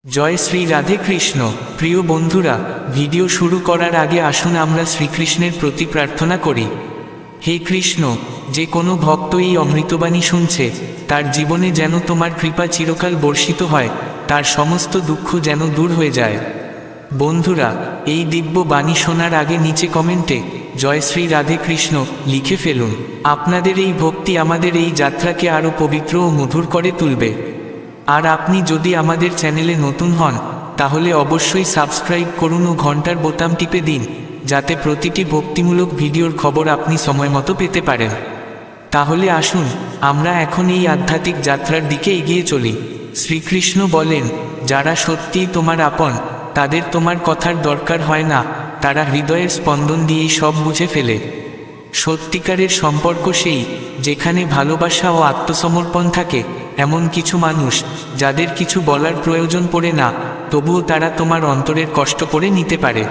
জয় শ্রী রাধে কৃষ্ণ। প্রিয় বন্ধুরা, ভিডিও শুরু করার আগে আসুন আমরা শ্রীকৃষ্ণের প্রতি প্রার্থনা করি। হে কৃষ্ণ, যে কোনো ভক্ত এই অমৃতবাণী শুনছে, তার জীবনে যেন তোমার কৃপা চিরকাল বর্ষিত হয়, তার সমস্ত দুঃখ যেন দূর হয়ে যায়। বন্ধুরা, এই দিব্য বাণী শোনার আগে নিচে কমেন্টে জয় শ্রী রাধে কৃষ্ণ লিখে ফেলুন। আপনাদের এই ভক্তি আমাদের এই যাত্রাকে আরও পবিত্র ও মধুর করে তুলবে। আর আপনি যদি আমাদের চ্যানেলে নতুন হন, তাহলে অবশ্যই সাবস্ক্রাইব করুন ও ঘন্টার বোতাম টিপে দিন, যাতে প্রতিটি ভক্তিমূলক ভিডিওর খবর আপনি সময়মতো পেতে পারেন। তাহলে আসুন আমরা এখন এই আধ্যাত্মিক যাত্রার দিকে এগিয়ে চলি। শ্রীকৃষ্ণ বলেন, যারা সত্যিই তোমার আপন, তাদের তোমার কথার দরকার হয় না, তারা হৃদয়ের স্পন্দন দিয়েই সব বুঝে ফেলে। সত্যিকারের সম্পর্ক সেই, যেখানে ভালোবাসা ও আত্মসমর্পণ থাকে। এমন কিছু মানুষ, যাদের কিছু বলার প্রয়োজন পড়ে না, তবুও তারা তোমার অন্তরের কষ্ট করে নিতে পারে।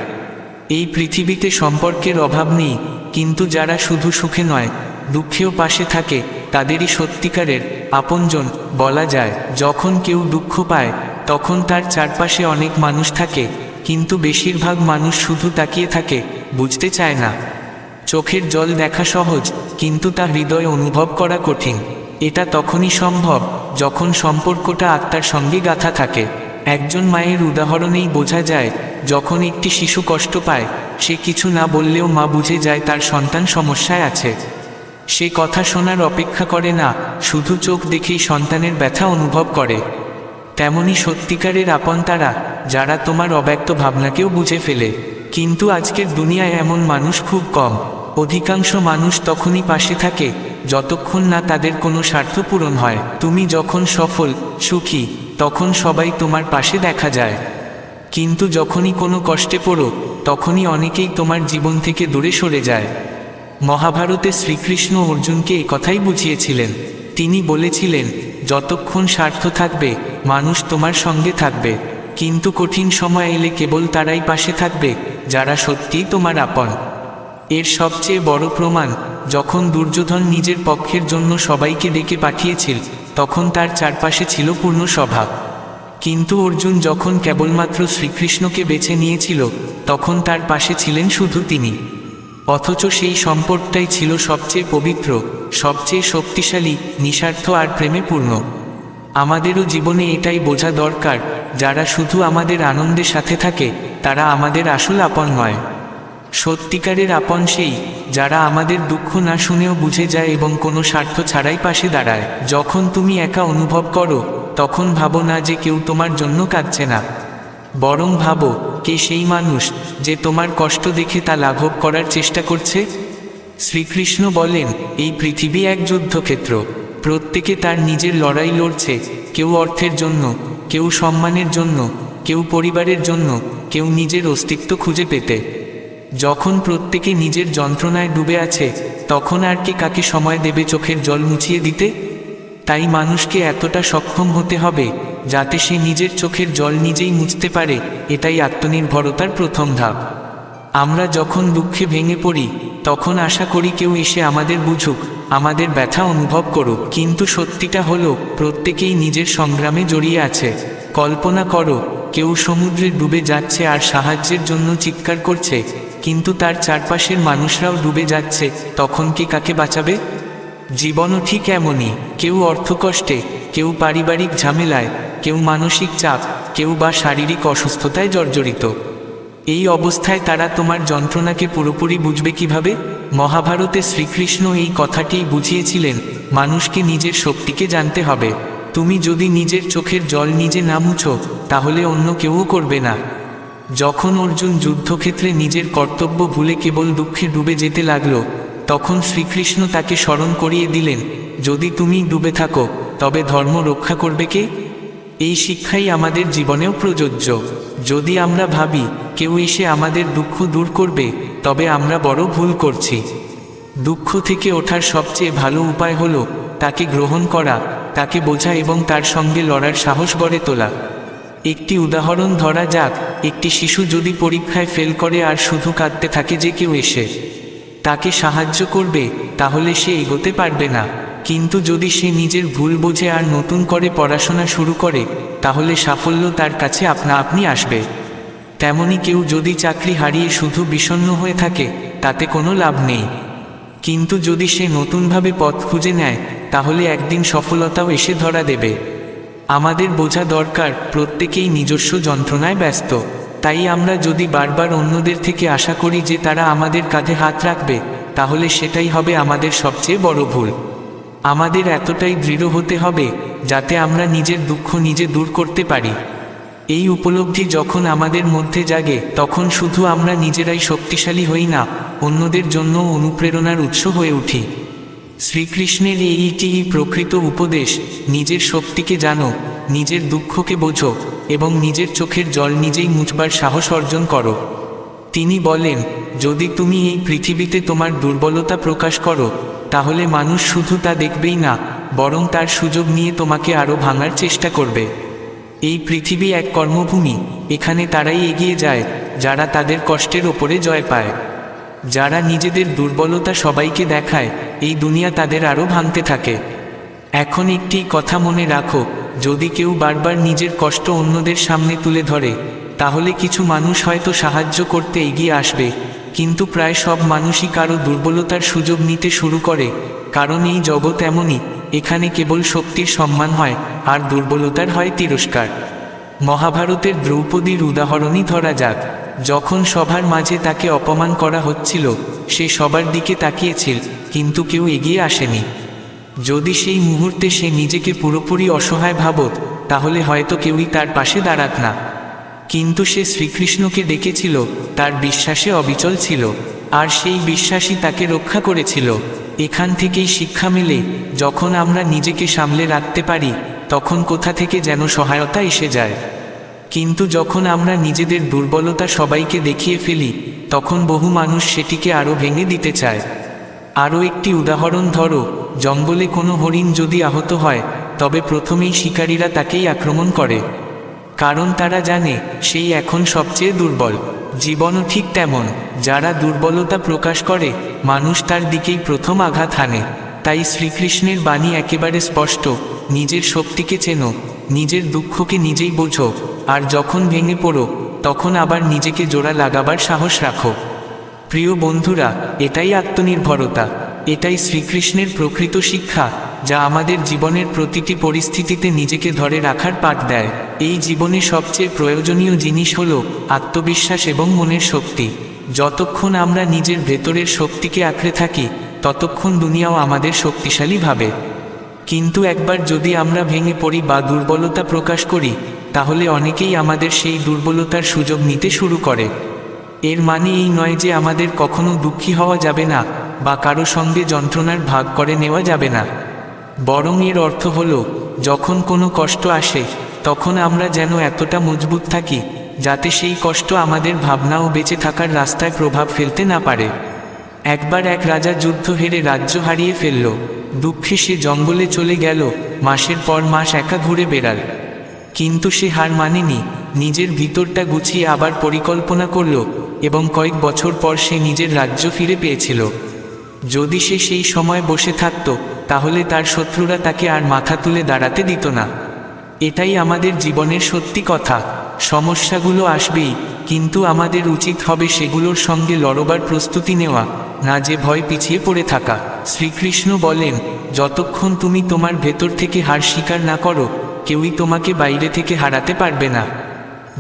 এই পৃথিবীতে সম্পর্কের অভাব নেই, কিন্তু যারা শুধু সুখে নয়, দুঃখেও পাশে থাকে, তাদেরই সত্যিকারের আপনজন বলা যায়। যখন কেউ দুঃখ পায়, তখন তার চারপাশে অনেক মানুষ থাকে, কিন্তু বেশিরভাগ মানুষ শুধু তাকিয়ে থাকে, বুঝতে চায় না। চোখের জল দেখা সহজ, কিন্তু তা হৃদয়ে অনুভব করা কঠিন। এটা তখনই সম্ভব যখন সম্পর্কটা আত্মার সঙ্গে গাঁথা থাকে। একজন মায়ের উদাহরণেই বোঝা যায়, যখন একটি শিশু কষ্ট পায়, সে কিছু না বললেও মা বুঝে যায় তার সন্তান সমস্যায় আছে। সে কথা শোনার অপেক্ষা করে না, শুধু চোখ দেখেই সন্তানের ব্যথা অনুভব করে। তেমনি সত্যিকারের আপন তারা, যারা তোমার অব্যক্ত ভাবনাকেও বুঝে ফেলে। কিন্তু আজকের দুনিয়ায় এমন মানুষ খুব কম। অধিকাংশ মানুষ তখনই পাশে থাকে, যতক্ষণ না তাদের কোনো স্বার্থ পূরণ হয়। তুমি যখন সফল, সুখী, তখন সবাই তোমার পাশে দেখা যায়। কিন্তু যখনই কোনো কষ্টে পড়ো, তখনই অনেকেই তোমার জীবন থেকে দূরে সরে যায়। মহাভারতে শ্রীকৃষ্ণ অর্জুনকে এই কথাই বুঝিয়েছিলেন। তিনি বলেছিলেন, যতক্ষণ স্বার্থ থাকবে, মানুষ তোমার সঙ্গে থাকবে, কিন্তু কঠিন সময় এলে কেবল তারাই পাশে থাকবে, যারা সত্যিই তোমার আপন। এর সবচেয়ে বড় প্রমাণ, যখন দুর্যোধন নিজের পক্ষের জন্য সবাইকে ডেকে পাঠিয়েছিল, তখন তার চারপাশে ছিল পূর্ণ সভা। কিন্তু অর্জুন যখন কেবলমাত্র শ্রীকৃষ্ণকে বেছে নিয়েছিল, তখন তার পাশে ছিলেন শুধু তিনি। অথচ সেই সম্পর্কটাই ছিল সবচেয়ে পবিত্র, সবচেয়ে শক্তিশালী, নিঃস্বার্থ আর প্রেমে পূর্ণ। আমাদেরও জীবনে এটাই বোঝা দরকার, যারা শুধু আমাদের আনন্দের সাথে থাকে, তারা আমাদের আসল আপন নয়। সত্যিকারের আপন সেই, যারা আমাদের দুঃখ না শুনেও বুঝে যায় এবং কোনো স্বার্থ ছাড়াই পাশে দাঁড়ায়। যখন তুমি একা অনুভব করো, তখন ভাবো না যে কেউ তোমার জন্য কাঁদছে না, বরং ভাবো, কে সেই মানুষ যে তোমার কষ্ট দেখে তা লাঘব করার চেষ্টা করছে। শ্রীকৃষ্ণ বলেন, এই পৃথিবী এক যুদ্ধক্ষেত্র। প্রত্যেকে তার নিজের লড়াই লড়ছে, কেউ অর্থের জন্য, কেউ সম্মানের জন্য, কেউ পরিবারের জন্য, কেউ নিজের অস্তিত্ব খুঁজে পেতে। যখন প্রত্যেকে নিজের যন্ত্রণায় ডুবে আছে, তখন আর কে কাকে সময় দেবে চোখের জল মুছিয়ে দিতে? তাই মানুষকে এতটা সক্ষম হতে হবে, যাতে সে নিজের চোখের জল নিজেই মুছতে পারে। এটাই আত্মনির্ভরতার প্রথম ধাপ। আমরা যখন দুঃখে ভেঙে পড়ি, তখন আশা করি কেউ এসে আমাদের বুঝুক, আমাদের ব্যথা অনুভব করুক। কিন্তু সত্যিটা হলো, প্রত্যেকেই নিজের সংগ্রামে জড়িয়ে আছে। কল্পনা করো, কেউ সমুদ্রে ডুবে যাচ্ছে আর সাহায্যের জন্য চিৎকার করছে, কিন্তু তার চারপাশের মানুষরাও ডুবে যাচ্ছে, তখন কে কাকে বাঁচাবে? জীবনও ঠিক এমনই, কেউ অর্থকষ্টে, কেউ পারিবারিক ঝামেলায়, কেউ মানসিক চাপ, কেউ বা শারীরিক অসুস্থতায় জর্জরিত। এই অবস্থায় তারা তোমার যন্ত্রণাকে পুরোপুরি বুঝবে কিভাবে? মহাভারতে শ্রীকৃষ্ণ এই কথাটিই বুঝিয়েছিলেন, মানুষকে নিজের শক্তিকে জানতে হবে। তুমি যদি নিজের চোখের জল নিজে না মুছো, তাহলে অন্য কেউও করবে না। যখন অর্জুন যুদ্ধক্ষেত্রে নিজের কর্তব্য ভুলে কেবল দুঃখে ডুবে যেতে লাগল, তখন শ্রীকৃষ্ণ তাকে স্মরণ করিয়ে দিলেন, যদি তুমি ডুবে থাকো, তবে ধর্ম রক্ষা করবে কে? এই শিক্ষাই আমাদের জীবনেও প্রযোজ্য। যদি আমরা ভাবি কেউ এসে আমাদের দুঃখ দূর করবে, তবে আমরা বড় ভুল করছি। দুঃখ থেকে ওঠার সবচেয়ে ভালো উপায় হলো তাকে গ্রহণ করা, তাকে বোঝা এবং তার সঙ্গে লড়ার সাহস গড়ে তোলা। একটি উদাহরণ ধরা যাক, একটি শিশু যদি পরীক্ষায় ফেল করে আর শুধু কাঁদতে থাকে যে কেউ এসে তাকে সাহায্য করবে, তাহলে সে এগোতে পারবে না। কিন্তু যদি সে নিজের ভুল বোঝে আর নতুন করে পড়াশোনা শুরু করে, তাহলে সাফল্য তার কাছে আপনা আপনি আসবে। তেমনি কেউ যদি চাকরি হারিয়ে শুধু বিষণ্ণ হয়ে থাকে, তাতে কোনো লাভ নেই। কিন্তু যদি সে নতুনভাবে পথ খুঁজে নেয়, তাহলে একদিন সফলতাও এসে ধরা দেবে। আমাদের বোঝা দরকার, প্রত্যেকেই নিজস্ব যন্ত্রণায় ব্যস্ত। তাই আমরা যদি বারবার অন্যদের থেকে আশা করি যে তারা আমাদের কাঁধে হাত রাখবে, তাহলে সেটাই হবে আমাদের সবচেয়ে বড় ভুল। আমাদের এতটাই দৃঢ় হতে হবে যাতে আমরা নিজের দুঃখ নিজে দূর করতে পারি। এই উপলব্ধি যখন আমাদের মধ্যে জাগে, তখন শুধু আমরা নিজেরাই শক্তিশালী হই না, অন্যদের জন্য অনুপ্রেরণার উৎস হয়ে উঠি। শ্রীকৃষ্ণের এইটি প্রকৃত উপদেশ, নিজের শক্তিকে জানো, নিজের দুঃখকে বোঝো এবং নিজের চোখের জল নিজেই মুছবার সাহস অর্জন করো। তিনি বলেন, যদি তুমি এই পৃথিবীতে তোমার দুর্বলতা প্রকাশ করো, তাহলে মানুষ শুধু তা দেখবেই না, বরং তার সুযোগ নিয়ে তোমাকে আরও ভাঙার চেষ্টা করবে। এই পৃথিবী এক কর্মভূমি, এখানে তারাই এগিয়ে যায় যারা তাদের কষ্টের ওপরে জয় পায়। যারা নিজেদের দুর্বলতা সবাইকে দেখায়, এই দুনিয়া তাদের আরও ভাঙতে থাকে। এখন একটি কথা মনে রাখো, যদি কেউ বারবার নিজের কষ্ট অন্যদের সামনে তুলে ধরে, তাহলে কিছু মানুষ হয়তো সাহায্য করতে এগিয়ে আসবে, কিন্তু প্রায় সব মানুষই কারো দুর্বলতার সুযোগ নিতে শুরু করে। কারণ এই জগৎ এমনই, এখানে কেবল শক্তির সম্মান হয় আর দুর্বলতার হয় তিরস্কার। মহাভারতের দ্রৌপদীর উদাহরণই ধরা যাক। যখন সবার মাঝে তাকে অপমান করা হচ্ছিল, সে সবার দিকে তাকিয়েছিল, কিন্তু কেউ এগিয়ে আসেনি। যদি সেই মুহূর্তে সে নিজেকে পুরোপুরি অসহায় ভাবত, তাহলে হয়তো কেউই তার পাশে দাঁড়াত না। কিন্তু সে শ্রীকৃষ্ণকে ডেকেছিল, তার বিশ্বাসে অবিচল ছিল, আর সেই বিশ্বাসই তাকে রক্ষা করেছিল। এখান থেকেই শিক্ষা মেলে, যখন আমরা নিজেকে সামলে রাখতে পারি, তখন কোথা থেকে যেন সহায়তা এসে যায়। কিন্তু যখন আমরা নিজেদের দুর্বলতা সবাইকে দেখিয়ে ফেলি, তখন বহু মানুষ সেটিকে আরও ভেঙে দিতে চায়। আরও একটি উদাহরণ ধরো, জঙ্গলে কোনো হরিণ যদি আহত হয়, তবে প্রথমেই শিকারীরা তাকেই আক্রমণ করে, কারণ তারা জানে সেই এখন সবচেয়ে দুর্বল। জীবনও ঠিক তেমন, যারা দুর্বলতা প্রকাশ করে, মানুষ তার দিকেই প্রথম আঘাত হানে। তাই শ্রীকৃষ্ণের বাণী একেবারে স্পষ্ট, নিজের শক্তিকে চেনো, নিজের দুঃখকে নিজেই বোঝো, আর যখন ভেঙে পড়ো, তখন আবার নিজেকে জোড়া লাগাবার সাহস রাখো। প্রিয় বন্ধুরা, এটাই আত্মনির্ভরতা, এটাই শ্রীকৃষ্ণের প্রকৃত শিক্ষা, যা আমাদের জীবনের প্রতিটি পরিস্থিতিতে নিজেকে ধরে রাখার পাঠ দেয়। এই জীবনে সবচেয়ে প্রয়োজনীয় জিনিস হলো আত্মবিশ্বাস এবং মনের শক্তি। যতক্ষণ আমরা নিজের ভেতরের শক্তিকে আঁকড়ে থাকি, ততক্ষণ দুনিয়াও আমাদের শক্তিশালী ভাবে। কিন্তু একবার যদি আমরা ভেঙে পড়ি বা দুর্বলতা প্রকাশ করি, তাহলে অনেকেই আমাদের সেই দুর্বলতার সুযোগ নিতে শুরু করে। এর মানে এই নয় যে আমাদের কখনো দুঃখী হওয়া যাবে না বা কারো সঙ্গে যন্ত্রণার ভাগ করে নেওয়া যাবে না, বরং এর অর্থ হলো, যখন কোনো কষ্ট আসে, তখন আমরা যেন এতটা মজবুত থাকি যাতে সেই কষ্ট আমাদের ভাবনা ও বেঁচে থাকার রাস্তায় প্রভাব ফেলতে না পারে। একবার এক রাজা যুদ্ধ হেরে রাজ্য হারিয়ে ফেলল। দুঃখে সে জঙ্গলে চলে গেল, মাসের পর মাস একা ঘুরে বেড়াল। কিন্তু সে হার মানেনি, নিজের ভিতরটা গুছিয়ে আবার পরিকল্পনা করল, এবং কয়েক বছর পর সে নিজের রাজ্য ফিরে পেয়েছিল। যদি সে সেই সময় বসে থাকত, তাহলে তার শত্রুরা তাকে আর মাথা তুলে দাঁড়াতে দিত না। এটাই আমাদের জীবনের সত্যি কথা। সমস্যাগুলো আসবেই, কিন্তু আমাদের উচিত হবে সেগুলোর সঙ্গে লড়বার প্রস্তুতি নেওয়া, না যে ভয় পিছিয়ে পড়ে থাকা। শ্রীকৃষ্ণ বলেন, যতক্ষণ তুমি তোমার ভেতর থেকে হার স্বীকার না করো, কেউই তোমাকে বাইরে থেকে হারাতে পারবে না।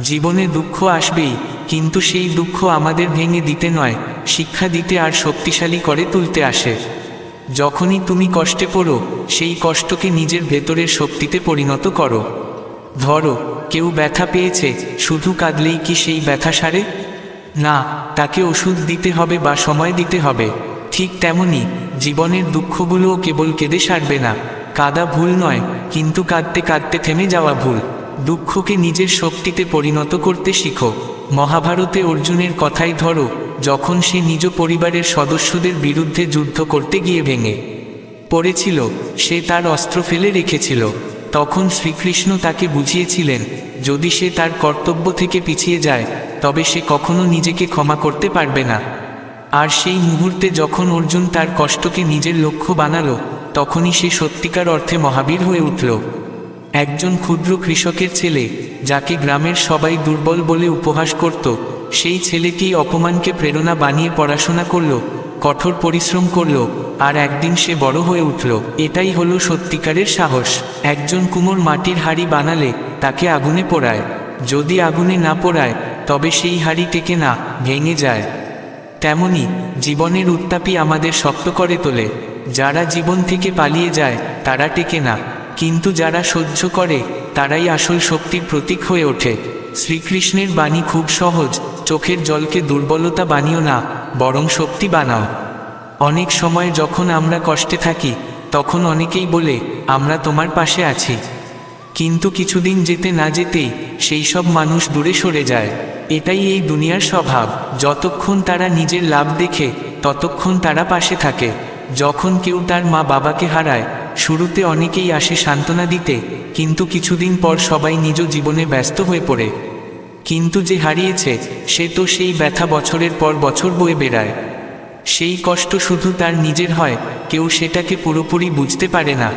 জীবনে দুঃখ আসবেই, কিন্তু সেই দুঃখ আমাদের ভেঙে দিতে নয়, শিক্ষা দিতে আর শক্তিশালী করে তুলতে আসে। যখনই তুমি কষ্টে পড়ো, সেই কষ্টকে নিজের ভেতরের শক্তিতে পরিণত করো। ধরো, কেউ ব্যথা পেয়েছে, শুধু কাঁদলেই কি সেই ব্যথা সারে? না, তাকে ওষুধ দিতে হবে বা সময় দিতে হবে। ঠিক তেমনি জীবনের দুঃখগুলোও কেবল কেঁদে সারবে না। কাঁদা ভুল নয়, কিন্তু কাঁদতে কাঁদতে থেমে যাওয়া ভুল। দুঃখকে নিজের শক্তিতে পরিণত করতে শিখো। মহাভারতে অর্জুনের কথাই ধরো, যখন সে নিজ পরিবারের সদস্যদের বিরুদ্ধে যুদ্ধ করতে গিয়ে ভেঙে পড়েছিল, সে তার অস্ত্র ফেলে রেখেছিল। তখন শ্রীকৃষ্ণ তাকে বুঝিয়েছিলেন, যদি সে তার কর্তব্য থেকে পিছিয়ে যায়, তবে সে কখনো নিজেকে ক্ষমা করতে পারবে না। আর সেই মুহূর্তে যখন অর্জুন তার কষ্টকে নিজের লক্ষ্য বানালো, তখনই সে সত্যিকার অর্থে মহাবীর হয়ে উঠল। একজন ক্ষুদ্র কৃষকের ছেলে, যাকে গ্রামের সবাই দুর্বল বলে উপহাস করত, সেই ছেলেটি অপমানকে প্রেরণা বানিয়ে পড়াশোনা করল, কঠোর পরিশ্রম করল, আর একদিন সে বড় হয়ে উঠল। এটাই হলো সত্যিকারের সাহস। একজন কুমোর মাটির হাড়ি বানালে তাকে আগুনে পোড়ায়, যদি আগুনে না পোড়ায় তবে সেই হাড়ি টেকে না, ভেঙে যায়। তেমনি জীবনের উত্তাপই আমাদের শক্ত করে তোলে। যারা জীবন থেকে পালিয়ে যায় তারা টেকে না, কিন্তু যারা সহ্য করে তারাই আসল শক্তির প্রতীক হয়ে ওঠে। শ্রীকৃষ্ণের বাণী খুব সহজ, চোখের জলকে দুর্বলতা বানিও না, বরং শক্তি বানাও। অনেক সময় যখন আমরা কষ্টে থাকি তখন অনেকেই বলে আমরা তোমার পাশে আছি, কিন্তু কিছুদিন যেতে না যেতেই সেই সব মানুষ দূরে সরে যায়। এটাই এই দুনিয়ার স্বভাব। যতক্ষণ তারা নিজের লাভ দেখে ততক্ষণ তারা পাশে থাকে। যখন কেউ তার মা বাবাকে হারায়, শুরুতে অনেকেই আসে সান্ত্বনা দিতে, কিন্তু কিছুদিন পর সবাই নিজ জীবনে ব্যস্ত হয়ে পড়ে। কিন্তু যে হারিয়েছে সে তো সেই ব্যথা বছরের পর বছর বয়ে বেড়ায়। সেই কষ্ট শুধু তার নিজের হয়, কেউ সেটাকে পুরোপুরি বুঝতে পারে না।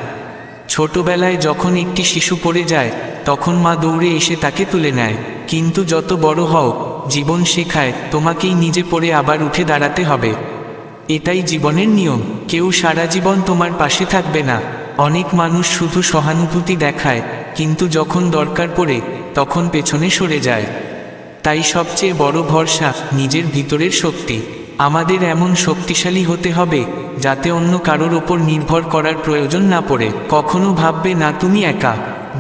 ছোটবেলায় যখন একটি শিশু পড়ে যায় তখন মা দৌড়ে এসে তাকে তুলে নেয়, কিন্তু যত বড় হও জীবন শেখায় তোমাকেই নিজে পড়ে আবার উঠে দাঁড়াতে হবে। এটাই জীবনের নিয়ম। কেউ সারা জীবন তোমার পাশে থাকবে না। অনেক মানুষ শুধু সহানুভূতি দেখায়, কিন্তু যখন দরকার পড়ে তখন পেছনে সরে যায়। তাই সবচেয়ে বড় ভরসা নিজের ভিতরের শক্তি। আমাদের এমন শক্তিশালী হতে হবে যাতে অন্য কারোর ওপর নির্ভর করার প্রয়োজন না পড়ে। কখনো ভাববে না তুমি একা,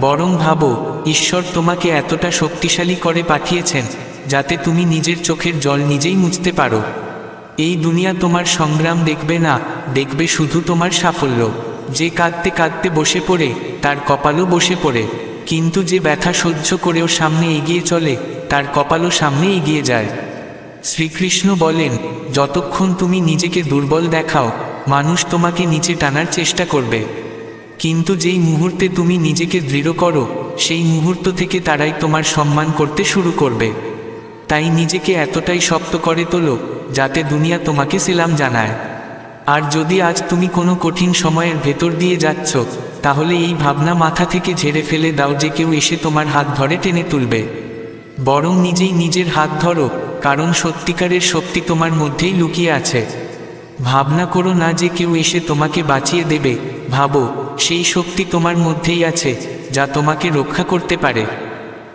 বরং ভাবো ঈশ্বর তোমাকে এতটা শক্তিশালী করে পাঠিয়েছেন যাতে তুমি নিজের চোখের জল নিজেই মুছতে পারো। এই দুনিয়া তোমার সংগ্রাম দেখবে না, দেখবে শুধু তোমার সাফল্য। যে কাঁদতে কাঁদতে বসে পড়ে তার কপালও বসে পড়ে, কিন্তু যে ব্যথা সহ্য করেও সামনে এগিয়ে চলে তার কপালও সামনে এগিয়ে যায়। শ্রীকৃষ্ণ বলেন, যতক্ষণ তুমি নিজেকে দুর্বল দেখাও মানুষ তোমাকে নিচে টানার চেষ্টা করবে, কিন্তু যেই মুহূর্তে তুমি নিজেকে দৃঢ় করো সেই মুহূর্ত থেকে তারাই তোমার সম্মান করতে শুরু করবে। তাই নিজেকে এতটাই শক্ত করে তোলো যাতে দুনিয়া তোমাকে সেলাম জানায়। আর যদি আজ তুমি কোনো কঠিন সময়ের ভেতর দিয়ে যাচ্ছ, তাহলে এই ভাবনা মাথা থেকে ঝেড়ে ফেলে দাও যে কেউ এসে তোমার হাত ধরে টেনে তুলবে। বরং নিজেই নিজের হাত ধরো, কারণ সত্যিকারের শক্তি তোমার মধ্যেই লুকিয়ে আছে। ভাবনা করো না যে কেউ এসে তোমাকে বাঁচিয়ে দেবে, ভাবো সেই শক্তি তোমার মধ্যেই আছে যা তোমাকে রক্ষা করতে পারে।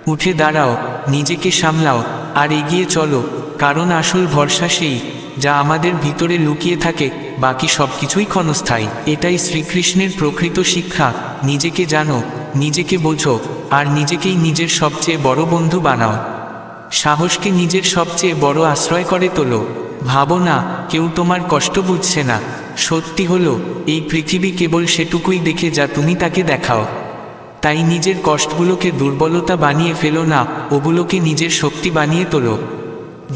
উঠে দাঁড়াও, নিজেকে সামলাও আর এগিয়ে চলো, কারণ আসল ভরসা সেই যা আমাদের ভিতরে লুকিয়ে থাকে, বাকি সব কিছুই ক্ষণস্থায়ী। এটাই শ্রীকৃষ্ণের প্রকৃত শিক্ষা। নিজেকে জানো, নিজেকে বোঝো, আর নিজেকেই নিজের সবচেয়ে বড় বন্ধু বানাও। সাহসকে নিজের সবচেয়ে বড় আশ্রয় করে তোলো। ভাবো না কেউ তোমার কষ্ট বুঝছে না। সত্যি হলো এই পৃথিবী কেবল সেটুকুই দেখে যা তুমি তাকে দেখাও। তাই নিজের কষ্টগুলোকে দুর্বলতা বানিয়ে ফেলো না, ওগুলোকে নিজের শক্তি বানিয়ে তোলো।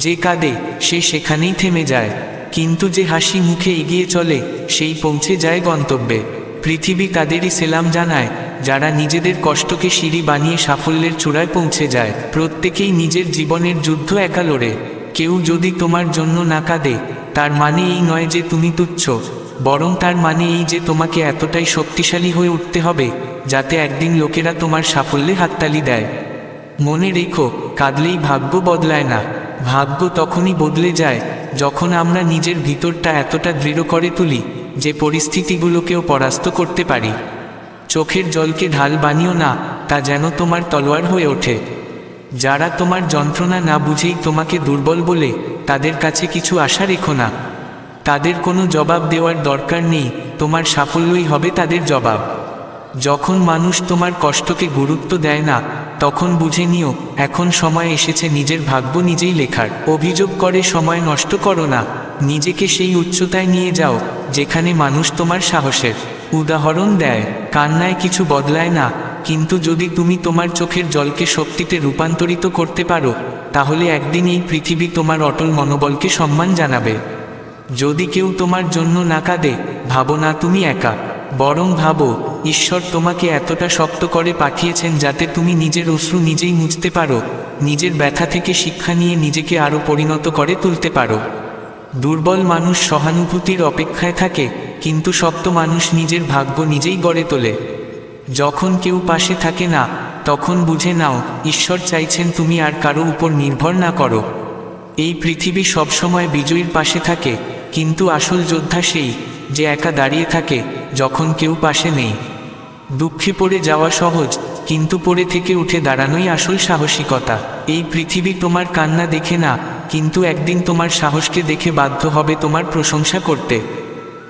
যে কাঁদে সে সেখানেই থেমে যায়, কিন্তু যে হাসি মুখে এগিয়ে চলে সেই পৌঁছে যায় গন্তব্যে। পৃথিবী তাদেরই সেলাম জানায় যারা নিজেদের কষ্টকে সিঁড়ি বানিয়ে সাফল্যের চূড়ায় পৌঁছে যায়। প্রত্যেকেই নিজের জীবনের যুদ্ধ একা লড়ে। কেউ যদি তোমার জন্য না কাঁদে তার মানে এই নয় যে তুমি তুচ্ছ, বরং তার মানে এই যে তোমাকে এতটাই শক্তিশালী হয়ে উঠতে হবে যাতে একদিন লোকেরা তোমার সাফল্যে হাততালি দেয়। মনে রেখো, কাঁদলেই ভাগ্য বদলায় না। ভাগ্য তখনই বদলে যায় যখন আমরা নিজের ভিতরটা এতটা দৃঢ় করে তুলি যে পরিস্থিতিগুলোকেও পরাস্ত করতে পারি। চোখের জলকে ঢাল বানিও না, তা যেন তোমার তলোয়ার হয়ে ওঠে। যারা তোমার যন্ত্রণা না বুঝেই তোমাকে দুর্বল বলে, তাদের কাছে কিছু আশা রেখো না। তাদের কোনো জবাব দেওয়ার দরকার নেই, তোমার সাফল্যই হবে তাদের জবাব। যখন মানুষ তোমার কষ্টকে গুরুত্ব দেয় না, তখন বুঝে নিও এখন সময় এসেছে নিজের ভাগ্য নিজেই লেখার। অভিযোগ করে সময় নষ্ট করো না, নিজেকে সেই উচ্চতায় নিয়ে যাও যেখানে মানুষ তোমার সাহসের উদাহরণ দেয়। কান্নায় কিছু বদলায় না, কিন্তু যদি তুমি তোমার চোখের জলকে শক্তিতে রূপান্তরিত করতে পারো, তাহলে একদিন এই পৃথিবী তোমার অটল মনোবলকে সম্মান জানাবে। যদি কেউ তোমার জন্য না কাঁদে, ভাবো না তুমি একা, বরং ভাবো ঈশ্বর তোমাকে এতটা শক্ত করে পাঠিয়েছেন যাতে তুমি নিজের অশ্রু নিজেই মুছতে পারো, নিজের ব্যথা থেকে শিক্ষা নিয়ে নিজেকে আরও পরিণত করে তুলতে পারো। দুর্বল মানুষ সহানুভূতির অপেক্ষায় থাকে, কিন্তু শক্ত মানুষ নিজের ভাগ্য নিজেই গড়ে তোলে। যখন কেউ পাশে থাকে না, তখন বুঝে নাও ঈশ্বর চাইছেন তুমি আর কারো উপর নির্ভর না করো। এই পৃথিবী সবসময় বিজয়ীর পাশে থাকে, কিন্তু আসল যোদ্ধা সেই যে একা দাঁড়িয়ে থাকে যখন কেউ পাশে নেই। দুঃখে পড়ে যাওয়া সহজ, কিন্তু পড়ে থেকে উঠে দাঁড়ানোই আসল সাহসিকতা। এই পৃথিবী তোমার কান্না দেখে না, কিন্তু একদিন তোমার সাহসকে দেখে বাধ্য হবে তোমার প্রশংসা করতে।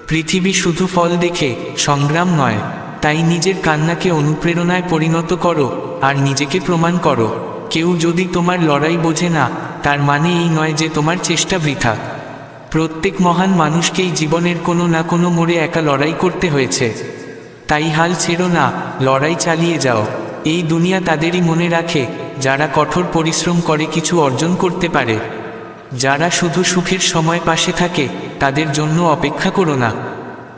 পৃথিবী শুধু ফল দেখে, সংগ্রাম নয়। তাই নিজের কান্নাকে অনুপ্রেরণায় পরিণত করো আর নিজেকে প্রমাণ করো। কেউ যদি তোমার লড়াই বোঝে না, তার মানে এই নয় যে তোমার চেষ্টা বৃথা। প্রত্যেক মহান মানুষকেই জীবনের কোনো না কোনো মোড়ে একা লড়াই করতে হয়েছে। তাই হাল ছেড়ো না, লড়াই চালিয়ে যাও। এই দুনিয়া তাদেরই মনে রাখে যারা কঠোর পরিশ্রম করে কিছু অর্জন করতে পারে। যারা শুধু সুখের সময় পাশে থাকে তাদের জন্য অপেক্ষা করো না।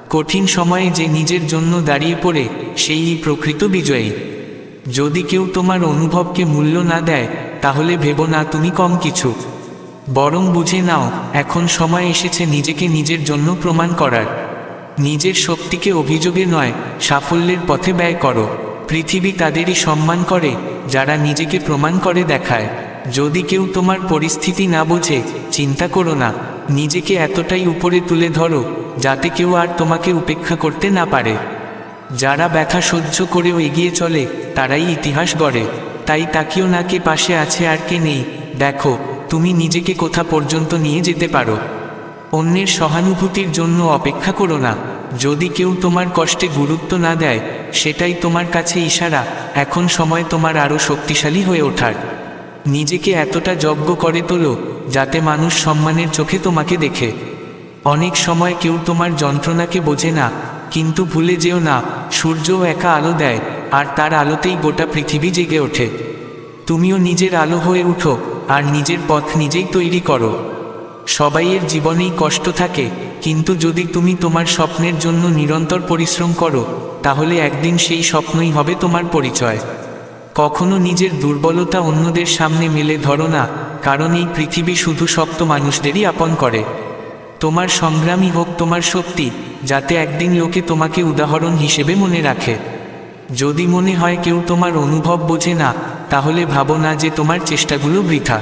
কঠিন সময়ে যে নিজের জন্য দাঁড়িয়ে পড়ে সেই প্রকৃত বিজয়ী। যদি কেউ তোমার অনুভবকে মূল্য না দেয়, তাহলে ভেবো না তুমি কম কিছু। বরং বুঝে নাও এখন সময় এসেছে নিজেকে নিজের জন্য প্রমাণ করার। নিজের শক্তিকে অভিযোগে নয়, সাফল্যের পথে ব্যয় করো। পৃথিবী তাদেরই সম্মান করে যারা নিজেকে প্রমাণ করে দেখায়। যদি কেউ তোমার পরিস্থিতি না বোঝে, চিন্তা করো না। নিজেকে এতটাই উপরে তুলে ধরো যাতে কেউ আর তোমাকে উপেক্ষা করতে না পারে। যারা ব্যথা সহ্য করেও এগিয়ে চলে তারাই ইতিহাস গড়ে। তাই তাকিও না কে পাশে আছে আর কে নেই, দেখো তুমি নিজেকে কোথা পর্যন্ত নিয়ে যেতে পারো। অন্যের সহানুভূতির জন্য অপেক্ষা করো না। যদি কেউ তোমার কষ্টে গুরুত্ব না দেয়, সেটাই তোমার কাছে ইশারা এখন সময় তোমার আরও শক্তিশালী হয়ে ওঠার। নিজেকে এতটা যজ্ঞ করে তোলো যাতে মানুষ সম্মানের চোখে তোমাকে দেখে। অনেক সময় কেউ তোমার যন্ত্রণাকে বোঝে না, কিন্তু ভুলে যেও না সূর্যও একা আলো দেয়, আর তার আলোতেই গোটা পৃথিবী জেগে ওঠে। তুমিও নিজের আলো হয়ে উঠো আর নিজের পথ নিজেই তৈরি করো। সবাইয়ের জীবনেই কষ্ট থাকে, কিন্তু যদি তুমি তোমার স্বপ্নের জন্য নিরন্তর পরিশ্রম করো, তাহলে একদিন সেই স্বপ্নই হবে তোমার পরিচয়। কখনো নিজের দুর্বলতা অন্যদের সামনে মেলে ধরো না, কারণ এই পৃথিবী শুধু শক্ত মানুষদেরই আপন করে। তোমার সংগ্রামই হোক তোমার শক্তি, যাতে একদিন লোকে তোমাকে উদাহরণ হিসেবে মনে রাখে। যদি মনে হয় কেউ তোমার অনুভব বোঝে না, তাহলে ভাবো না যে তোমার চেষ্টাগুলো বৃথা।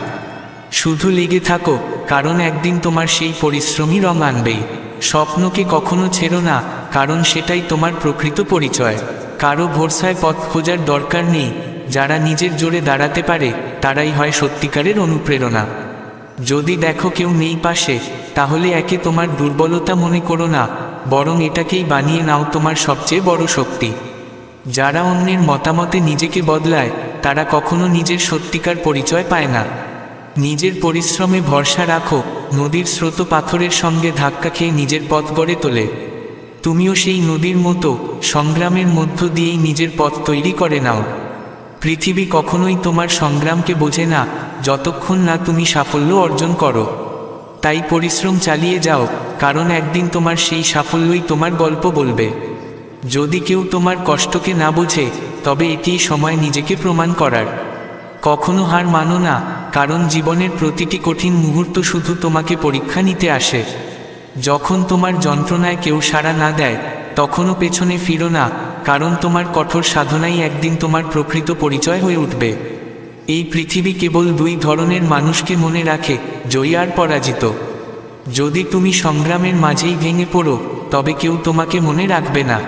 শুধু লেগে থাকো, কারণ একদিন তোমার সেই পরিশ্রমই রং আনবেই। স্বপ্নকে কখনো ছেড়ো না, কারণ সেটাই তোমার প্রকৃত পরিচয়। কারো ভরসায় পথ খোঁজার দরকার নেই, যারা নিজের জোরে দাঁড়াতে পারে তারাই হয় সত্যিকারের অনুপ্রেরণা। যদি দেখো কেউ নেই পাশে, তাহলে একে তোমার দুর্বলতা মনে করো না, বরং এটাকেই বানিয়ে নাও তোমার সবচেয়ে বড় শক্তি। যারা অন্যের মতামতে নিজেকে বদলায়, তারা কখনো নিজের সত্যিকার পরিচয় পায় না। নিজের পরিশ্রমে ভরসা রাখো, নদীর স্রোত পাথরের সঙ্গে ধাক্কা খেয়ে নিজের পথ গড়ে তোলে। তুমিও সেই নদীর মতো সংগ্রামের মধ্য দিয়েই নিজের পথ তৈরি করে নাও। পৃথিবী কখনোই তোমার সংগ্রামকে বোঝে না যতক্ষণ না তুমি সাফল্য অর্জন করো। তাই পরিশ্রম চালিয়ে যাও, কারণ একদিন তোমার সেই সাফল্যই তোমার গল্প বলবে। যদি কেউ তোমার কষ্টকে না বোঝে, তবে এটিই সময় নিজেকে প্রমাণ করার। কখনো হার মানো না, কারণ জীবনের প্রতিটি কঠিন মুহূর্ত শুধু তোমাকে পরীক্ষা নিতে আসে। যখন তোমার যন্ত্রণায় কেউ সাড়া না দেয়, তখনও পেছনে ফিরো না, কারণ তোমার কঠোর সাধনাই একদিন তোমার প্রকৃত পরিচয় হয়ে উঠবে। এই পৃথিবী কেবল দুই ধরনের মানুষকে মনে রাখে, জয়ী আর পরাজিত। যদি তুমি সংগ্রামের মাঝেই ভেঙে পড়ো, তবে কেউ তোমাকে মনে রাখবে না।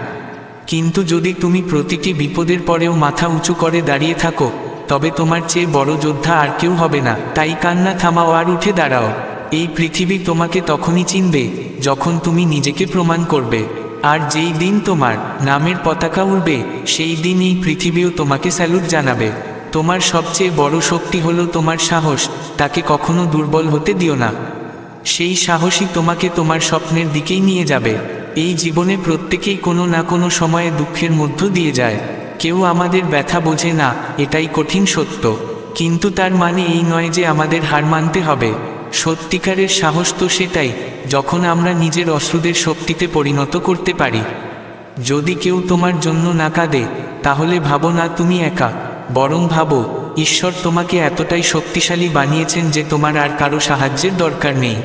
কিন্তু যদি তুমি প্রতিটি বিপদের পরেও মাথা উঁচু করে দাঁড়িয়ে থাকো, তবে তোমার চেয়ে বড় যোদ্ধা আর কেউ হবে না। তাই কান্না থামাও আর উঠে দাঁড়াও। এই পৃথিবী তোমাকে তখনই চিনবে যখন তুমি নিজেকে প্রমাণ করবে। আর যেই দিন তোমার নামের পতাকা উড়বে, সেই দিন এই পৃথিবীও তোমাকে স্যালুট জানাবে। তোমার সবচেয়ে বড় শক্তি হলো তোমার সাহস, তাকে কখনো দুর্বল হতে দিও না। সেই সাহসই তোমাকে তোমার স্বপ্নের দিকেই নিয়ে যাবে। এই জীবনে প্রত্যেকেই কোনো না কোনো সময়ে দুঃখের মধ্য দিয়ে যায়। কেউ আমাদের ব্যথা বোঝে না, এটাই কঠিন সত্য। কিন্তু তার মানে এই নয় যে আমাদের হার মানতে হবে। সত্যিকারের সাহস তো সেটাই, যখন আমরা নিজের অশ্রুদের শক্তিতে পরিণত করতে পারি। যদি কেউ তোমার জন্য না কাঁদে, তাহলে ভাবো না তুমি একা, বরং ভাবো ঈশ্বর তোমাকে এতটাই শক্তিশালী বানিয়েছেন যে তোমার আর কারো সাহায্যের দরকার নেই।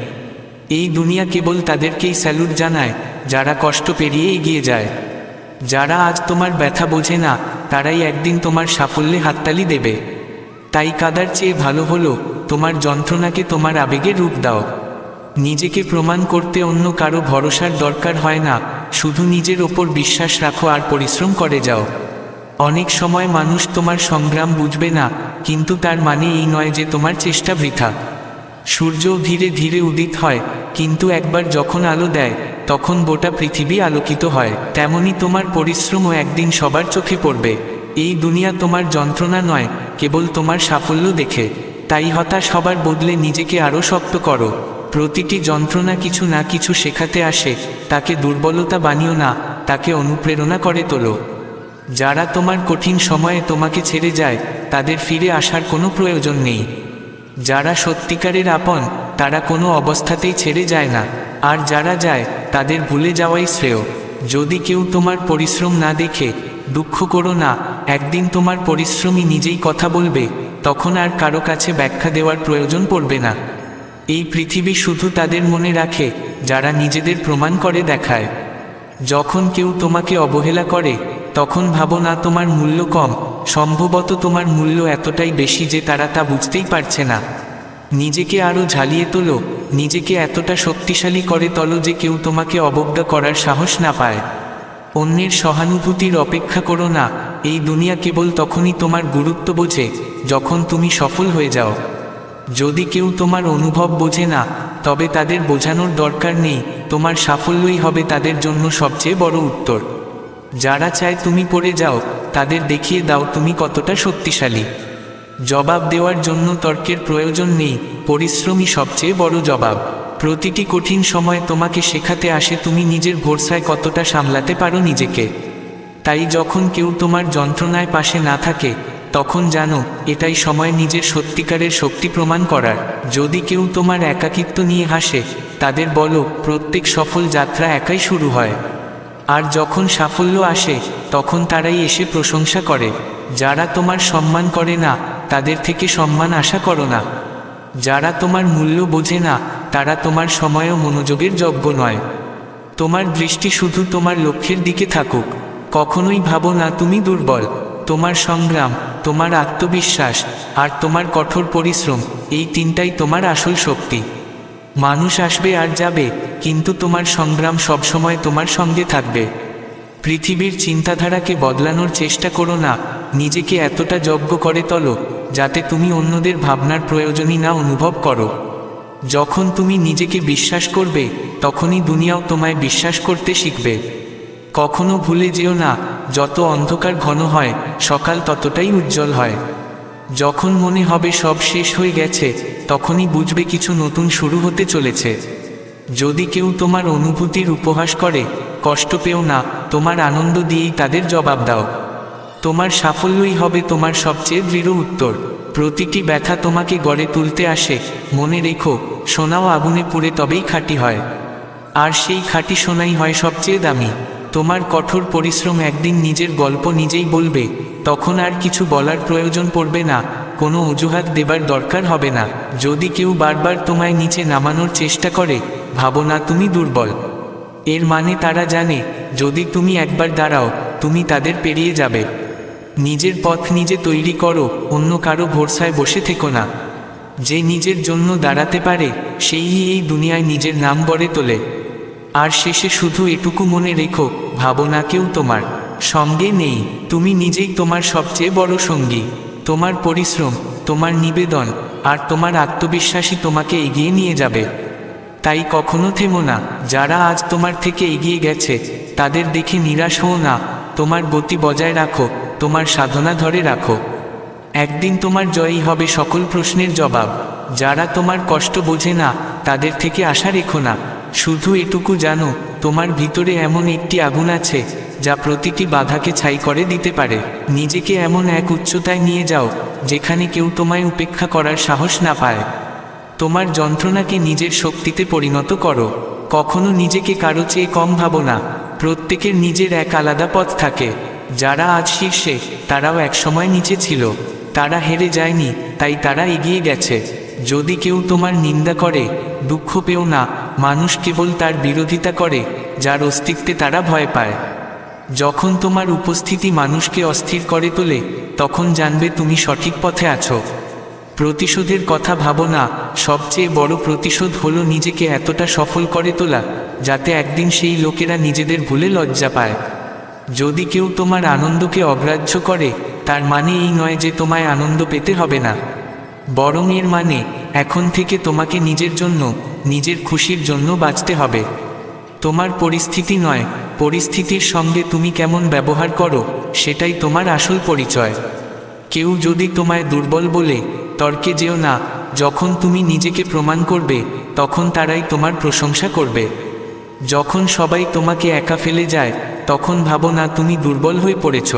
এই দুনিয়া কেবল তাদেরকেই স্যালুট জানায় যারা কষ্ট পেরিয়ে এগিয়ে যায়। যারা আজ তোমার ব্যথা বোঝে না, তারাই একদিন তোমার সাফল্যে হাততালি দেবে। তাই কাদার চেয়ে ভালো হলো তোমার যন্ত্রণাকে তোমার আবেগের রূপ দাও। নিজেকে প্রমাণ করতে অন্য কারো ভরসার দরকার হয় না, শুধু নিজের ওপর বিশ্বাস রাখো আর পরিশ্রম করে যাও। অনেক সময় মানুষ তোমার সংগ্রাম বুঝবে না, কিন্তু তার মানে এই নয় যে তোমার চেষ্টা বৃথা। সূর্যও ধীরে ধীরে উদিত হয়, কিন্তু একবার যখন আলো দেয় তখন গোটা পৃথিবী আলোকিত হয়। তেমনি তোমার পরিশ্রমও একদিন সবার চোখে পড়বে। এই দুনিয়া তোমার যন্ত্রণা নয়, কেবল তোমার সাফল্য দেখে। তাই হতাশ হবার বদলে নিজেকে আরও শক্ত করো। প্রতিটি যন্ত্রণা কিছু না কিছু শেখাতে আসে, তাকে দুর্বলতা বানিও না, তাকে অনুপ্রেরণা করে তোলো। যারা তোমার কঠিন সময়ে তোমাকে ছেড়ে যায়, তাদের ফিরে আসার কোনো প্রয়োজন নেই। যারা সত্যিকারের আপন, তারা কোনো অবস্থাতেই ছেড়ে যায় না, আর যারা যায় তাদের ভুলে যাওয়াই শ্রেয়। যদি কেউ তোমার পরিশ্রম না দেখে, দুঃখ করো না, একদিন তোমার পরিশ্রমই নিজেই কথা বলবে, তখন আর কারো কাছে ব্যাখ্যা দেওয়ার প্রয়োজন পড়বে না। এই পৃথিবী শুধু তাদের মনে রাখে যারা নিজেদের প্রমাণ করে দেখায়। যখন কেউ তোমাকে অবহেলা করে, তখন ভাবো না তোমার মূল্য কম, সম্ভবত তোমার মূল্য এতটাই বেশি যে তারা তা বুঝতেই পারছে না। নিজেকে আরও ঝালিয়ে তোলো, নিজেকে এতটা শক্তিশালী করে তোলো যে কেউ তোমাকে অবজ্ঞা করার সাহস না পায়। অন্যের সহানুভূতির অপেক্ষা করো না, এই দুনিয়া কেবল তখনই তোমার গুরুত্ব বোঝে যখন তুমি সফল হয়ে যাও। যদি কেউ তোমার অনুভব বোঝে না, তবে তাদের বোঝানোর দরকার নেই, তোমার সাফল্যই হবে তাদের জন্য সবচেয়ে বড় উত্তর। যারা চায় তুমি পড়ে যাও, তাদের দেখিয়ে দাও তুমি কতটা শক্তিশালী। জবাব দেওয়ার জন্য তর্কের প্রয়োজন নেই, পরিশ্রমই সবচেয়ে বড় জবাব। প্রতিটি কঠিন সময় তোমাকে শেখাতে আসে তুমি নিজের ভরসায় কতটা সামলাতে পারো নিজেকে। তাই যখন কেউ তোমার যন্ত্রণায় পাশে না থাকে, তখন জানো এটাই সময় নিজের সত্যিকারের শক্তি প্রমাণ করার। যদি কেউ তোমার একাকিত্ব নিয়ে হাসে, তাদের বলো প্রত্যেক সফল যাত্রা একাই শুরু হয়। আর যখন সাফল্য আসে, তখন তারাই এসে প্রশংসা করে। যারা তোমার সম্মান করে না, তাদের থেকে সম্মান আশা করো না। যারা তোমার মূল্য বোঝে না, তারা তোমার সময় ও মনোযোগের যোগ্য নয়। তোমার দৃষ্টি শুধু তোমার লক্ষ্যের দিকে থাকুক। কখনোই ভাবো না তুমি দুর্বল। তোমার সংগ্রাম, তোমার আত্মবিশ্বাস আর তোমার কঠোর পরিশ্রম, এই তিনটাই তোমার আসল শক্তি। মানুষ আসবে আর যাবে, কিন্তু তোমার সংগ্রাম সবসময় তোমার সঙ্গে থাকবে। পৃথিবীর চিন্তাধারাকে বদলানোর চেষ্টা করো না, নিজেকে এতটা যোগ্য করে তোলো যাতে তুমি অন্যদের ভাবনার প্রয়োজনই না অনুভব করো। যখন তুমি নিজেকে বিশ্বাস করবে, তখনই দুনিয়াও তোমায় বিশ্বাস করতে শিখবে। কখনো ভুলে যেও না, যত অন্ধকার ঘন হয়, সকাল ততটাই উজ্জ্বল হয়। যখন মনে হবে সব শেষ হয়ে গেছে, তখনই বুঝবে কিছু নতুন শুরু হতে চলেছে। যদি কেউ তোমার অনুভূতির উপহাস করে, কষ্ট পেও না, তোমার আনন্দ দিয়েই তাদের জবাব দাও। তোমার সাফল্যই হবে তোমার সবচেয়ে দৃঢ় উত্তর। প্রতিটি ব্যথা তোমাকে গড়ে তুলতে আসে। মনে রেখো, সোনাও আগুনে পুড়ে তবেই খাঁটি হয়, আর সেই খাঁটি সোনাই হয় সবচেয়ে দামি। তোমার কঠোর পরিশ্রম একদিন নিজের গল্প নিজেই বলবে, তখন আর কিছু বলার প্রয়োজন পড়বে না, কোনো অজুহাত দেবার দরকার হবে না। যদি কেউ বারবার তোমায় নিচে নামানোর চেষ্টা করে, ভাবো না তুমি দুর্বল। এর মানে তারা জানে যদি তুমি একবার দাঁড়াও, তুমি তাদের পেরিয়ে যাবে। নিজের পথ নিজে তৈরি করো, অন্য কারো ভরসায় বসে থেকো না। যে নিজের জন্য দাঁড়াতে পারে, সেই এই দুনিয়ায় নিজের নাম গড়ে তোলে। আর শেষে শুধু এটুকু মনে রেখো, ভাবো না কেউ তোমার সঙ্গে নেই, তুমি নিজেই তোমার সবচেয়ে বড় সঙ্গী। তোমার পরিশ্রম, তোমার নিবেদন আর তোমার আত্মবিশ্বাসই তোমাকে এগিয়ে নিয়ে যাবে। তাই কখনো থেমো না। যারা আজ তোমার থেকে এগিয়ে গেছে, তাদের দেখে নিরাশ হও না, তোমার গতি বজায় রাখো, তোমার সাধনা ধরে রাখো। একদিন তোমার জয়ই হবে সকল প্রশ্নের জবাব। যারা তোমার কষ্ট বোঝে না, তাদের থেকে আশা রেখো না। শুধু এটুকু জানো, তোমার ভিতরে এমন একটি আগুন আছে যা প্রতিটি বাধাকে ছাই করে দিতে পারে। নিজেকে এমন এক উচ্চতায় নিয়ে যাও যেখানে কেউ তোমায় উপেক্ষা করার সাহস না পায়। তোমার যন্ত্রণাকে নিজের শক্তিতে পরিণত করো। কখনো নিজেকে কারো চেয়ে কম ভাবো না। প্রত্যেকের নিজের এক আলাদা পথ থাকে। যারা আজ শীর্ষে, তারাও একসময় নিচে ছিল। তারা হেরে যায়নি, তাই তারা এগিয়ে গেছে। যদি কেউ তোমার নিন্দা করে, দুঃখ পেও না। মানুষ কেবল তার বিরোধিতা করে যার অস্তিত্বে তারা ভয় পায়। যখন তোমার উপস্থিতি মানুষকে অস্থির করে তোলে, তখন জানবে তুমি সঠিক পথে আছো। প্রতিশোধের কথা ভাবো না, সবচেয়ে বড় প্রতিশোধ হলো নিজেকে এতটা সফল করে তোলা যাতে একদিন সেই লোকেরা নিজেদের ভুলে লজ্জা পায়। যদি কেউ তোমার আনন্দকে অগ্রাহ্য করে, তার মানে এই নয় যে তোমায় আনন্দ পেতে হবে না, বরং এর মানে এখন থেকে তোমাকে নিজের জন্য, নিজের খুশির জন্য বাঁচতে হবে। তোমার পরিস্থিতি নয়, পরিস্থিতির সঙ্গে তুমি কেমন ব্যবহার করো সেটাই তোমার আসল পরিচয়। কেউ যদি তোমায় দুর্বল বলে, তর্কে যেও না। যখন তুমি নিজেকে প্রমাণ করবে, তখন তারাই তোমার প্রশংসা করবে। যখন সবাই তোমাকে একা ফেলে যায়, তখন ভাবো না তুমি দুর্বল হয়ে পড়েছ।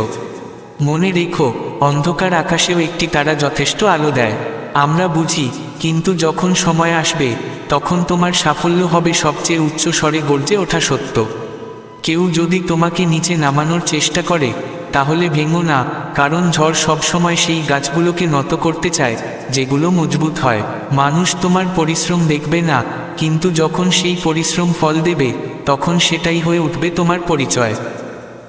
মনে রেখো, অন্ধকার আকাশেও একটি তারা যথেষ্ট আলো দেয়। আমরা বুঝি, কিন্তু যখন সময় আসবে, তখন তোমার সাফল্য হবে সবচেয়ে উচ্চ স্বরে গর্জে ওঠা সত্য। কেউ যদি তোমাকে নিচে নামানোর চেষ্টা করে, তাহলে ভেঙো না, কারণ ঝড় সবসময় সেই গাছগুলোকে নত করতে চায় যেগুলো মজবুত হয়। মানুষ তোমার পরিশ্রম দেখবে না, কিন্তু যখন সেই পরিশ্রম ফল দেবে, তখন সেটাই হয়ে উঠবে তোমার পরিচয়।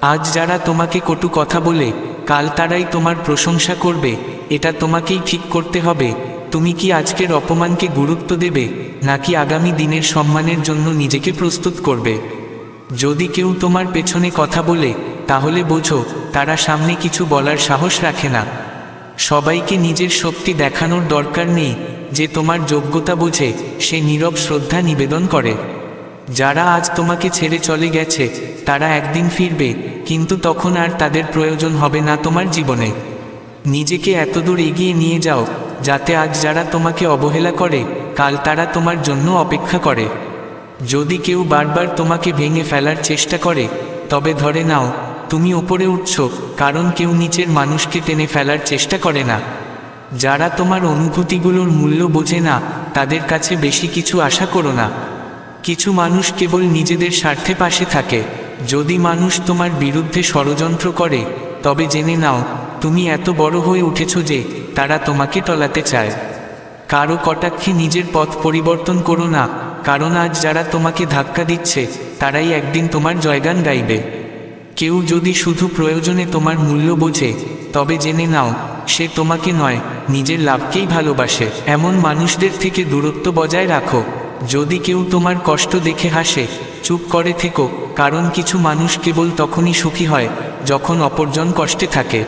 আজ যারা তোমাকে কটু কথা বলে, কাল তারাই তোমার প্রশংসা করবে। এটা তোমাকেই ঠিক করতে হবে, তুমি কি আজকের অপমানকে গুরুত্ব দেবে, নাকি আগামী দিনের সম্মানের জন্য নিজেকে প্রস্তুত করবে। যদি কেউ তোমার পেছনে কথা বলে, তাহলে বোঝো তারা সামনে কিছু বলার সাহস রাখে না। সবাইকে নিজের শক্তি দেখানোর দরকার নেই। যে তোমার যোগ্যতা বোঝে, সে নীরব শ্রদ্ধা নিবেদন করে। যারা আজ তোমাকে ছেড়ে চলে গেছে, তারা একদিন ফিরবে, কিন্তু তখন আর তাদের প্রয়োজন হবে না তোমার জীবনে। নিজেকে এতদূর এগিয়ে নিয়ে যাও, যাতে আজ যারা তোমাকে অবহেলা করে, কাল তারা তোমার জন্য অপেক্ষা করে। যদি কেউ বারবার তোমাকে ভেঙে ফেলার চেষ্টা করে, তবে ধরে নাও তুমি ওপরে উঠছ, কারণ কেউ নিচের মানুষকে টেনে ফেলার চেষ্টা করে না। যারা তোমার অনুভূতিগুলোর মূল্য বোঝে না, তাদের কাছে বেশি কিছু আশা করো না। কিছু মানুষ কেবল নিজেদের স্বার্থে পাশে থাকে। যদি মানুষ তোমার বিরুদ্ধে ষড়যন্ত্র করে, তবে জেনে নাও তুমি এত বড় হয়ে উঠেছ যে তারা তোমাকে টলাতে চায়। কারো কটাক্ষে নিজের পথ পরিবর্তন করো না, কারণ আজ যারা তোমাকে ধাক্কা দিচ্ছে, তারাই একদিন তোমার জয়গান গাইবে। কেউ যদি শুধু প্রয়োজনে তোমার মূল্য বোঝে, তবে জেনে নাও সে তোমাকে নয়, নিজের লাভকেই ভালোবাসে। এমন মানুষদের থেকে দূরত্ব বজায় রাখো। যদি কেউ তোমার কষ্ট দেখে হাসে, চুপ করে থেকো, কারণ কিছু মানুষ কেবল তখনই সুখী হয় যখন অপরজন কষ্টে থাকে।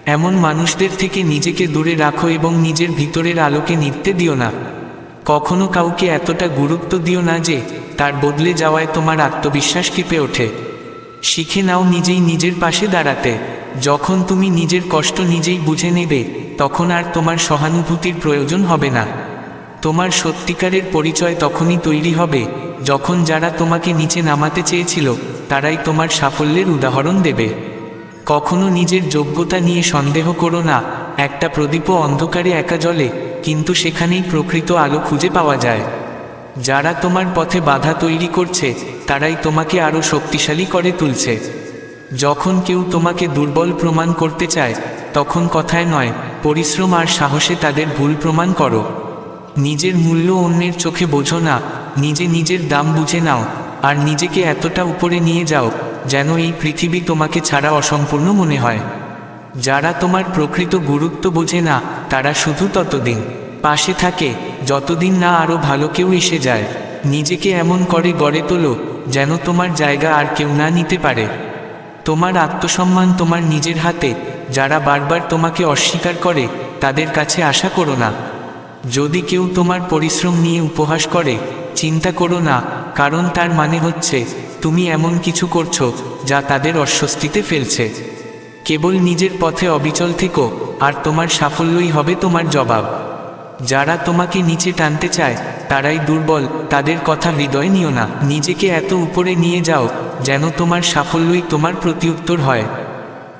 এমন মানুষদের থেকে নিজেকে দূরে রাখো এবং নিজের ভিতরের আলোকে নিভতে দিও না। কখনো কাউকে এতটা গুরুত্ব দিও না যে তার বদলে যাওয়ায় তোমার আত্মবিশ্বাস কেঁপে ওঠে। শিখে নাও নিজেই নিজের পাশে দাঁড়াতে। যখন তুমি নিজের কষ্ট নিজেই বুঝে নেবে, তখন আর তোমার সহানুভূতির প্রয়োজন হবে না। তোমার সত্যিকারের পরিচয় তখনই তৈরি হবে, যখন যারা তোমাকে নিচে নামাতে চেয়েছিল, তারাই তোমার সাফল্যের উদাহরণ দেবে। কখনো নিজের যোগ্যতা নিয়ে সন্দেহ করো না। একটা প্রদীপও অন্ধকারে একা জ্বলে, কিন্তু সেখানেই প্রকৃত আলো খুঁজে পাওয়া যায়। যারা তোমার পথে বাধা তৈরি করছে, তারাই তোমাকে আরও শক্তিশালী করে তুলছে। যখন কেউ তোমাকে দুর্বল প্রমাণ করতে চায়, তখন কথায় নয়, পরিশ্রম আর সাহসে তাদের ভুল প্রমাণ করো। নিজের মূল্য অন্যের চোখে বোঝো না, নিজের দাম বুঝে নাও, আর নিজেকে এতটা উপরে নিয়ে যাও যেন এই পৃথিবী তোমাকে ছাড়া অসম্পূর্ণ মনে হয়। যারা তোমার প্রকৃত গুরুত্ব বোঝে না, তারা শুধু ততদিন পাশে থাকে যতদিন না আরও ভালো কেউ এসে যায়। নিজেকে এমন করে গড়ে তোলো যেন তোমার জায়গা আর কেউ না নিতে পারে। তোমার আত্মসম্মান তোমার নিজের হাতে। যারা বারবার তোমাকে অস্বীকার করে, তাদের কাছে আশা করো না। যদি কেউ তোমার পরিশ্রম নিয়ে উপহাস করে, চিন্তা করো না, কারণ তার মানে হচ্ছে তুমি এমন কিছু করছো যা তাদের অস্বস্তিতে ফেলছে। কেবল নিজের পথে অবিচল থেকো, আর তোমার সাফল্যই হবে তোমার জবাব। যারা তোমাকে নিচে টানতে চায়, তারাই দুর্বল, তাদের কথা হৃদয়ে নিও না। নিজেকে এত উপরে নিয়ে যাও যেন তোমার সাফল্যই তোমার প্রতিউত্তর হয়।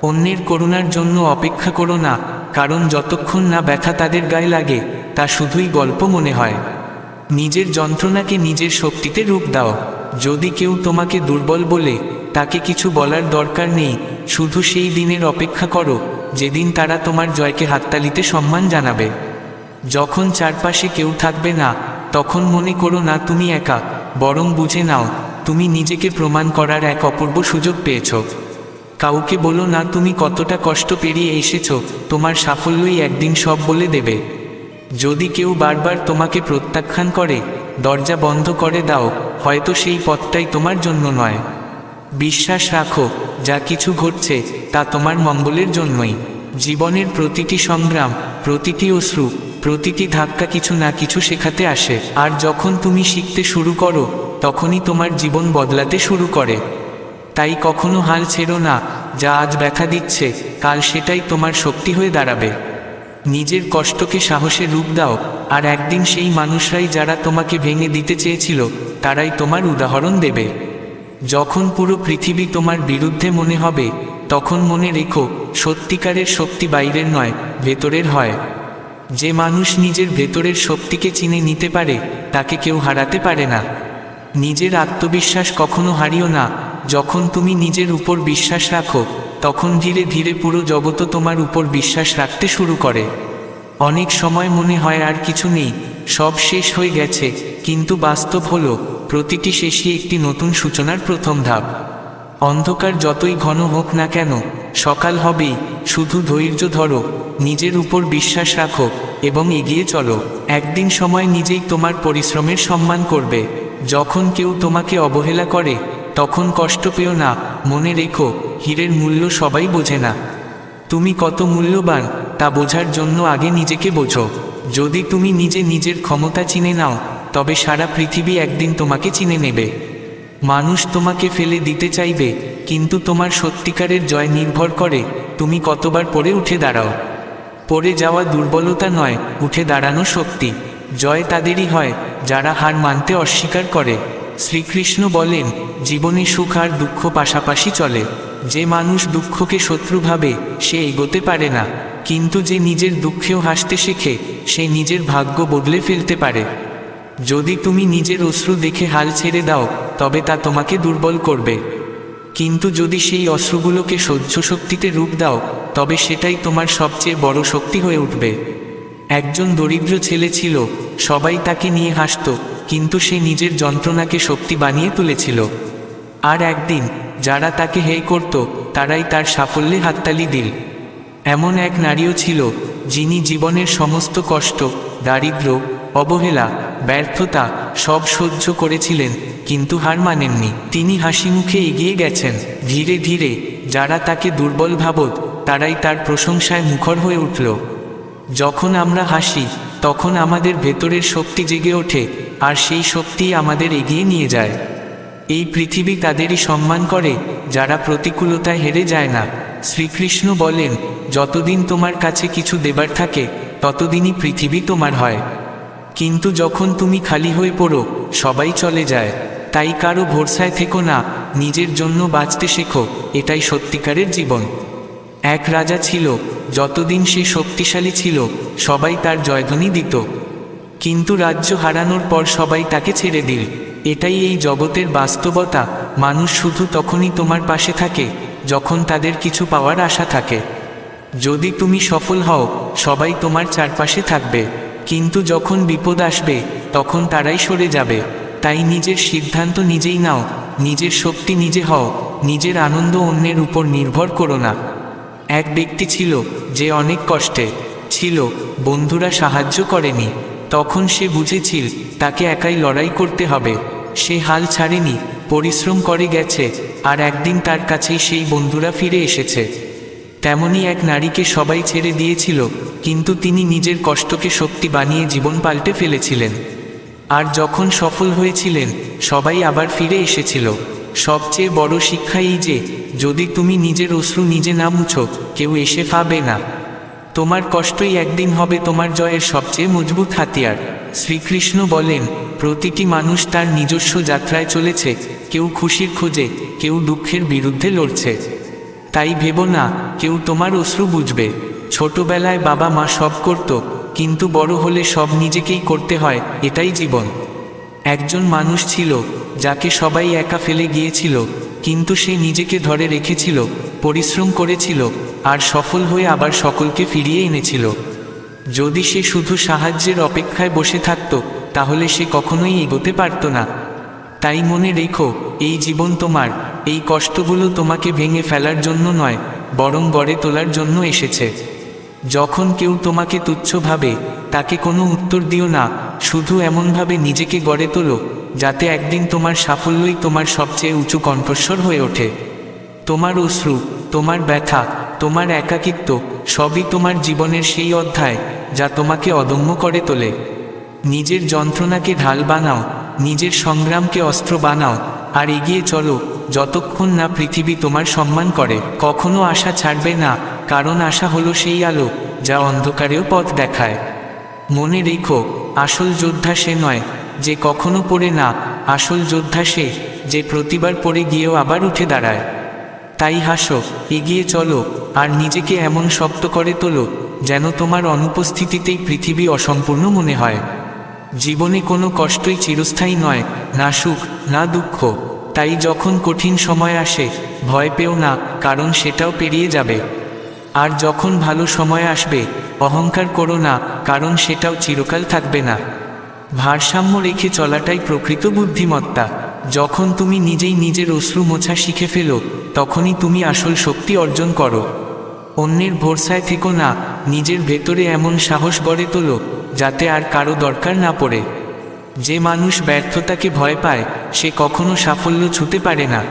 অন্যের করুণার জন্য অপেক্ষা করো না, কারণ যতক্ষণ না ব্যথা তাদের গায়ে লাগে, তা শুধুই গল্প মনে হয়। নিজের যন্ত্রণাকে নিজের শক্তিতে রূপ দাও। যদি কেউ তোমাকে দুর্বল বলে, তাকে কিছু বলার দরকার নেই। শুধু সেই দিনের অপেক্ষা করো যেদিন তারা তোমার জয়কে হাততালিতে সম্মান জানাবে। যখন চারপাশে কেউ থাকবে না, তখন মনে করো না তুমি একা, বরং বুঝে নাও তুমি নিজেকে প্রমাণ করার এক অপূর্ব সুযোগ পেয়েছ। কাউকে বলো না তুমি কতটা কষ্ট পেরিয়ে এসেছো, তোমার সাফল্যই একদিন সব বলে দেবে। যদি কেউ বারবার তোমাকে প্রত্যাখ্যান করে, দরজা বন্ধ করে দাও, হয়তো সেই পথটাই তোমার জন্য নয়। বিশ্বাস রাখো, যা কিছু ঘটছে তা তোমার মঙ্গলের জন্যই। জীবনের প্রতিটি সংগ্রাম, প্রতিটি অশ্রু, প্রতিটি ধাক্কা কিছু না কিছু শেখাতে আসে। আর যখন তুমি শিখতে শুরু করো, তখনই তোমার জীবন বদলাতে শুরু করে। তাই কখনো হাল ছেড়ো না। যা আজ ব্যথা দিচ্ছে, কাল সেটাই তোমার শক্তি হয়ে দাঁড়াবে। নিজের কষ্টকে সাহসের রূপ দাও, আর একদিন সেই মানুষরাই যারা তোমাকে ভেঙে দিতে চেয়েছিল, তারাই তোমার উদাহরণ দেবে। যখন পুরো পৃথিবী তোমার বিরুদ্ধে মনে হবে, তখন মনে রেখো, সত্যিকারের শক্তি বাইরের নয়, ভেতরের হয়। যে মানুষ নিজের ভেতরের শক্তিকে চিনে নিতে পারে, তাকে কেউ হারাতে পারে না। নিজের আত্মবিশ্বাস কখনো হারিও না। যখন তুমি নিজের উপর বিশ্বাস রাখো, তখন ধীরে ধীরে পুরো জগৎ তোমার উপর বিশ্বাস রাখতে শুরু করে। অনেক সময় মনে হয় আর কিছু নেই, সব শেষ হয়ে গেছে, কিন্তু বাস্তব হলো, প্রতিটি শেষই একটি নতুন সূচনার প্রথম ধাপ। অন্ধকার যতই ঘন হোক না কেন, সকাল হবেই। শুধু ধৈর্য ধরো, নিজের উপর বিশ্বাস রাখো এবং এগিয়ে চলো। একদিন সময় নিজেই তোমার পরিশ্রমের সম্মান করবে। যখন কেউ তোমাকে অবহেলা করে, তখন কষ্ট পেও না। মনে রেখো, হীরের মূল্য সবাই বোঝে না। তুমি কত মূল্যবান তা বোঝার জন্য আগে নিজেকে বোঝো। যদি তুমি নিজের ক্ষমতা চিনে নাও, তবে সারা পৃথিবী একদিন তোমাকে চিনে নেবে। মানুষ তোমাকে ফেলে দিতে চাইবে, কিন্তু তোমার সত্যিকারের জয় নির্ভর করে তুমি কতবার পড়ে উঠে দাঁড়াও। পড়ে যাওয়া দুর্বলতা নয়, উঠে দাঁড়ানো শক্তি। জয় তাদেরই হয় যারা হার মানতে অস্বীকার করে। শ্রীকৃষ্ণ বলেন, জীবনে সুখ আর দুঃখ পাশাপাশি চলে। যে মানুষ দুঃখকে শত্রু ভাবে, সে এগোতে পারে না। কিন্তু যে নিজের দুঃখেও হাসতে শেখে, সে নিজের ভাগ্য বদলে ফেলতে পারে। যদি তুমি নিজের অশ্রু দেখে হাল ছেড়ে দাও, তবে তা তোমাকে দুর্বল করবে। কিন্তু যদি সেই অশ্রুগুলোকে সহ্য শক্তিতে রূপ দাও, তবে সেটাই তোমার সবচেয়ে বড় শক্তি হয়ে উঠবে। একজন দরিদ্র ছেলে ছিল, সবাই তাকে নিয়ে হাসত, কিন্তু সে নিজের যন্ত্রণাকে শক্তি বানিয়ে তুলেছিল। আর একদিন যারা তাকে হেয় করত, তারাই তার সাফল্যে হাততালি দিল। এমন এক নারীও ছিল, যিনি জীবনের সমস্ত কষ্ট, দারিদ্র্য, অবহেলা, ব্যর্থতা সব সহ্য করেছিলেন, কিন্তু হার মানেননি। তিনি হাসিমুখে এগিয়ে গেছেন। ধীরে ধীরে যারা তাকে দুর্বল ভাবত, তারাই তার প্রশংসায় মুখর হয়ে উঠল। যখন আমরা হাসি, তখন আমাদের ভেতরের শক্তি জেগে ওঠে, আর সেই শক্তিই আমাদের এগিয়ে নিয়ে যায়। এই পৃথিবী তাদেরই সম্মান করে যারা প্রতিকূলতায় হেরে যায় না। শ্রীকৃষ্ণ বলেন, যতদিন তোমার কাছে কিছু দেবার থাকে, ততদিনই পৃথিবী তোমার হয়। কিন্তু যখন তুমি খালি হয়ে পড়ো, সবাই চলে যায়। তাই কারো ভরসায় থেকো না, নিজের জন্য বাঁচতে শেখো, এটাই সত্যিকারের জীবন। এক রাজা ছিল, যতদিন সে শক্তিশালী ছিল, সবাই তার জয়ধ্বনি দিত। কিন্তু রাজ্য হারানোর পর সবাই তাকে ছেড়ে দিল। এটাই এই জগতের বাস্তবতা। মানুষ শুধু তখনই তোমার পাশে থাকে, যখন তাদের কিছু পাওয়ার আশা থাকে। যদি তুমি সফল হও, সবাই তোমার চারপাশে থাকবে, কিন্তু যখন বিপদ আসবে, তখন তারাই সরে যাবে। তাই নিজের সিদ্ধান্ত নিজেই নাও, নিজের শক্তি নিজে হও, নিজের আনন্দ অন্যের উপর নির্ভর করো না। এক ব্যক্তি ছিল, যে অনেক কষ্টে ছিল, বন্ধুরা সাহায্য করেনি। তখন সে বুঝেছিল তাকে একাই লড়াই করতে হবে। সে হাল ছাড়েনি, পরিশ্রম করে গেছে, আর একদিন তার কাছেই সেই বন্ধুরা ফিরে এসেছে। তেমনি এক নারীকে সবাই ছেড়ে দিয়েছিল, কিন্তু তিনি নিজের কষ্টকে শক্তি বানিয়ে জীবন পাল্টে ফেলেছিলেন। আর যখন সফল হয়েছিলেন, সবাই আবার ফিরে এসেছিল। সবচেয়ে বড় শিক্ষা এই যে, যদি তুমি নিজের অশ্রু নিজে না মুছো, কেউ এসে পাবে না। তোমার কষ্টই একদিন হবে তোমার জয়ের সবচেয়ে মজবুত হাতিয়ার। শ্রীকৃষ্ণ বলেন, প্রতিটি মানুষ তার নিজস্ব যাত্রায় চলেছে, কেউ খুশির খোঁজে, কেউ দুঃখের বিরুদ্ধে লড়ছে। তাই ভেবো না কেউ তোমার অশ্রু বুঝবে। ছোটবেলায় বাবা মা সব করত, কিন্তু বড় হলে সব নিজেকেই করতে হয়, এটাই জীবন। একজন মানুষ ছিল, যাকে সবাই একা ফেলে গিয়েছিল, কিন্তু সে নিজেকে ধরে রেখেছিল, পরিশ্রম করেছিল, আর সফল হয়ে আবার সকলকে ফিরিয়ে এনেছিল। যদি সে শুধু সাহায্যের অপেক্ষায় বসে থাকত, তাহলে সে কখনোই এগোতে পারত না। তাই মনে রেখো, এই জীবন তোমার, এই কষ্টগুলো তোমাকে ভেঙে ফেলার জন্য নয়, বরং গড়ে তোলার জন্য এসেছে। যখন কেউ তোমাকে তুচ্ছ ভাবে, তাকে কোনো উত্তর দিও না, শুধু এমনভাবে নিজেকে গড়ে তোলো যাতে একদিন তোমার সাফল্যই তোমার সবচেয়ে উঁচু কণ্ঠস্বর হয়ে ওঠে। তোমার অশ্রু, তোমার ব্যথা, তোমার একাকিত্ব সবই তোমার জীবনের সেই অধ্যায় যা তোমাকে অদম্য করে তোলে। নিজের যন্ত্রণাকে ঢাল বানাও, নিজের সংগ্রামকে অস্ত্র বানাও, আর এগিয়ে চলো যতক্ষণ না পৃথিবী তোমার সম্মান করে। কখনো আশা ছাড়বে না, কারণ আশা হলো সেই আলো যা অন্ধকারেও পথ দেখায়। মনে রেখো, আসল যোদ্ধা সে নয় যে কখনো পড়ে না, আসল যোদ্ধা সে যে প্রতিবার পড়ে গিয়েও আবার উঠে দাঁড়ায়। তাই হাসো, এগিয়ে চলো, আর নিজেকে এমন শক্ত করে তোলো যেন তোমার অনুপস্থিতিতেই পৃথিবী অসম্পূর্ণ মনে হয়। জীবনে কোনো কষ্টই চিরস্থায়ী নয়, না সুখ না দুঃখ। তাই যখন কঠিন সময় আসে, ভয় পেও না, কারণ সেটাও পেরিয়ে যাবে। আর যখন ভালো সময় আসবে, অহংকার করো না, কারণ সেটাও চিরকাল থাকবে না। ভারসাম্য রেখে চলাটাই প্রকৃত বুদ্ধিমত্তা। যখন তুমি নিজেই নিজের অশ্রু মোছা শিখে ফেলো, তখনই তুমি আসল শক্তি অর্জন করো। অন্যের ভরসায় থেকো না, নিজের ভেতরে এমন সাহস গড়ে তোলো যাতে আর কারো দরকার না পড়ে। যে মানুষ ব্যর্থতাকে ভয় পায়, সে কখনো সাফল্য ছুঁতে পারে না,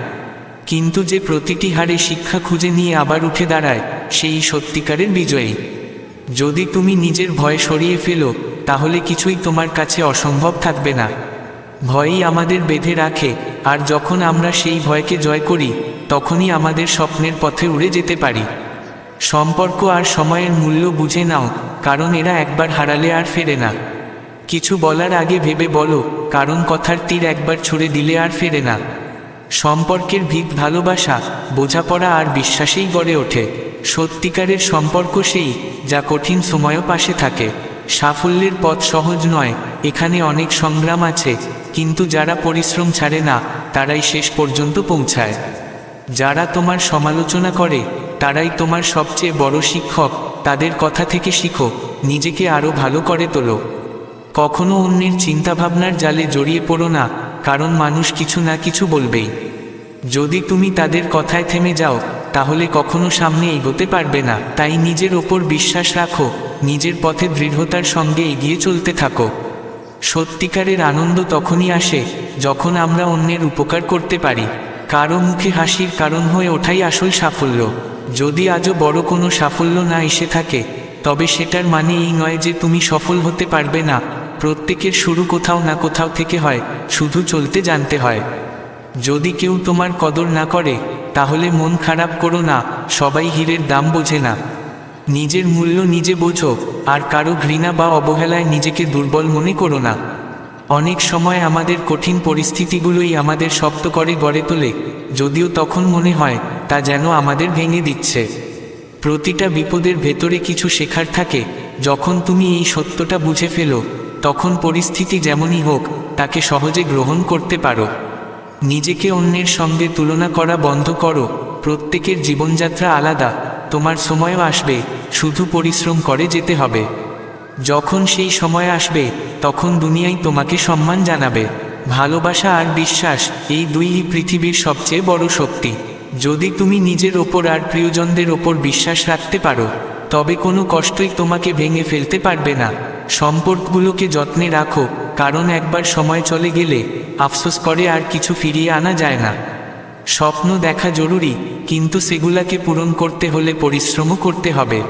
কিন্তু যে প্রতিটি হারে শিক্ষা খুঁজে নিয়ে আবার উঠে দাঁড়ায়, সেই সত্যিকারের বিজয়ী। যদি তুমি নিজের ভয় সরিয়ে ফেলো, তাহলে কিছুই তোমার কাছে অসম্ভব থাকবে না। ভয়ই আমাদের বেঁধে রাখে, আর যখন আমরা সেই ভয়কে জয় করি, তখনই আমাদের স্বপ্নের পথে উড়ে যেতে পারি। সম্পর্ক আর সময়ের মূল্য বুঝে নাও, কারণ এরা একবার হারালে আর ফেরে না। কিছু বলার আগে ভেবে বলো, কারণ কথার তীর একবার ছুঁড়ে দিলে আর ফেরে না। সম্পর্কের ভিত ভালোবাসা, বোঝাপড়া আর বিশ্বাসেই গড়ে ওঠে। সত্যিকারের সম্পর্ক সেই যা কঠিন সময়ও পাশে থাকে। সাফল্যের পথ সহজ নয়, এখানে অনেক সংগ্রাম আছে, কিন্তু যারা পরিশ্রম ছাড়ে না, তারাই শেষ পর্যন্ত পৌঁছায়। যারা তোমার সমালোচনা করে, তারাই তোমার সবচেয়ে বড় শিক্ষক। তাদের কথা থেকে শিখো, নিজেকে আরও ভালো করে তোলো। কখনো অন্যের চিন্তাভাবনার জালে জড়িয়ে পড়ো না, কারণ মানুষ কিছু না কিছু বলবেই। যদি তুমি তাদের কথায় থেমে যাও, তাহলে কখনো সামনে এগোতে পারবে না। তাই নিজের ওপর বিশ্বাস রাখো, নিজের পথে দৃঢ়তার সঙ্গে এগিয়ে চলতে থাকো। সত্যিকারের আনন্দ তখনই আসে যখন আমরা অন্যের উপকার করতে পারি। কারো মুখে হাসির কারণ হয়ে ওঠাই আসল সাফল্য। যদি আজও বড় কোনো সাফল্য না এসে থাকে, তবে সেটার মানে এই নয় যে তুমি সফল হতে পারবে না। প্রত্যেকের শুরু কোথাও না কোথাও থেকে হয়, শুধু চলতে জানতে হয়। যদি কেউ তোমার কদর না করে, তাহলে মন খারাপ করো না, সবাই হীরের দাম বোঝে না। নিজের মূল্য নিজে বোঝো, আর কারো ঘৃণা বা অবহেলায় নিজেকে দুর্বল মনে করো না। অনেক সময় আমাদের কঠিন পরিস্থিতিগুলোই আমাদের শক্ত করে গড়ে তোলে, যদিও তখন মনে হয় তা যেন আমাদের ভেঙে দিচ্ছে। প্রতিটা বিপদের ভেতরে কিছু শেখার থাকে। যখন তুমি এই সত্যটা বুঝে ফেলো, তখন পরিস্থিতি যেমনই হোক, তাকে সহজে গ্রহণ করতে পারো। নিজেকে অন্যের সঙ্গে তুলনা করা বন্ধ করো। প্রত্যেকের জীবনযাত্রা আলাদা, তোমার সময়ও আসবে, শুধু পরিশ্রম করে যেতে হবে। যখন সেই সময় আসবে, তখন দুনিয়াই তোমাকে সম্মান জানাবে। ভালোবাসা আর বিশ্বাস, এই দুইই পৃথিবীর সবচেয়ে বড় শক্তি। যদি তুমি নিজের ওপর আর প্রিয়জনদের ওপর বিশ্বাস রাখতে পারো, তবে কোনো কষ্টই তোমাকে ভেঙে ফেলতে পারবে না। সম্পর্কগুলোকে যত্নে রাখো, কারণ একবার সময় চলে গেলে আফসোস করে আর কিছু ফিরিয়ে আনা যায় না। স্বপ্ন দেখা জরুরি, কিন্তু সেগুলাকে পূরণ করতে হলে পরিশ্রমও করতে হবে।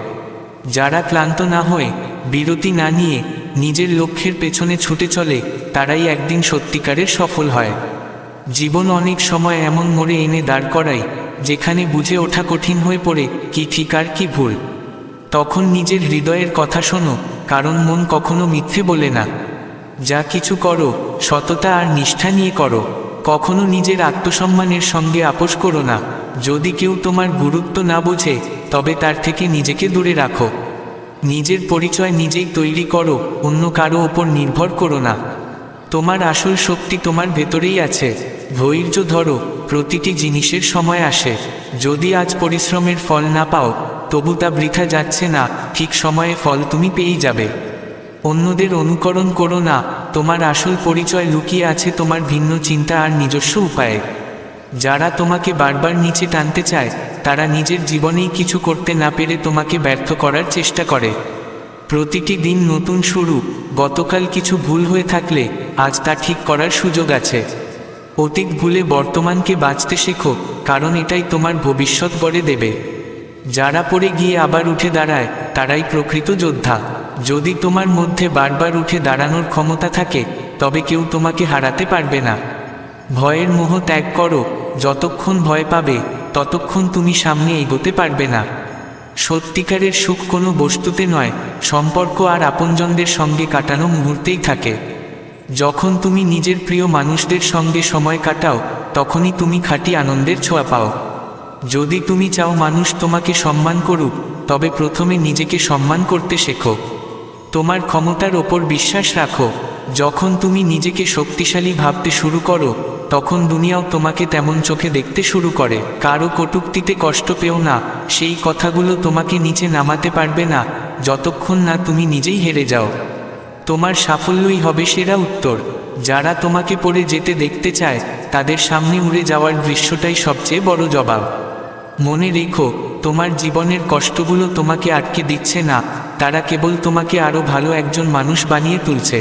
যারা ক্লান্ত না হয়ে, বিরতি না নিয়ে নিজের লক্ষ্যের পেছনে ছুটে চলে, তারাই একদিন সত্যিকারের সফল হয়। জীবন অনেক সময় এমন মোড়ে এনে দাঁড় করায়, যেখানে বুঝে ওঠা কঠিন হয়ে পড়ে কি ঠিক আর কি ভুল। তখন নিজের হৃদয়ের কথা শোনো, কারণ মন কখনো মিথ্যে বলে না। যা কিছু করো, সততা আর নিষ্ঠা নিয়ে করো। কখনো নিজের আত্মসম্মানের সঙ্গে আপোস করো না। যদি কেউ তোমার গুরুত্ব না বোঝে, তবে তার থেকে নিজেকে দূরে রাখো। নিজের পরিচয় নিজেই তৈরি করো, অন্য কারো ওপর নির্ভর করো না। তোমার আসল শক্তি তোমার ভেতরেই আছে। ধৈর্য ধরো, প্রতিটি জিনিসের সময় আসে। যদি আজ পরিশ্রমের ফল না পাও, তবু তা বৃথা যাচ্ছে না, ঠিক সময়ে ফল তুমি পেয়েই যাবে। অন্যদের অনুকরণ করো না, তোমার আসল পরিচয় লুকিয়ে আছে তোমার ভিন্ন চিন্তা আর নিজস্ব উপায়ে। যারা তোমাকে বারবার নিচে টানতে চায় তারা নিজের জীবনেই কিছু করতে না পেরে তোমাকে ব্যর্থ করার চেষ্টা করে। প্রতিটি দিন নতুন শুরু। গতকাল কিছু ভুল হয়ে থাকলে আজ তা ঠিক করার সুযোগ আছে। অতীত ভুলে বর্তমানকে বাঁচতে শেখো, কারণ এটাই তোমার ভবিষ্যৎ গড়ে দেবে। যারা পড়ে গিয়ে আবার উঠে দাঁড়ায় তারাই প্রকৃত যোদ্ধা। যদি তোমার মধ্যে বারবার উঠে দাঁড়ানোর ক্ষমতা থাকে তবে কেউ তোমাকে হারাতে পারবে না। ভয়ের মোহ ত্যাগ করো। যতক্ষণ ভয় পাবে ততক্ষণ তুমি সামনে এগোতে পারবে না। সত্যিকারের সুখ কোনো বস্তুতে নয়, সম্পর্ক আর আপনজনদের সঙ্গে কাটানো মুহূর্তেই থাকে। যখন তুমি নিজের প্রিয় মানুষদের সঙ্গে সময় কাটাও তখনই তুমি খাঁটি আনন্দের ছোঁয়া পাও। যদি তুমি চাও মানুষ তোমাকে সম্মান করুক, তবে প্রথমে নিজেকে সম্মান করতে শেখো। তোমার ক্ষমতার ওপর বিশ্বাস রাখো। যখন তুমি নিজেকে শক্তিশালী ভাবতে শুরু করো তখন দুনিয়াও তোমাকে তেমন চোখে দেখতে শুরু করে। কারো কটূক্তিতে কষ্ট পেও না, সেই কথাগুলো তোমাকে নিচে নামাতে পারবে না যতক্ষণ না তুমি নিজেই হেরে যাও। তোমার সাফল্যই হবে সেরা উত্তর। যারা তোমাকে পড়ে যেতে দেখতে চায় তাদের সামনে উড়ে যাওয়ার দৃশ্যটাই সবচেয়ে বড় জবাব। মনে রেখো, তোমার জীবনের কষ্টগুলো তোমাকে আটকে দিচ্ছে না, তারা কেবল তোমাকে আরও ভালো একজন মানুষ বানিয়ে তুলছে।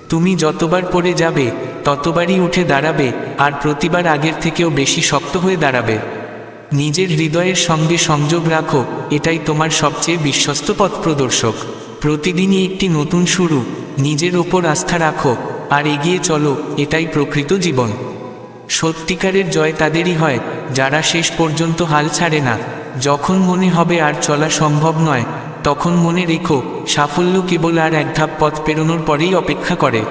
তুমি যতবার পড়ে যাবে ততবারই উঠে দাঁড়াবে, আর প্রতিবার আগের থেকেও বেশি শক্ত হয়ে দাঁড়াবে। নিজের হৃদয়ের সঙ্গে সংযোগ রাখো, এটাই তোমার সবচেয়ে বিশ্বস্ত পথ প্রদর্শক। প্রতিদিনই একটি নতুন শুরু। নিজের ওপর আস্থা রাখো আর এগিয়ে চলো, এটাই প্রকৃত জীবন। সত্যিকারের জয় তাদেরই হয় যারা শেষ পর্যন্ত হাল ছাড়ে না। যখন মনে হবে আর চলা সম্ভব নয়, তখন মনে রেখো সাফল্য কেবল আর এক ধাপ পথ পেরোনোর পরেই অপেক্ষা করে।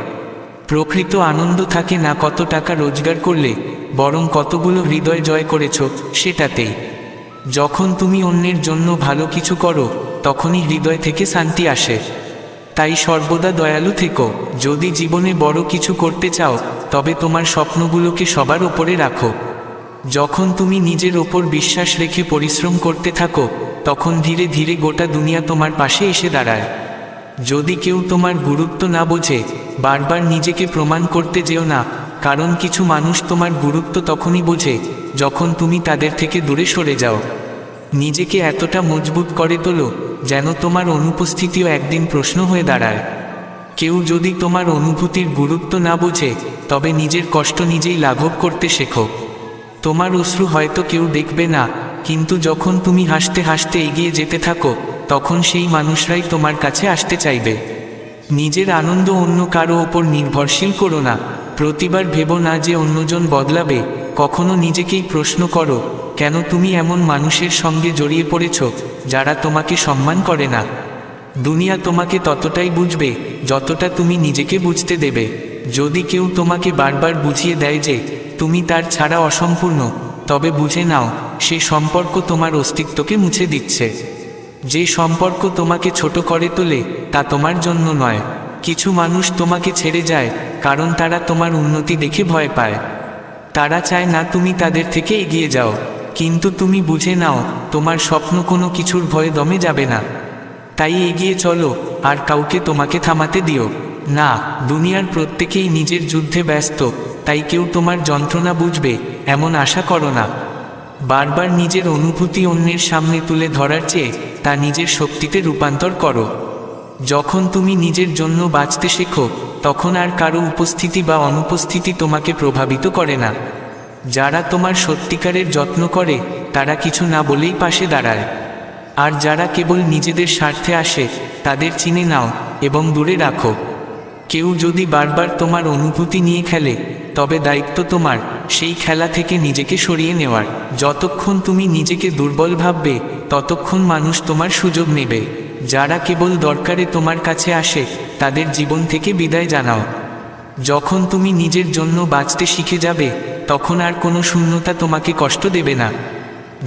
প্রকৃত আনন্দ থাকে না কত টাকা রোজগার করলে, বরং কতগুলো হৃদয় জয় করেছ সেটাতেই। যখন তুমি অন্যের জন্য ভালো কিছু করো তখনই হৃদয় থেকে শান্তি আসে। তাই সর্বদা দয়ালু থেকো। যদি জীবনে বড় কিছু করতে চাও তবে তোমার স্বপ্নগুলোকে সবার ওপরে রাখো। যখন তুমি নিজের ওপর বিশ্বাস রেখে পরিশ্রম করতে থাকো তখন ধীরে ধীরে গোটা দুনিয়া তোমার পাশে এসে দাঁড়ায়। যদি কেউ তোমার গুরুত্ব না বোঝে, বারবার নিজেকে প্রমাণ করতে যেও না, কারণ কিছু মানুষ তোমার গুরুত্ব তখনই বোঝে যখন তুমি তাদের থেকে দূরে সরে যাও। নিজেকে এতটা মজবুত করে তোলো যেন তোমার অনুপস্থিতিও একদিন প্রশ্ন হয়ে দাঁড়ায়। কেউ যদি তোমার অনুভূতির গুরুত্ব না বোঝে তবে নিজের কষ্ট নিজেই লাঘব করতে শেখো। তোমার অশ্রু হয়তো কেউ দেখবে না, কিন্তু যখন তুমি হাসতে হাসতে এগিয়ে যেতে থাকো তখন সেই মানুষরাই তোমার কাছে আসতে চাইবে। নিজের আনন্দ অন্য কারো ওপর নির্ভরশীল করো না। প্রতিবার ভেবো না যে অন্যজন বদলাবে, কখনো নিজেকেই প্রশ্ন করো কেন তুমি এমন মানুষের সঙ্গে জড়িয়ে পড়েছ যারা তোমাকে সম্মান করে না। দুনিয়া তোমাকে ততটাই বুঝবে যতটা তুমি নিজেকে বুঝতে দেবে। যদি কেউ তোমাকে বারবার বুঝিয়ে দেয় যে তুমি তার ছাড়া অসম্পূর্ণ, তবে বুঝে নাও সে সম্পর্ক তোমার অস্তিত্বকে মুছে দিচ্ছে। যে সম্পর্ক তোমাকে ছোট করে তোলে তা তোমার জন্য নয়। কিছু মানুষ তোমাকে ছেড়ে যায় কারণ তারা তোমার উন্নতি দেখে ভয় পায়। তারা চায় না তুমি তাদের থেকে এগিয়ে যাও, কিন্তু তুমি বুঝে নাও তোমার স্বপ্ন কোনো কিছুর ভয়ে দমে যাবে না। তাই এগিয়ে চলো, আর কাউকে তোমাকে থামাতে দিও না। দুনিয়ার প্রত্যেকেই নিজের যুদ্ধে ব্যস্ত, তাই কেউ তোমার যন্ত্রণা বুঝবে এমন আশা করো না। বারবার নিজের অনুভূতি অন্যের সামনে তুলে ধরার চেয়ে তা নিজের শক্তিতে রূপান্তর করো। যখন তুমি নিজের জন্য বাঁচতে শেখো তখন আর কারো উপস্থিতি বা অনুপস্থিতি তোমাকে প্রভাবিত করে না। যারা তোমার সত্যিকারের যত্ন করে তারা কিছু না বলেই পাশে দাঁড়ায়, আর যারা কেবল নিজেদের স্বার্থে আসে তাদের চিনে নাও এবং দূরে রাখো। কেউ যদি বারবার তোমার অনুভূতি নিয়ে খেলে তবে দায়িত্ব তোমার সেই খেলা থেকে নিজেকে সরিয়ে নেওয়ার। যতক্ষণ তুমি নিজেকে দুর্বল ভাববে ততক্ষণ মানুষ তোমার সুযোগ নেবে। যারা কেবল দরকারে তোমার কাছে আসে তাদের জীবন থেকে বিদায় জানাও। যখন তুমি নিজের জন্য বাঁচতে শিখে যাবে তখন আর কোনো শূন্যতা তোমাকে কষ্ট দেবে না।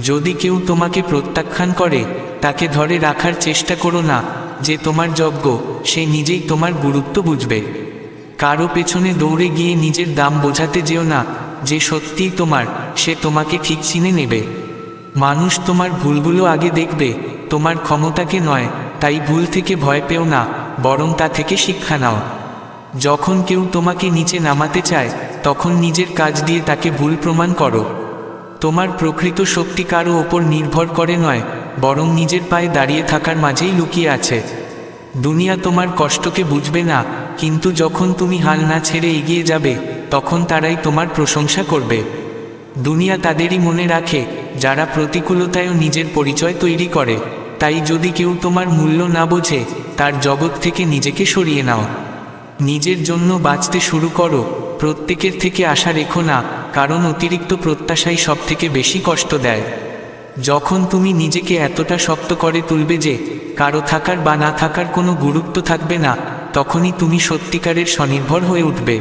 যদি কেউ তোমাকে প্রত্যাখ্যান করে তাকে ধরে রাখার চেষ্টা করো না। যে তোমার যোগ্য সে নিজেই তোমার গুরুত্ব বুঝবে। কারো পেছনে দৌড়ে গিয়ে নিজের দাম বোঝাতে যেও না। যে সত্যিই তোমার সে তোমাকে ঠিক চিনে নেবে। মানুষ তোমার ভুলগুলো আগে দেখবে, তোমার ক্ষমতাকে নয়। তাই ভুল থেকে ভয় পেও না, বরং তা থেকে শিক্ষা নাও। যখন কেউ তোমাকে নিচে নামাতে চায় তখন নিজের কাজ দিয়ে তাকে ভুল প্রমাণ করো। তোমার প্রকৃত শক্তি কারো ওপর নির্ভর করে নয়, বরং নিজের পায়ে দাঁড়িয়ে থাকার মাঝেই লুকিয়ে আছে। দুনিয়া তোমার কষ্টকে বুঝবে না, কিন্তু যখন তুমি হাল না ছেড়ে এগিয়ে যাবে তখন তারাই তোমার প্রশংসা করবে। দুনিয়া তাদেরই মনে রাখে যারা প্রতিকূলতায়ও নিজের পরিচয় তৈরি করে। তাই যদি কেউ তোমার মূল্য না বোঝে, তার জগৎ থেকে নিজেকে সরিয়ে নাও। নিজের জন্য বাঁচতে শুরু করো, প্রত্যেকের থেকে আশা রেখো না, কারণ অতিরিক্ত প্রত্যাশাই সবথেকে বেশি কষ্ট দেয়। যখন তুমি নিজেকে এতটা শক্ত করে তুলবে যে কারো থাকার বা না থাকার কোনো গুরুত্ব থাকবে না, তখনই তুমি সত্যিকারের স্বনির্ভর হয়ে উঠবে।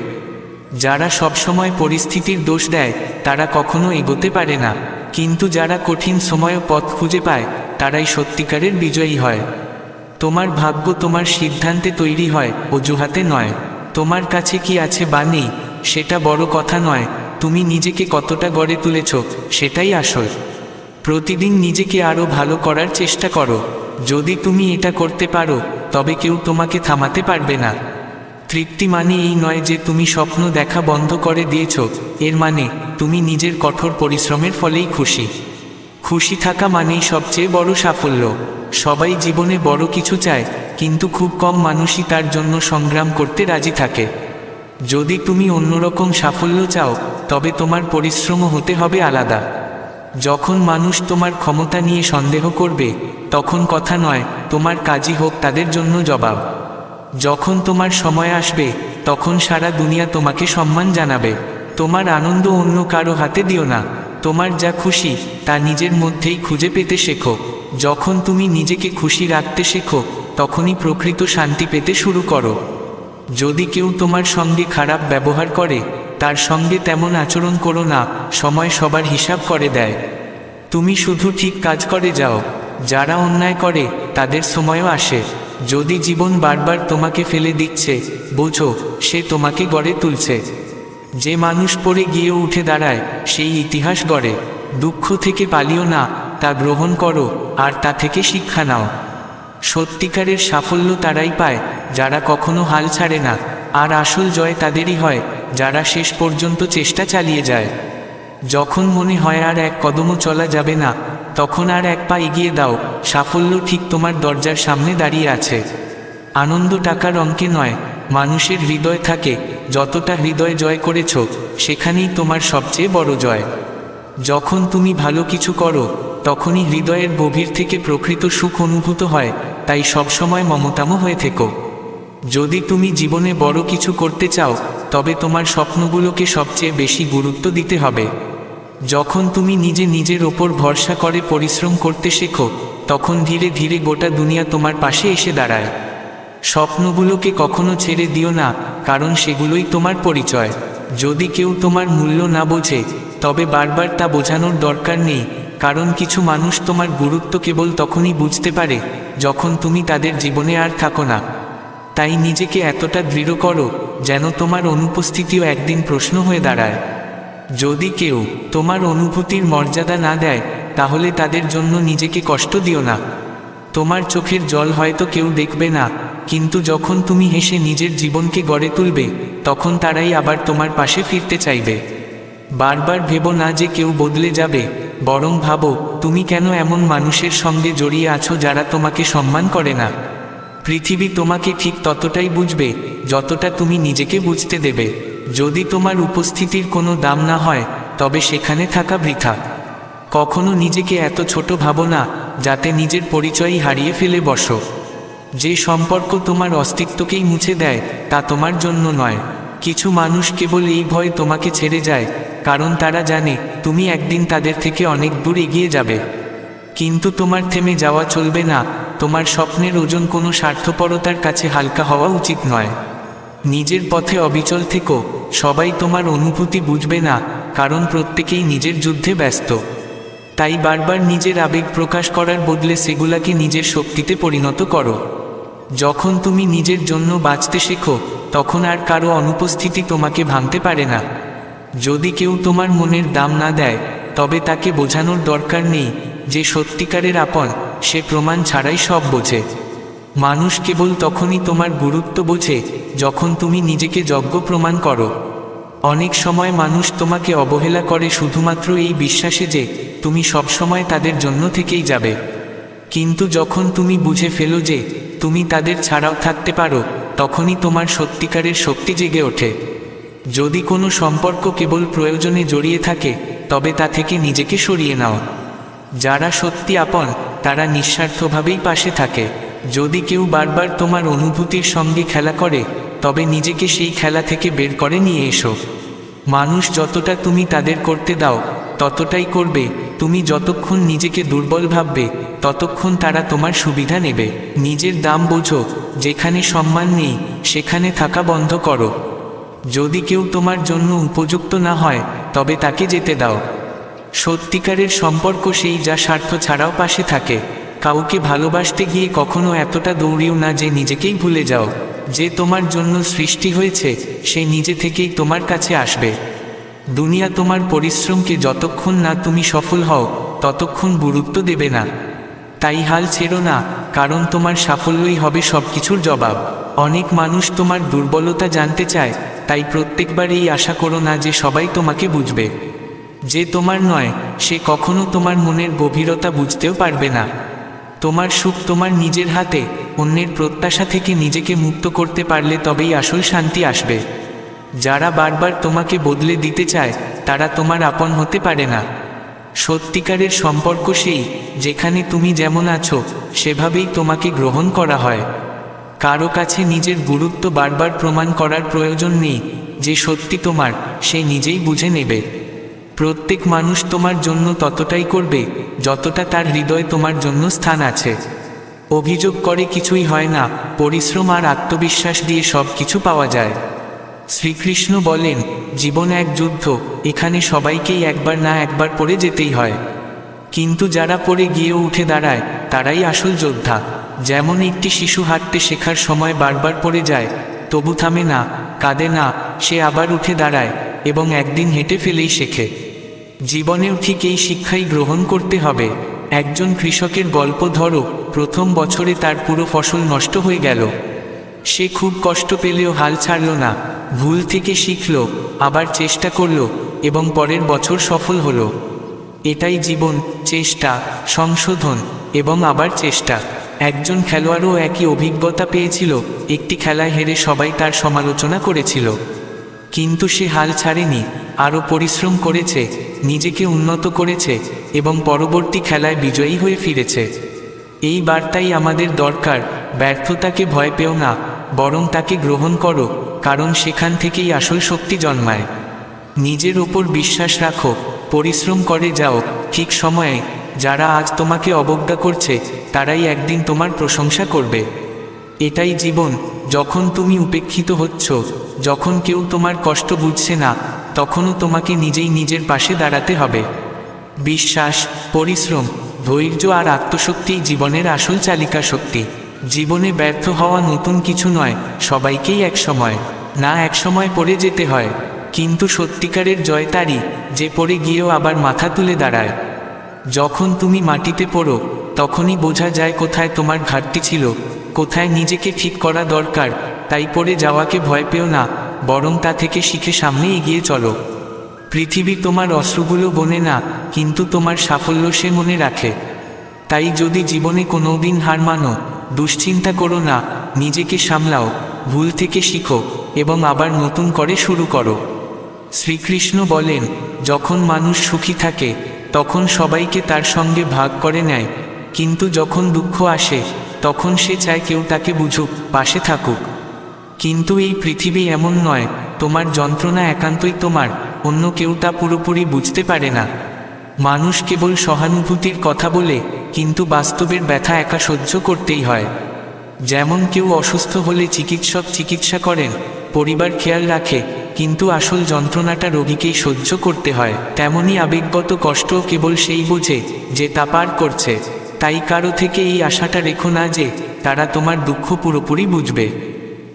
যারা সবসময় পরিস্থিতির দোষ দেয় তারা কখনো এগোতে পারে না, কিন্তু যারা কঠিন সময়ও পথ খুঁজে পায় তারাই সত্যিকারের বিজয়ী হয়। তোমার ভাগ্য তোমার সিদ্ধান্তে তৈরি হয়, অজুহাতে নয়। তোমার কাছে কি আছে বা নেই সেটা বড় কথা নয়, তুমি নিজেকে কতটা গড়ে তুলেছ সেটাই আসল। প্রতিদিন নিজেকে আরও ভালো করার চেষ্টা করো। যদি তুমি এটা করতে পারো তবে কেউ তোমাকে থামাতে পারবে না। তৃপ্তি মানে এই নয় যে তুমি স্বপ্ন দেখা বন্ধ করে দিয়েছ, এর মানে তুমি নিজের কঠোর পরিশ্রমের ফলেই খুশি। খুশি থাকা মানেই সবচেয়ে বড় সাফল্য। সবাই জীবনে বড় কিছু চায়, কিন্তু খুব কম মানুষই তার জন্য সংগ্রাম করতে রাজি থাকে। যদি তুমি অন্যরকম সাফল্য চাও তবে তোমার পরিশ্রমও হতে হবে আলাদা। যখন মানুষ তোমার ক্ষমতা নিয়ে সন্দেহ করবে তখন কথা নয়, তোমার কাজই হোক তাদের জন্য জবাব। যখন তোমার সময় আসবে তখন সারা দুনিয়া তোমাকে সম্মান জানাবে। তোমার আনন্দ অন্য কারো হাতে দিও না, তোমার যা খুশি তা নিজের মধ্যেই খুঁজে পেতে শেখো। যখন তুমি নিজেকে খুশি রাখতে শেখো তখনই প্রকৃত শান্তি পেতে শুরু করো। যদি কেউ তোমার সঙ্গে খারাপ ব্যবহার করে তার সঙ্গে তেমন আচরণ করো না, সময় সবার হিসাব করে দেয়। তুমি শুধু ঠিক কাজ করে যাও। যারা অন্যায় করে তাদের সময়ও আসে। যদি জীবন বারবার তোমাকে ফেলে দিচ্ছে, বোঝো সে তোমাকে গড়ে তুলছে। যে মানুষ পড়ে গিয়েও উঠে দাঁড়ায় সেই ইতিহাস গড়ে। দুঃখ থেকে পালিও না, তা গ্রহণ করো আর তা থেকে শিক্ষা নাও। সত্যিকারের সাফল্য তারাই পায় যারা কখনো হাল ছাড়ে না, আর আসল জয় তাদেরই হয় যারা শেষ পর্যন্ত চেষ্টা চালিয়ে যায়। যখন মনে হয় আর এক কদমও চলা যাবে না, তখন আর এক পা এগিয়ে দাও, সাফল্য ঠিক তোমার দরজার সামনে দাঁড়িয়ে আছে। আনন্দ টাকার অঙ্কে নয়, মানুষের হৃদয় থাকে। যতটা হৃদয় জয় করেছ সেখানেই তোমার সবচেয়ে বড় জয়। যখন তুমি ভালো কিছু করো তখনই হৃদয়ের গভীর থেকে প্রকৃত সুখ অনুভূত হয়, তাই সবসময় মমতাময় হয়ে থেকো। যদি তুমি জীবনে বড় কিছু করতে চাও তবে তোমার স্বপ্নগুলোকে সবচেয়ে বেশি গুরুত্ব দিতে হবে। যখন তুমি নিজের ওপর ভরসা করে পরিশ্রম করতে শেখো তখন ধীরে ধীরে গোটা দুনিয়া তোমার পাশে এসে দাঁড়ায়। স্বপ্নগুলোকে কখনো ছেড়ে দিও না, কারণ সেগুলোই তোমার পরিচয়। যদি কেউ তোমার মূল্য না বোঝে তবে বারবার তা বোঝানোর দরকার নেই, কারণ কিছু মানুষ তোমার গুরুত্ব কেবল তখনই বুঝতে পারে যখন তুমি তাদের জীবনে আর থাকো না। তাই নিজেকে এতটা দৃঢ় করো যেন তোমার অনুপস্থিতিও একদিন প্রশ্ন হয়ে দাঁড়ায়। যদি কেউ তোমার অনুভূতির মর্যাদা না দেয় তাহলে তাদের জন্য নিজেকে কষ্ট দিও না। তোমার চোখের জল হয়তো কেউ দেখবে না, কিন্তু যখন তুমি হেসে নিজের জীবনকে গড়ে তুলবে তখন তারাই আবার তোমার পাশে ফিরতে চাইবে। বারবার ভেবো না যে কেউ বদলে যাবে, বরং ভাবো তুমি কেন এমন মানুষের সঙ্গে জড়িয়ে আছো যারা তোমাকে সম্মান করে না। পৃথিবী তোমাকে ঠিক ততটাই বুঝবে যতটা তুমি নিজেকে বুঝতে দেবে। যদি তোমার উপস্থিতির কোনো দাম না হয় তবে সেখানে থাকা বৃথা। কখনো নিজেকে এত ছোট ভাবো না যাতে নিজের পরিচয়ই হারিয়ে ফেলে বসো। যে সম্পর্ক তোমার অস্তিত্বকেই মুছে দেয় তা তোমার জন্য নয়। কিছু মানুষ কেবল এই ভয়ে তোমাকে ছেড়ে যায় কারণ তারা জানে তুমি একদিন তাদের থেকে অনেক দূর এগিয়ে যাবে। কিন্তু তোমার থেমে যাওয়া চলবে না। তোমার স্বপ্নের ওজন কোনো স্বার্থপরতার কাছে হালকা হওয়া উচিত নয়। নিজের পথে অবিচল থেকো। সবাই তোমার অনুভূতি বুঝবে না, কারণ প্রত্যেকেই নিজের যুদ্ধে ব্যস্ত। তাই বারবার নিজের আবেগ প্রকাশ করার বদলে সেগুলাকে নিজের শক্তিতে পরিণত করো। যখন তুমি নিজের জন্য বাঁচতে শেখো তখন আর কারো অনুপস্থিতি তোমাকে ভাঙতে পারে না। যদি কেউ তোমার মনের দাম না দেয় তবে তাকে বোঝানোর দরকার নেই যে সত্যিকারের আপন সে প্রমাণ ছাড়াই সব বোঝে। মানুষ কেবল তখনই তোমার গুরুত্ব বোঝে যখন তুমি নিজেকে যোগ্য প্রমাণ করো। অনেক সময় মানুষ তোমাকে অবহেলা করে শুধুমাত্র এই বিশ্বাসে যে তুমি সবসময় তাদের জন্য থেকেই যাবে। কিন্তু যখন তুমি বুঝে ফেলো যে তুমি তাদের ছাড়াও থাকতে পারো, তখনই তোমার সত্যিকারের শক্তি জেগে ওঠে। যদি কোনো সম্পর্ক কেবল প্রয়োজনে জড়িয়ে থাকে, তবে তা থেকে নিজেকে সরিয়ে নাও। যারা সত্যি আপন তারা নিঃস্বার্থভাবেই পাশে থাকে। যদি কেউ বারবার তোমার অনুভূতির সঙ্গে খেলা করে, তবে নিজেকে সেই খেলা থেকে বের করে নিয়ে এসো। মানুষ যতটা তুমি তাদের করতে দাও ততটাই করবে। তুমি যতক্ষণ নিজেকে দুর্বল ভাববে, ততক্ষণ তারা তোমার সুবিধা নেবে। নিজের দাম বোঝো, যেখানে সম্মান নেই সেখানে থাকা বন্ধ করো। যদি কেউ তোমার জন্য উপযুক্ত না হয়, তবে তাকে যেতে দাও। সত্যিকারের সম্পর্ক সেই যা স্বার্থ ছাড়াও পাশে থাকে। কাউকে ভালোবাসতে গিয়ে কখনো এতটা দৌড়িও না যে নিজেকেই ভুলে যাও। যে তোমার জন্য সৃষ্টি হয়েছে সে নিজে থেকেই তোমার কাছে আসবে। দুনিয়া তোমার পরিশ্রমকে যতক্ষণ না তুমি সফল হও ততক্ষণ গুরুত্ব দেবে না। তাই হাল ছেড়ো না, কারণ তোমার সাফল্যই হবে সবকিছুর জবাব। অনেক মানুষ তোমার দুর্বলতা জানতে চায়, তাই প্রত্যেকবার এই আশা করো না যে সবাই তোমাকে বুঝবে। যে তোমার নয় সে কখনো তোমার মনের গভীরতা বুঝতেও পারবে না। তোমার সুখ তোমার নিজের হাতে। অন্যের প্রত্যাশা থেকে নিজেকে মুক্ত করতে পারলে তবেই আসল শান্তি আসবে। যারা বারবার তোমাকে বদলে দিতে চায় তারা তোমার আপন হতে পারে না। সত্যিকারের সম্পর্ক সেই যেখানে তুমি যেমন আছো সেভাবেই তোমাকে গ্রহণ করা হয়। কারো কাছে নিজের গুরুত্ব বারবার প্রমাণ করার প্রয়োজন নেই। যে সত্যি তোমার সে নিজেই বুঝে নেবে। প্রত্যেক মানুষ তোমার জন্য ততটাই করবে যতটা তার হৃদয়ে তোমার জন্য স্থান আছে। অভিযোগ করে কিছুই হয় না, পরিশ্রম আর আত্মবিশ্বাস দিয়ে সব কিছু পাওয়া যায়। শ্রীকৃষ্ণ বলেন, জীবন এক যুদ্ধ, এখানে সবাইকেই একবার না একবার পড়ে যেতেই হয়। কিন্তু যারা পড়ে গিয়েও উঠে দাঁড়ায় তারাই আসল যোদ্ধা। যেমন একটি শিশু হাঁটতে শেখার সময় বারবার পড়ে যায়, তবু থামে না, কাঁদে না, সে আবার উঠে দাঁড়ায় এবং একদিন হেঁটে ফেলেই শেখে। জীবনেও ঠিক এই শিক্ষাই গ্রহণ করতে হবে। একজন কৃষকের গল্প ধরো। প্রথম বছরে তার পুরো ফসল নষ্ট হয়ে গেল। সে খুব কষ্ট পেলেও হাল ছাড়ল না। ভুল থেকে শিখল, আবার চেষ্টা করল এবং পরের বছর সফল হলো। এটাই জীবন, চেষ্টা, সংশোধন এবং আবার চেষ্টা। একজন খেলোয়াড়ও একই অভিজ্ঞতা পেয়েছিল। একটি খেলায় হেরে সবাই তার সমালোচনা করেছিল, কিন্তু সে হাল ছাড়েনি, আরও পরিশ্রম করেছে, নিজেকে উন্নত করেছে এবং পরবর্তী খেলায় বিজয়ী হয়ে ফিরেছে। এই বার্তাই আমাদের দরকার। ব্যর্থতাকে ভয় পেও না, বরং তাকে গ্রহণ করো, কারণ সেখান থেকেই আসল শক্তি জন্মায়। নিজের ওপর বিশ্বাস রাখো, পরিশ্রম করে যাও ঠিক সময়ে। যারা আজ তোমাকে অবজ্ঞা করছে তারাই একদিন তোমার প্রশংসা করবে। এটাই জীবন। যখন তুমি উপেক্ষিত হচ্ছ, যখন কেউ তোমার কষ্ট বুঝছে না, তখনও তোমাকে নিজেই নিজের পাশে দাঁড়াতে হবে। বিশ্বাস, পরিশ্রম, ধৈর্য আর আত্মশক্তিই জীবনের আসল চালিকা শক্তি। জীবনে ব্যর্থ হওয়া নতুন কিছু নয়, সবাইকেই একসময় পড়ে যেতে হয়। কিন্তু সত্যিকারের জয় তারই যে পড়ে গিয়েও আবার মাথা তুলে দাঁড়ায়। যখন তুমি মাটিতে পড়ো তখনই বোঝা যায় কোথায় তোমার ঘাটতি ছিল, কোথায় নিজেকে ঠিক করা দরকার। তাই পড়ে যাওয়াকে ভয় পেও না, বরং তা থেকে শিখে সামনে এগিয়ে চলো। পৃথিবী তোমার অশ্রুগুলো গোনে না, কিন্তু তোমার সাফল্য সে মনে রাখে। তাই যদি জীবনে কোনোদিন হার মানো, দুশ্চিন্তা করো না, নিজেকে সামলাও, ভুল থেকে শিখো এবং আবার নতুন করে শুরু করো। শ্রীকৃষ্ণ বলেন, যখন মানুষ সুখী থাকে তখন সবাইকে তার সঙ্গে ভাগ করে নেয়, কিন্তু যখন দুঃখ আসে তখন সে চায় কেউ তাকে বুঝুক, পাশে থাকুক। কিন্তু এই পৃথিবী এমন নয়। তোমার যন্ত্রণা একান্তই তোমার, অন্য কেউ তা পুরোপুরি বুঝতে পারে না। মানুষ কেবল সহানুভূতির কথা বলে, কিন্তু বাস্তবের ব্যথা একা সহ্য করতেই হয়। যেমন কেউ অসুস্থ হলে চিকিৎসক চিকিৎসা করেন, পরিবার খেয়াল রাখে, কিন্তু আসল যন্ত্রণাটা রোগীকেই সহ্য করতে হয়। তেমনি আবেগগত কষ্টও কেবল সেই বোঝে যে তা পার করছে। তাই কারো থেকে এই আশাটা রেখো না যে তারা তোমার দুঃখ পুরোপুরি বুঝবে।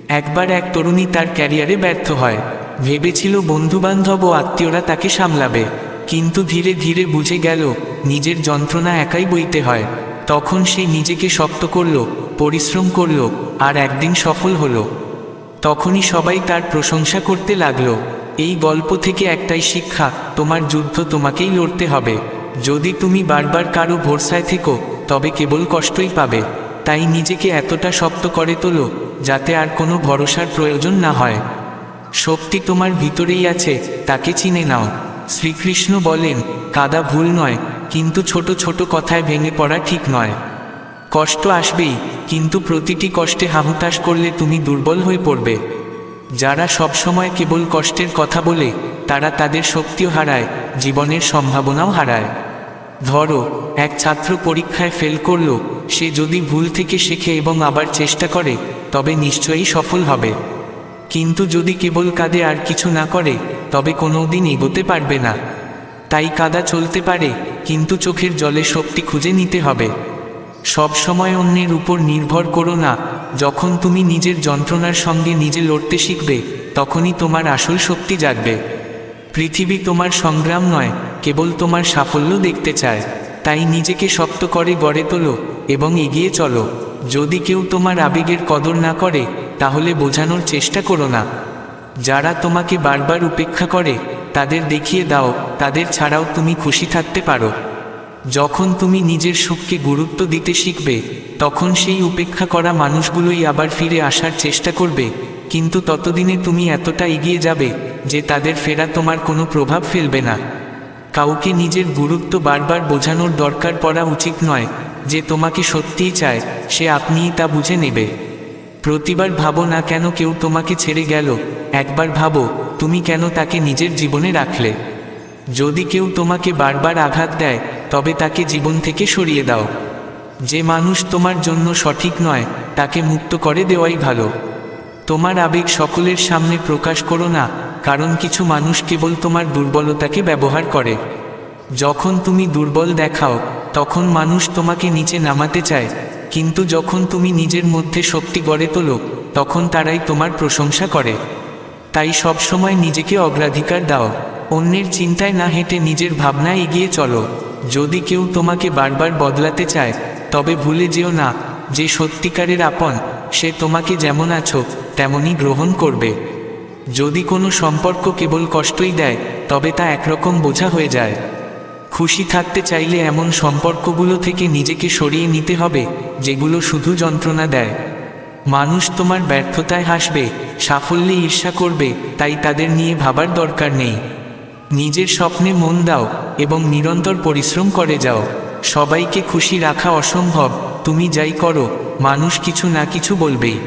একবার এক তরুণী তার ক্যারিয়ারে ব্যর্থ হয়। ভেবেছিল বন্ধুবান্ধব ও আত্মীয়রা তাকে সামলাবে, কিন্তু ধীরে ধীরে বুঝে গেল নিজের যন্ত্রণা একাই বইতে হয়। তখন সে নিজেকে শক্ত করল, পরিশ্রম করলো, আর একদিন সফল হলো। তখনই সবাই তার প্রশংসা করতে লাগলো। এই গল্প থেকে একটাই শিক্ষা, তোমার যুদ্ধ তোমাকেই লড়তে হবে। যদি তুমি বারবার কারো ভরসায় থেকো, তবে কেবল কষ্টই পাবে। তাই নিজেকে এতটা শক্ত করে তোলো, যাতে আর কোনো ভরসার প্রয়োজন না হয়। শক্তি তোমার ভিতরেই আছে, তাকে চিনে নাও। শ্রীকৃষ্ণ বলেন, কাঁদা ভুল নয়, কিন্তু ছোট ছোট কথায় ভেঙে পড়া ঠিক নয়। কষ্ট আসবেই, কিন্তু প্রতিটি কষ্টে হাহুতাশ করলে তুমি দুর্বল হয়ে পড়বে। যারা সবসময় কেবল কষ্টের কথা বলে, তারা তাদের শক্তিও হারায়, জীবনের সম্ভাবনাও হারায়। ধরো, এক ছাত্র পরীক্ষায় ফেল করল। সে যদি ভুল থেকে শেখে এবং আবার চেষ্টা করে, তবে নিশ্চয়ই সফল হবে। কিন্তু যদি কেবল কাঁদে আর কিছু না করে, তবে কোনোদিন এগোতে পারবে না। তাই কাঁদা চলতে পারে, কিন্তু চোখের জলে শক্তি খুঁজে নিতে হবে। সব সময় অন্যের উপর নির্ভর করো না। যখন তুমি নিজের যন্ত্রণার সঙ্গে নিজে লড়তে শিখবে, তখনই তোমার আসল শক্তি জাগবে। পৃথিবী তোমার সংগ্রাম নয়, কেবল তোমার সাফল্য দেখতে চায়। তাই নিজেকে শক্ত করে গড়ে তোলো এবং এগিয়ে চলো। যদি কেউ তোমার আবেগের কদর না করে, তাহলে বোঝানোর চেষ্টা করো না। যারা তোমাকে বারবার উপেক্ষা করে, তাদের দেখিয়ে দাও তাদের ছাড়াও তুমি খুশি থাকতে পারো। যখন তুমি নিজের সুখকে গুরুত্ব দিতে শিখবে, তখন সেই উপেক্ষা করা মানুষগুলোই আবার ফিরে আসার চেষ্টা করবে। কিন্তু ততদিনে তুমি এতটা এগিয়ে যাবে যে তাদের ফেরা তোমার কোনো প্রভাব ফেলবে না। কাউকে নিজের গুরুত্ব বারবার বোঝানোর দরকার পড়া উচিত নয়। যে তোমাকে সত্যিই চায়, সে আপনিই তা বুঝে নেবে। প্রতিবার ভাবো না কেন কেউ তোমাকে ছেড়ে গেল, একবার ভাবো তুমি কেন তাকে নিজের জীবনে রাখলে। যদি কেউ তোমাকে বারবার আঘাত দেয়, তবে তাকে জীবন থেকে সরিয়ে দাও। যে মানুষ তোমার জন্য সঠিক নয়, তাকে মুক্ত করে দেওয়াই ভালো। তোমার আবেগ সকলের সামনে প্রকাশ করো না, কারণ কিছু মানুষ কেবল তোমার দুর্বলতাকে ব্যবহার করে। যখন তুমি দুর্বল দেখাও, তখন মানুষ তোমাকে নিচে নামাতে চায়। কিন্তু যখন তুমি নিজের মধ্যে শক্তি গড়ে তোলো, তখন তারাই তোমার প্রশংসা করে। তাই সবসময় নিজেকে অগ্রাধিকার দাও। অন্যের চিন্তায় না হেঁটে নিজের ভাবনায় এগিয়ে চলো। যদি কেউ তোমাকে বারবার বদলাতে চায়, তবে ভুলে যেও না যে সত্যিকারের আপন, সে তোমাকে যেমন আছো তেমনই গ্রহণ করবে। যদি কোনো সম্পর্ক কেবল কষ্টই দেয়, তবে তা একরকম বোঝা হয়ে যায়। খুশি থাকতে চাইলে এমন সম্পর্কগুলো থেকে নিজেকে সরিয়ে নিতে হবে, যেগুলো শুধু যন্ত্রণা দেয়। মানুষ তোমার ব্যর্থতায় হাসবে, সাফল্যে ঈর্ষা করবে, তাই তাদের নিয়ে ভাবার দরকার নেই। নিজের স্বপ্নে মন দাও এবং নিরন্তর পরিশ্রম করে যাও। সবাইকে খুশি রাখা অসম্ভব। তুমি যাই করো, মানুষ কিছু না কিছু বলবেই।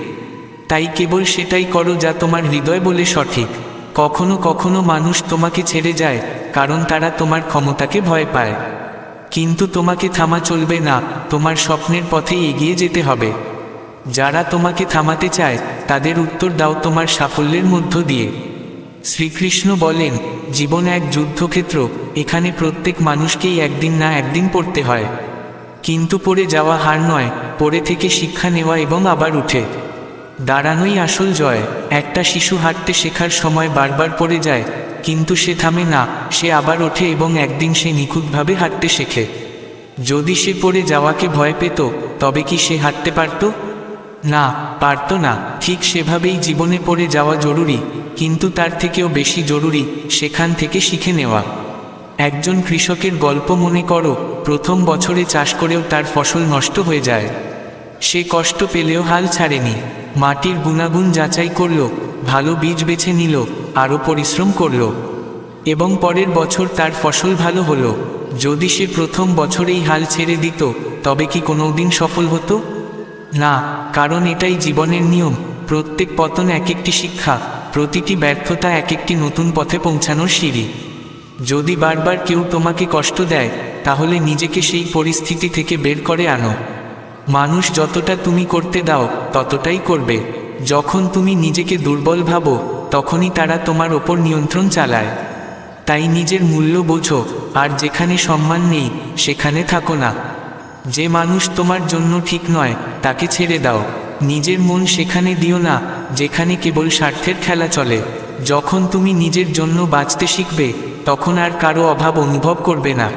তাই কেবল সেটাই করো যা তোমার হৃদয় বলে সঠিক। কখনো কখনো মানুষ তোমাকে ছেড়ে যায়, কারণ তারা তোমার ক্ষমতাকে ভয় পায়। কিন্তু তোমাকে থামা চলবে না, তোমার স্বপ্নের পথেই এগিয়ে যেতে হবে। যারা তোমাকে থামাতে চায়, তাদের উত্তর দাও তোমার সাফল্যের মধ্য দিয়ে। শ্রীকৃষ্ণ বলেন, জীবন এক যুদ্ধক্ষেত্র, এখানে প্রত্যেক মানুষকেই একদিন না একদিন পড়তে হয়। কিন্তু পড়ে যাওয়া হার নয়, পড়ে থেকে শিক্ষা নেওয়া এবং আবার উঠে দাঁড়ানোই আসল জয়। একটা শিশু হাঁটতে শেখার সময় বারবার পড়ে যায়, কিন্তু সে থামে না, সে আবার ওঠে এবং একদিন সে নিখুঁতভাবে হাঁটতে শেখে। যদি সে পড়ে যাওয়াকে ভয় পেত, তবে কি সে হাঁটতে পারত? না, পারত না। ঠিক সেভাবেই জীবনে পড়ে যাওয়া জরুরি, কিন্তু তার থেকেও বেশি জরুরি সেখান থেকে শিখে নেওয়া। একজন কৃষকের গল্প মনে করো। প্রথম বছরে চাষ করেও তার ফসল নষ্ট হয়ে যায়। সে কষ্ট পেলেও হাল ছাড়েনি। মাটির গুণাগুণ যাচাই করল, ভালো বীজ বেছে নিল, আরও পরিশ্রম করল, এবং পরের বছর তার ফসল ভালো হলো। যদি সে প্রথম বছরেই হাল ছেড়ে দিত, তবে কি কোনোদিন সফল হতো? না, কারণ এটাই জীবনের নিয়ম। প্রত্যেক পতন এক একটি শিক্ষা, প্রতিটি ব্যর্থতা এক একটি নতুন পথে পৌঁছানোর সিঁড়ি। যদি বারবার কেউ তোমাকে কষ্ট দেয়, তাহলে নিজেকে সেই পরিস্থিতি থেকে বের করে আনো। মানুষ যতটা তুমি করতে দাও, ততটাই করবে। যখন তুমি নিজেকে দুর্বল ভাবো, তখনই তারা তোমার ওপর নিয়ন্ত্রণ চালায়। তাই নিজের মূল্য বোঝো, আর যেখানে সম্মান নেই, সেখানে থাকো না। যে মানুষ তোমার জন্য ঠিক নয়, তাকে ছেড়ে দাও। নিজের মন সেখানে দিও না, যেখানে কেবল স্বার্থের খেলা চলে। যখন তুমি নিজের জন্য বাঁচতে শিখবে, তখন আর কারো অভাব অনুভব করবে না।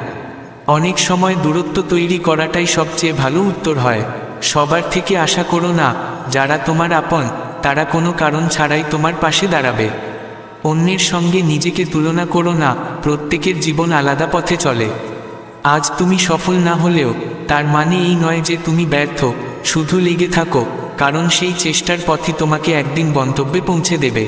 অনেক সময় দূরত্ব তৈরি করাটাই সবচেয়ে ভালো উত্তর হয়। সবার থেকে আশা করো না। যারা তোমার আপন তারা কোনো কারণ ছাড়াই তোমার পাশে দাঁড়াবে। অন্যের সঙ্গে নিজেকে তুলনা করো না, প্রত্যেকের জীবন আলাদা পথে চলে। আজ তুমি সফল না হলেও তার মানে এই নয় যে তুমি ব্যর্থ। শুধু লেগে থাকো, কারণ সেই চেষ্টার পথই তোমাকে একদিন গন্তব্যে পৌঁছে দেবে।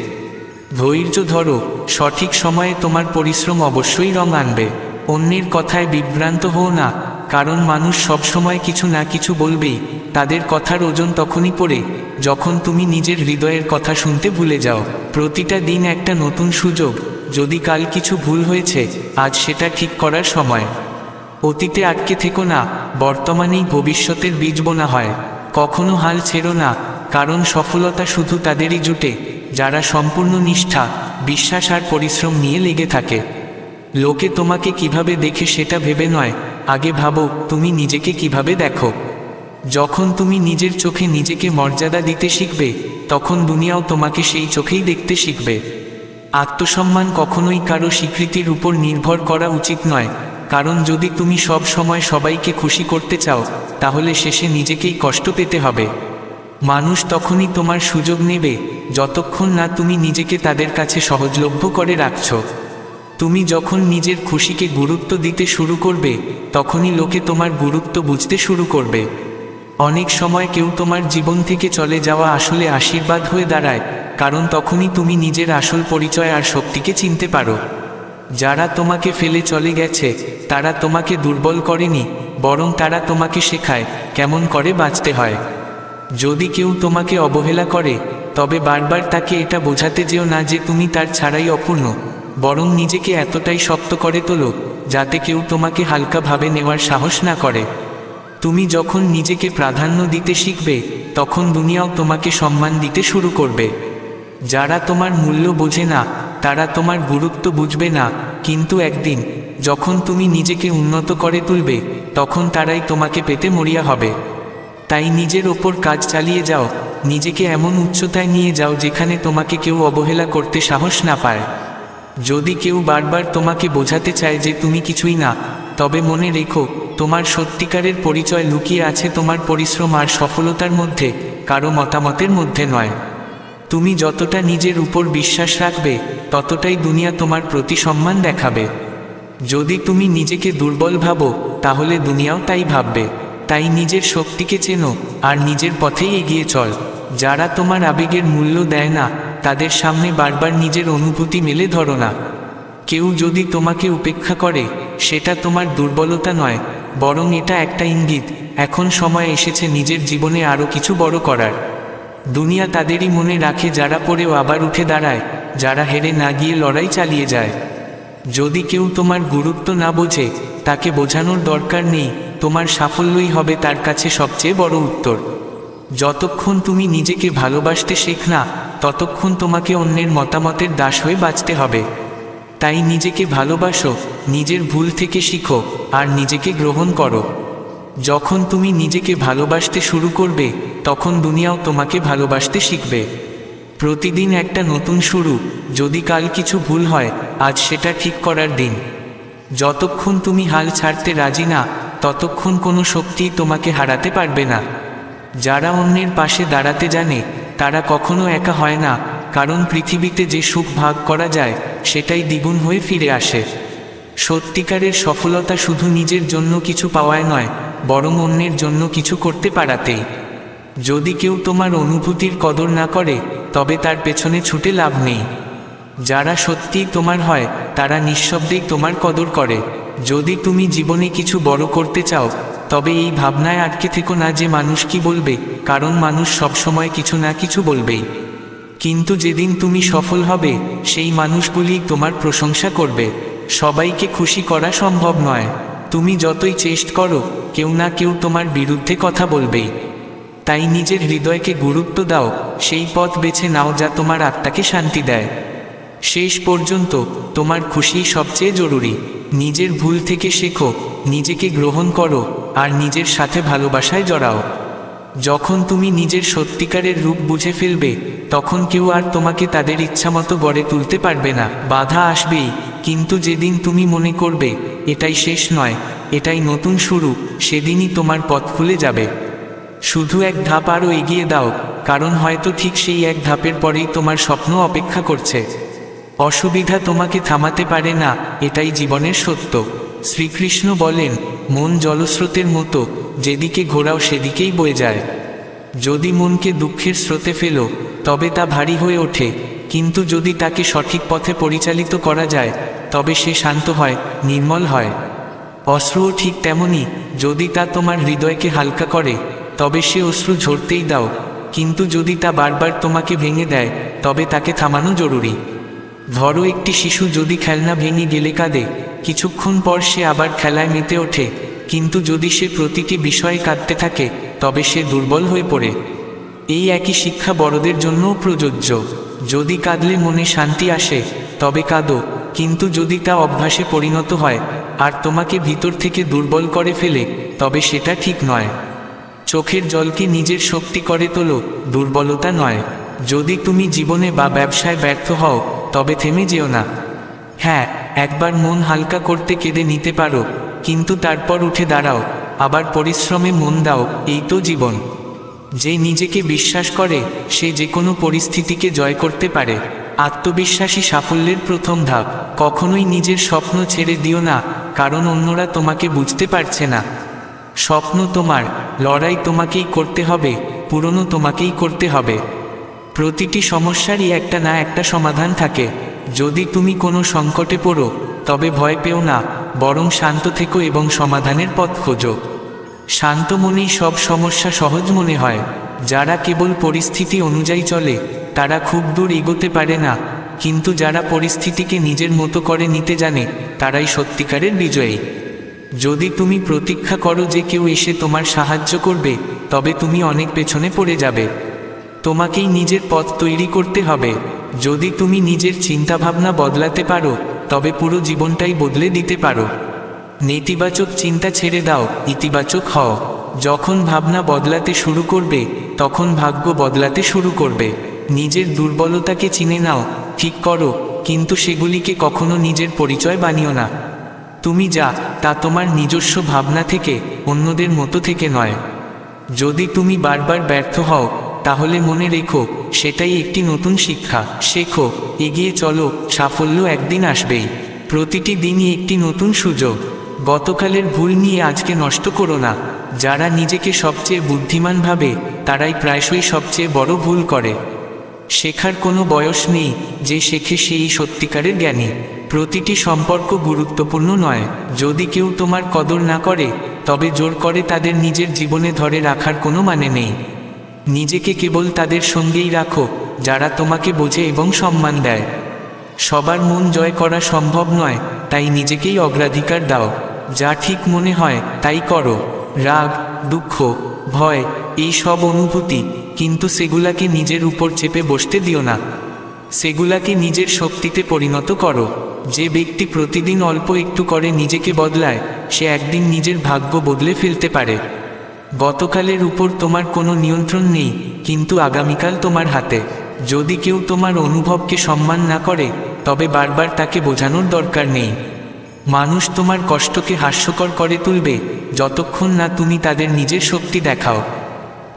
ধৈর্য ধরো, সঠিক সময়ে তোমার পরিশ্রম অবশ্যই রং আনবে। অন্যের কথায় বিভ্রান্ত হও না, কারণ মানুষ সবসময় কিছু না কিছু বলবেই। তাদের কথার ওজন তখনই পড়ে যখন তুমি নিজের হৃদয়ের কথা শুনতে ভুলে যাও। প্রতিটা দিন একটা নতুন সুযোগ। যদি কাল কিছু ভুল হয়েছে, আজ সেটা ঠিক করার সময়। অতীতে আটকে থেকো না, বর্তমানেই ভবিষ্যতের বীজ বোনা হয়। কখনো হাল ছেড়ো না, কারণ সফলতা শুধু তাদেরই জুটে যারা সম্পূর্ণ নিষ্ঠা, বিশ্বাস আর পরিশ্রম নিয়ে লেগে থাকে। লোকে তোমাকে কিভাবে দেখে সেটা ভেবে নয়, আগে ভাবো তুমি নিজেকে কিভাবে দেখো। যখন তুমি নিজের চোখে নিজেকে মর্যাদা দিতে শিখবে, তখন দুনিয়াও তোমাকে সেই চোখেই দেখতে শিখবে। আত্মসম্মান কখনোই কারো স্বীকৃতির উপর নির্ভর করা উচিত নয়, কারণ যদি তুমি সব সময় সবাইকে খুশি করতে চাও, তাহলে শেষে নিজেকেই কষ্ট পেতে হবে। মানুষ তখনই তোমার সুযোগ নেবে যতক্ষণ না তুমি নিজেকে তাদের কাছে সহজলভ্য করে রাখছো। তুমি যখন নিজের খুশিকে গুরুত্ব দিতে শুরু করবে, তখনই লোকে তোমার গুরুত্ব বুঝতে শুরু করবে। অনেক সময় কেউ তোমার জীবন থেকে চলে যাওয়া আসলে আশীর্বাদ হয়ে দাঁড়ায়, কারণ তখনই তুমি নিজের আসল পরিচয় আর শক্তিকে চিনতে পারো। যারা তোমাকে ফেলে চলে গেছে, তারা তোমাকে দুর্বল করেনি, বরং তারা তোমাকে শেখায় কেমন করে বাঁচতে হয়। যদি কেউ তোমাকে অবহেলা করে, তবে বারবার তাকে এটা বোঝাতে যেও না যে তুমি তার ছাড়াই অপূর্ণ, বরং নিজেকে এতটাই শক্ত করে তোলো যাতে কেউ তোমাকে হালকাভাবে নেওয়ার সাহস না করে। তুমি যখন নিজেকে প্রাধান্য দিতে শিখবে, তখন দুনিয়াও তোমাকে সম্মান দিতে শুরু করবে। যারা তোমার মূল্য বোঝে না, তারা তোমার গুরুত্ব বুঝবে না, কিন্তু একদিন যখন তুমি নিজেকে উন্নত করে তুলবে, তখন তারাই তোমাকে পেতে মরিয়া হবে। তাই নিজের ওপর কাজ চালিয়ে যাও, নিজেকে এমন উচ্চতায় নিয়ে যাও যেখানে তোমাকে কেউ অবহেলা করতে সাহস না পায়। যদি কেউ বারবার তোমাকে বোঝাতে চায় যে তুমি কিছুই না, তবে মনে রেখো তোমার সত্যিকারের পরিচয় লুকিয়ে আছে তোমার পরিশ্রম আর সফলতার মধ্যে, কারো মতামতের মধ্যে নয়। তুমি যতটা নিজের উপর বিশ্বাস রাখবে, ততটাই দুনিয়া তোমার প্রতি সম্মান দেখাবে। যদি তুমি নিজেকে দুর্বল ভাবো, তাহলে দুনিয়াও তাই ভাববে। তাই নিজের শক্তিকে চেনো আর নিজের পথেই এগিয়ে চল। যারা তোমার আবেগের মূল্য দেয় না, তাদের সামনে বারবার নিজের অনুভূতি মেলে ধরো না। কেউ যদি তোমাকে উপেক্ষা করে, সেটা তোমার দুর্বলতা নয়, বরং এটা একটা ইঙ্গিত এখন সময় এসেছে নিজের জীবনে আরও কিছু বড় করার। দুনিয়া তাদেরই মনে রাখে যারা পড়েও আবার উঠে দাঁড়ায়, যারা হেরে না গিয়ে লড়াই চালিয়ে যায়। যদি কেউ তোমার গুরুত্ব না বোঝে, তাকে বোঝানোর দরকার নেই, তোমার সাফল্যই হবে তার কাছে সবচেয়ে বড় উত্তর। যতক্ষণ তুমি নিজেকে ভালোবাসতে শেখ না, ততক্ষণ তোমাকে অন্যের মতামতের দাস হয়ে বাঁচতে হবে। তাই নিজেকে ভালোবাসো, নিজের ভুল থেকে শিখো আর নিজেকে গ্রহণ করো। যখন তুমি নিজেকে ভালোবাসতে শুরু করবে, তখন দুনিয়াও তোমাকে ভালোবাসতে শিখবে। প্রতিদিন একটা নতুন শুরু। যদি কাল কিছু ভুল হয়, আজ সেটা ঠিক করার দিন। যতক্ষণ তুমি হাল ছাড়তে রাজি না, ততক্ষণ কোনো শক্তিই তোমাকে হারাতে পারবে না। যারা অন্যের পাশে দাঁড়াতে জানে, তারা কখনো একা হয় না, কারণ পৃথিবীতে যে সুখ ভাগ করা যায়, সেটাই দ্বিগুণ হয়ে ফিরে আসে। সত্যিকারের সফলতা শুধু নিজের জন্য কিছু পাওয়ায় নয়, বরং অন্যের জন্য কিছু করতে পারাতেই। যদি কেউ তোমার অনুভূতির কদর না করে, তবে তার পেছনে ছুটে লাভ নেই। যারা সত্যিই তোমার হয়, তারা নিঃশব্দেই তোমার কদর করে। যদি তুমি জীবনে কিছু বড় করতে চাও, তবে এই ভাবনায় আটকে থেকো না যে মানুষ কি বলবে, কারণ মানুষ সবসময় কিছু না কিছু বলবেই। কিন্তু যেদিন তুমি সফল হবে, সেই মানুষগুলি তোমার প্রশংসা করবে। সবাইকে খুশি করা সম্ভব নয়। তুমি যতই চেষ্টা করো, কেউ না কেউ তোমার বিরুদ্ধে কথা বলবেই। তাই নিজের হৃদয়কে গুরুত্ব দাও, সেই পথ বেছে নাও যা তোমার আত্মাকে শান্তি দেয়। শেষ পর্যন্ত তোমার খুশিই সবচেয়ে জরুরি। নিজের ভুল থেকে শেখো, নিজেকে গ্রহণ করো আর নিজের সাথে ভালোবাসায় জড়াও। যখন তুমি নিজের সত্যিকারের রূপ বুঝে ফেলবে, তখন কেউ আর তোমাকে তাদের ইচ্ছামতো গড়ে তুলতে পারবে না। বাধা আসবেই, কিন্তু যেদিন তুমি মনে করবে এটাই শেষ নয়, এটাই নতুন শুরু, সেদিনই তোমার পথ খুলে যাবে। শুধু এক ধাপ আরও এগিয়ে দাও, কারণ হয়তো ঠিক সেই এক ধাপের পরেই তোমার স্বপ্ন অপেক্ষা করছে। অসুবিধা তোমাকে থামাতে পারে না, এটাই জীবনের সত্য। শ্রীকৃষ্ণ বলেন, মন জলস্রোতের মতো, যেদিকে ঘোরাও সেদিকেই বয়ে যায়। যদি মনকে দুঃখের স্রোতে ফেলো তবে তা ভারী হয়ে ওঠে, কিন্তু যদি তাকে সঠিক পথে পরিচালিত করা যায় তবে সে শান্ত হয়, নির্মল হয়। অশ্রুও ঠিক তেমনই, যদি তা তোমার হৃদয়কে হালকা করে তবে সে অশ্রু ঝরতেই দাও, কিন্তু যদি তা বারবার তোমাকে ভেঙে দেয় তবে তাকে থামানো জরুরি। ধরো একটি শিশু যদি খেলনা ভেঙে গেলে কাঁদে, কিছুক্ষণ পর সে আবার খেলায় মেতে ওঠে, কিন্তু যদি সে প্রতিটি বিষয়ে কাঁদতে থাকে তবে সে দুর্বল হয়ে পড়ে। এই একই শিক্ষা বড়দের জন্যও প্রযোজ্য। যদি কাঁদলে মনে শান্তি আসে তবে কাঁদো, কিন্তু যদি তা অভ্যাসে পরিণত হয় আর তোমাকে ভিতর থেকে দুর্বল করে ফেলে তবে সেটা ঠিক নয়। চোখের জলকে নিজের শক্তি করে তোলো, দুর্বলতা নয়। যদি তুমি জীবনে বা ব্যবসায় ব্যর্থ হও তবে থেমে যেও না। হ্যাঁ, একবার মন হালকা করতে কেঁদে নিতে পারো, কিন্তু তারপর উঠে দাঁড়াও, আবার পরিশ্রমে মন দাও, এই তো জীবন। যে নিজেকে বিশ্বাস করে সে যে কোনো পরিস্থিতিকে জয় করতে পারে। আত্মবিশ্বাসী সাফল্যের প্রথম ধাপ। কখনোই নিজের স্বপ্ন ছেড়ে দিও না, কারণ অন্যরা তোমাকে বুঝতে পারছে না। স্বপ্ন তোমার, লড়াই তোমাকেই করতে হবে, পূরণও তোমাকেই করতে হবে। প্রতিটি সমস্যারই একটা না একটা সমাধান থাকে। যদি তুমি কোনো সংকটে পড়ো তবে ভয় পেও না, বরং শান্ত থেকো এবং সমাধানের পথ খোঁজো। শান্ত মনেই সব সমস্যা সহজ মনে হয়। যারা কেবল পরিস্থিতি অনুযায়ী চলে তারা খুব দূর এগোতে পারে না, কিন্তু যারা পরিস্থিতিকে নিজের মতো করে নিতে জানে তারাই সত্যিকারের বিজয়ী। যদি তুমি প্রতীক্ষা করো যে কেউ এসে তোমার সাহায্য করবে তবে তুমি অনেক পেছনে পড়ে যাবে। তোমাকেই নিজের পথ তৈরি করতে হবে। যদি তুমি নিজের চিন্তাভাবনা বদলাতে পারো তবে পুরো জীবনটাই বদলে দিতে পারো। নেতিবাচক চিন্তা ছেড়ে দাও, ইতিবাচক হও। যখন ভাবনা বদলাতে শুরু করবে তখন ভাগ্য বদলাতে শুরু করবে। নিজের দুর্বলতাকে চিনে নাও, ঠিক করো, কিন্তু সেগুলিকে কখনো নিজের পরিচয় বানিও না। তুমি যা তা তোমার নিজস্ব ভাবনা থেকে, অন্যদের মতো থেকে নয়। যদি তুমি বারবার ব্যর্থ হও তাহলে মনে রেখো সেটাই একটি নতুন শিক্ষা। শেখো, এগিয়ে চলো, সাফল্য একদিন আসবেই। প্রতিটি দিনই একটি নতুন সুযোগ। গতকালের ভুল নিয়ে আজকে নষ্ট করো না। যারা নিজেকে সবচেয়ে বুদ্ধিমান ভাবে তারাই প্রায়শই সবচেয়ে বড় ভুল করে। শেখার কোনো বয়স নেই, যে শেখে সেই সত্যিকারের জ্ঞানী। প্রতিটি সম্পর্ক গুরুত্বপূর্ণ নয়। যদি কেউ তোমার কদর না করে তবে জোর করে তাদের নিজের জীবনে ধরে রাখার কোনো মানে নেই। নিজেকে কেবল তাদের সঙ্গেই রাখো যারা তোমাকে বোঝে এবং সম্মান দেয়। সবার মন জয় করা সম্ভব নয়, তাই নিজেকেই অগ্রাধিকার দাও। যা ঠিক মনে হয় তাই করো। রাগ, দুঃখ, ভয় এই সব অনুভূতি, কিন্তু সেগুলাকে নিজের উপর চেপে বসতে দিও না। সেগুলাকে নিজের শক্তিতে পরিণত করো। যে ব্যক্তি প্রতিদিন অল্প একটু করে নিজেকে বদলায় সে একদিন নিজের ভাগ্য বদলে ফেলতে পারে। গতকালের উপর তোমার কোনো নিয়ন্ত্রণ নেই, কিন্তু আগামীকাল তোমার হাতে। যদি কেউ তোমার অনুভবকে সম্মান না করে তবে বারবার তাকে বোঝানোর দরকার নেই। মানুষ তোমার কষ্টকে হাস্যকর করে তুলবে যতক্ষণ না তুমি তাদের নিজের শক্তি দেখাও।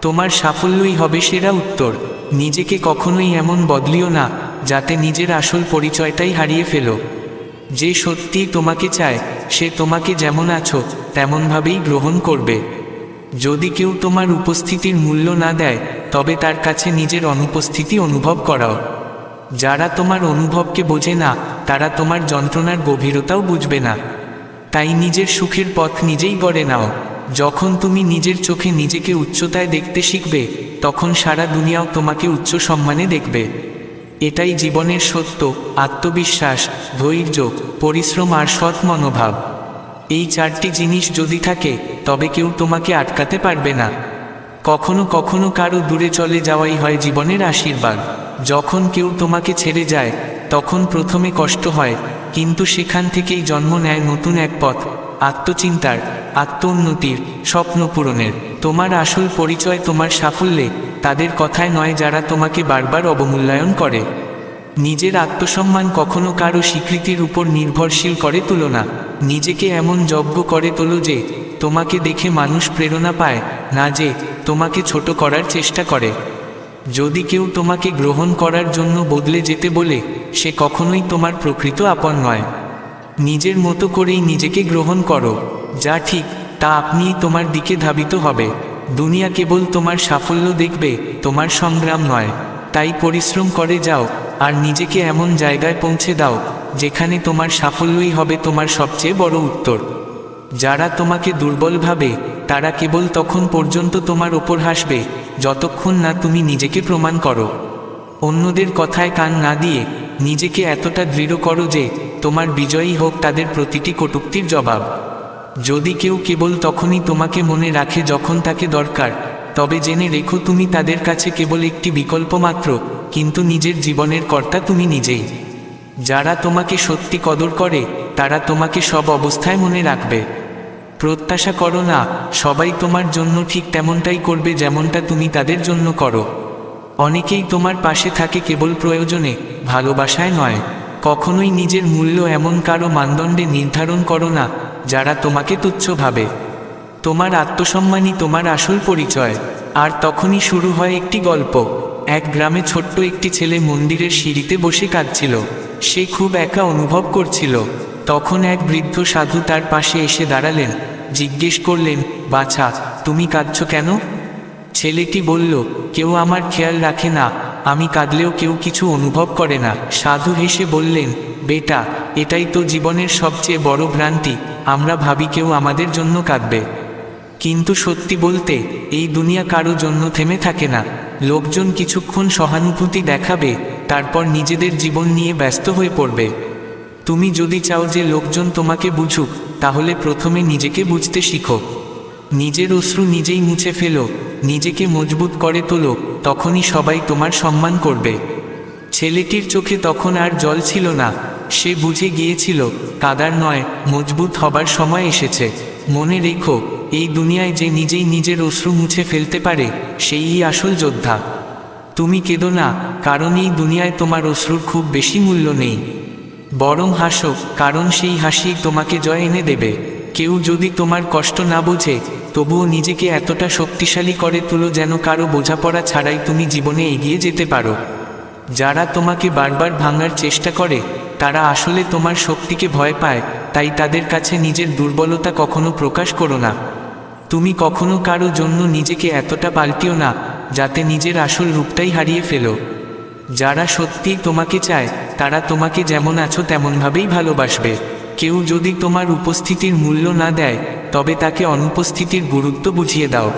তোমার সাফল্যই হবে সেরা উত্তর। নিজেকে কখনোই এমন বদলিও না যাতে নিজের আসল পরিচয়টাই হারিয়ে ফেলো। যে সত্যিই তোমাকে চায় সে তোমাকে যেমন আছো তেমনভাবেই গ্রহণ করবে। যদি কেউ তোমার উপস্থিতির মূল্য না দেয় তবে তার কাছে নিজের অনুপস্থিতি অনুভব করাও। যারা তোমার অনুভবকে বোঝে না তারা তোমার যন্ত্রণার গভীরতাও বুঝবে না। তাই নিজের সুখের পথ নিজেই গড়ে নাও। যখন তুমি নিজের চোখে নিজেকে উচ্চতায় দেখতে শিখবে তখন সারা দুনিয়াও তোমাকে উচ্চ সম্মানে দেখবে। এটাই জীবনের সত্য। আত্মবিশ্বাস, ধৈর্য, পরিশ্রম আর সৎ মনোভাব, এই চারটি জিনিস যদি থাকে তবে কেউ তোমাকে আটকাতে পারবে না। কখনো কখনো কারো দূরে চলে যাওয়াই হয় জীবনের আশীর্বাদ। যখন কেউ তোমাকে ছেড়ে যায় তখন প্রথমে কষ্ট হয়, কিন্তু সেখান থেকেই জন্ম নেয় নতুন এক পথ, আত্মচিন্তার, আত্মোন্নতির, স্বপ্ন পূরণের। তোমার আসল পরিচয় তোমার সাফল্যে, তাদের কথায় নয় যারা তোমাকে বারবার অবমূল্যায়ন করে। নিজের আত্মসম্মান কখনো কারো স্বীকৃতির উপর নির্ভরশীল করে তুলো না। নিজেকে এমন যোগ্য করে তোলো যে তোমাকে দেখে মানুষ প্রেরণা পায়, না যে তোমাকে ছোট করার চেষ্টা করে। যদি কেউ তোমাকে গ্রহণ করার জন্য বদলে যেতে বলে, সে কখনোই তোমার প্রকৃত আপন নয়। নিজের মতো করেই নিজেকে গ্রহণ করো। যা ঠিক তা আপনিই তোমার দিকে ধাবিত হবে। দুনিয়া কেবল তোমার সাফল্য দেখবে, তোমার সংগ্রাম নয়। তাই পরিশ্রম করে যাও, আর নিজেকে এমন জায়গায় পৌঁছে দাও যেখানে তোমার সাফল্যই হবে তোমার সবচেয়ে বড় উত্তর। যারা তোমাকে দুর্বল ভাবে, তারা কেবল তখন পর্যন্ত তোমার ওপর হাসবে যতক্ষণ না তুমি নিজেকে প্রমাণ করো। অন্যদের কথায় কান না দিয়ে নিজেকে এতটা দৃঢ় করো যে তোমার বিজয়ী হোক তাদের প্রতিটি কটূক্তির জবাব। যদি কেউ কেবল তখনই তোমাকে মনে রাখে যখন তাকে দরকার, তবে জেনে রেখো তুমি তাদের কাছে কেবল একটি বিকল্প মাত্র, কিন্তু নিজের জীবনের কর্তা তুমি নিজেই। যারা তোমাকে সত্যি কদর করে, তারা তোমাকে সব অবস্থায় মনে রাখবে। প্রত্যাশা করো না সবাই তোমার জন্য ঠিক তেমনটাই করবে যেমনটা তুমি তাদের জন্য করো। অনেকেই তোমার পাশে থাকে কেবল প্রয়োজনে, ভালোবাসায় নয়। কখনোই নিজের মূল্য এমন কারো মানদণ্ডে নির্ধারণ করো না যারা তোমাকে তুচ্ছ ভাবে। তোমার আত্মসম্মানই তোমার আসল পরিচয়। আর তখনই শুরু হয় একটি গল্প। এক গ্রামে ছোট্ট একটি ছেলে মন্দিরের সিঁড়িতে বসে কাঁদছিল। সে খুব একা অনুভব করছিল। তখন এক বৃদ্ধ সাধু তার পাশে এসে দাঁড়ালেন। জিজ্ঞেস করলেন, বাছা, তুমি কাঁদছ কেন? ছেলেটি বলল, কেউ আমার খেয়াল রাখে না, আমি কাঁদলেও কেউ কিছু অনুভব করে না। সাধু হেসে বললেন, বেটা, এটাই তো জীবনের সবচেয়ে বড় ভ্রান্তি। আমরা ভাবি কেউ আমাদের জন্য কাঁদবে, কিন্তু সত্যি বলতে এই দুনিয়া কারো জন্য থেমে থাকে না। লোকজন কিছুক্ষণ সহানুভূতি দেখাবে, তারপর নিজেদের জীবন নিয়ে ব্যস্ত হয়ে পড়বে। তুমি যদি চাও যে লোকজন তোমাকে বুঝুক, তাহলে প্রথমে নিজেকে বুঝতে শিখো। নিজের অশ্রু নিজেই মুছে ফেলো, নিজেকে মজবুত করে তোলো, তখনই সবাই তোমার সম্মান করবে। ছেলেটির চোখে তখন আর জল ছিল না। সে বুঝে গিয়েছিল কাদার নয়, মজবুত হবার সময় এসেছে। মনে রেখো, এই দুনিয়ায় যে নিজেই নিজের অশ্রু মুছে ফেলতে পারে, সেই আসল যোদ্ধা। তুমি কেঁদো না, কারণ এই দুনিয়ায় তোমার অশ্রুর খুব বেশি মূল্য নেই। বরং হাসো, কারণ সেই হাসি তোমাকে জয় এনে দেবে। কেউ যদি তোমার কষ্ট না বোঝে, তবুও নিজেকে এতটা শক্তিশালী করে তুলো যেন কারো বোঝাপড়া ছাড়াই তুমি জীবনে এগিয়ে যেতে পারো। যারা তোমাকে বারবার ভাঙার চেষ্টা করে, তারা আসলে তোমার শক্তিকে ভয় পায়। তাই তাদের কাছে নিজের দুর্বলতা কখনো প্রকাশ করো না। তুমি কখনো কারো জন্য নিজেকে এতটা পাল্টিও না যাতে নিজের আসল রূপটাই হারিয়ে ফেলো। যারা সত্যিই তোমাকে চায়, তারা তোমাকে যেমন আছো তেমনভাবেই ভালোবাসবে। কেউ যদি তোমার উপস্থিতির মূল্য না দেয়, তবে তাকে অনুপস্থিতির গুরুত্ব বুঝিয়ে দাও।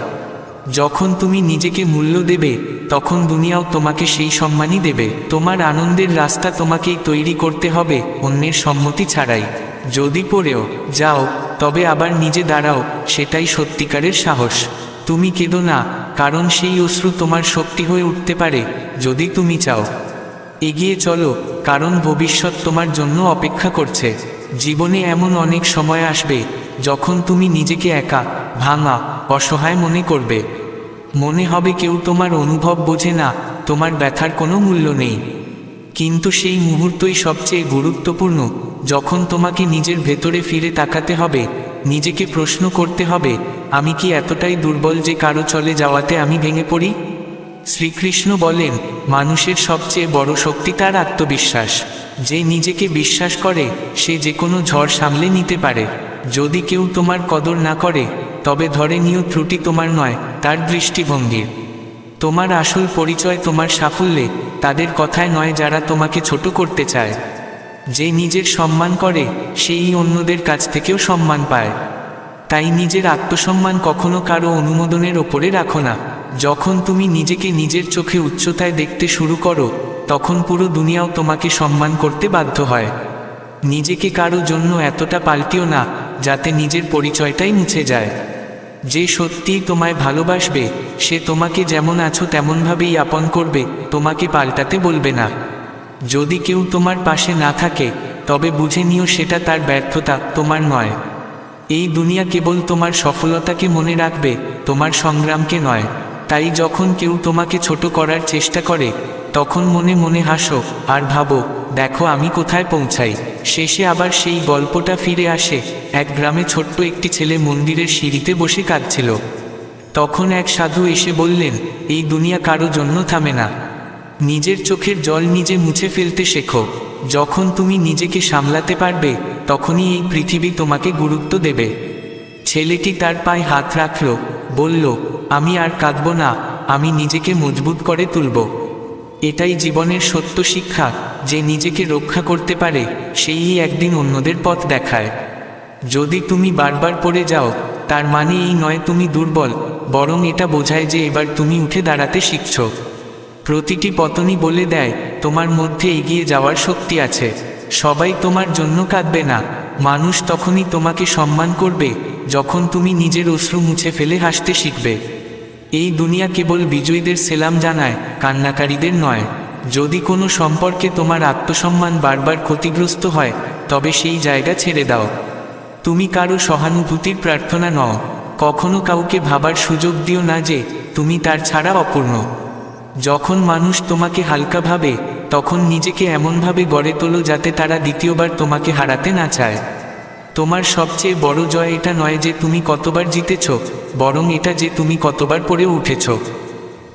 যখন তুমি নিজেকে মূল্য দেবে, তখন দুনিয়াও তোমাকে সেই সম্মানই দেবে। তোমার আনন্দের রাস্তা তোমাকেই তৈরি করতে হবে, অন্যের সম্মতি ছাড়াই। যদি পড়েও যাও, তবে আবার নিজে দাঁড়াও, সেটাই সত্যিকারের সাহস। তুমি কেঁদো না, কারণ সেই অশ্রু তোমার শক্তি হয়ে উঠতে পারে যদি তুমি চাও। এগিয়ে চলো, কারণ ভবিষ্যৎ তোমার জন্য অপেক্ষা করছে। জীবনে এমন অনেক সময় আসবে যখন তুমি নিজেকে একা, ভাঙা, অসহায় মনে করবে। মনে হবে কেউ তোমার অনুভব বোঝে না, তোমার ব্যথার কোনো মূল্য নেই। কিন্তু সেই মুহূর্তই সবচেয়ে গুরুত্বপূর্ণ, যখন তোমাকে নিজের ভেতরে ফিরে তাকাতে হবে, নিজেকে প্রশ্ন করতে হবে, আমি কি এতটাই দুর্বল যে কারো চলে যাওয়াতে আমি ভেঙে পড়ি? শ্রীকৃষ্ণ বলেন, মানুষের সবচেয়ে বড় শক্তি তার আত্মবিশ্বাস। যে নিজেকে বিশ্বাস করে, সে যে কোনো ঝড় সামলে নিতে পারে। যদি কেউ তোমার কদর না করে, তবে ধরে নিও ত্রুটি তোমার নয়, তার দৃষ্টিভঙ্গির। তোমার আসল পরিচয় তোমার সাফল্যে, তাদের কথায় নয় যারা তোমাকে ছোট করতে চায়। যে নিজের সম্মান করে, সেই অন্যদের কাছ থেকেও সম্মান পায়। তাই নিজের আত্মসম্মান কখনো কারো অনুমোদনের ওপরে রাখো না। যখন তুমি নিজেকে নিজের চোখে উচ্চতায় দেখতে শুরু করো, তখন পুরো দুনিয়াও তোমাকে সম্মান করতে বাধ্য হয়। নিজেকে কারো জন্য এতটা পাল্টিও না যাতে নিজের পরিচয়টাই মুছে যায়। যে সত্যিই তোমায় ভালোবাসবে, সে তোমাকে যেমন আছো তেমনভাবেই আপন করবে, তোমাকে পাল্টাতে বলবে না। যদি কেউ তোমার পাশে না থাকে, তবে বুঝে নিও সেটা তার ব্যর্থতা, তোমার নয়। এই দুনিয়া কেবল তোমার সফলতাকে মনে রাখবে, তোমার সংগ্রামকে নয়। তাই যখন কেউ তোমাকে ছোট করার চেষ্টা করে, তখন মনে মনে হাসো আর ভাবো, দেখো আমি কোথায় পৌঁছাই। শেষে আবার সেই গল্পটা ফিরে আসে। এক গ্রামে ছোট্ট একটি ছেলে মন্দিরের সিঁড়িতে বসে কাঁদছিল। তখন এক সাধু এসে বললেন, এই দুনিয়া কারো জন্য থামে না। নিজের চোখের জল নিজে মুছে ফেলতে শেখো। যখন তুমি নিজেকে সামলাতে পারবে, তখনই এই পৃথিবী তোমাকে গুরুত্ব দেবে। ছেলেটি তার পায়ে হাত রাখল, বলল, আমি আর কাঁদব না, আমি নিজেকে মজবুত করে তুলব। এটাই জীবনের সত্য শিক্ষা, যে নিজেকে রক্ষা করতে পারে সেই একদিন অন্যদের পথ দেখায়। যদি তুমি বারবার পড়ে যাও, তার মানে এই নয় তুমি দুর্বল, বরং এটা বোঝায় যে এবার তুমি উঠে দাঁড়াতে শিখছ। প্রতিটি পতনই বলে দেয় তোমার মধ্যে এগিয়ে যাওয়ার শক্তি আছে। সবাই তোমার জন্য কাঁদবে না, মানুষ তখনই তোমাকে সম্মান করবে যখন তুমি নিজের অশ্রু মুছে ফেলে হাসতে শিখবে। এই দুনিয়া কেবল বিজয়ীদের সেলাম জানায়, কান্নাকারীদের নয়। যদি কোনো সম্পর্কে তোমার আত্মসম্মান বারবার ক্ষতিগ্রস্ত হয়, তবে সেই জায়গা ছেড়ে দাও। তুমি কারো সহানুভূতির প্রার্থনা নও। কখনো কাউকে ভাবার সুযোগ দিও না যে তুমি তার ছাড়া অপূর্ণ। যখন মানুষ তোমাকে হালকা ভাবে, তখন নিজেকে এমনভাবে গড়ে তোলো যাতে তারা দ্বিতীয়বার তোমাকে হারাতে না চায়। তোমার সবচেয়ে বড় জয় এটা নয় যে তুমি কতবার জিতেছ, বরং এটা যে তুমি কতবার পড়ে উঠেছ।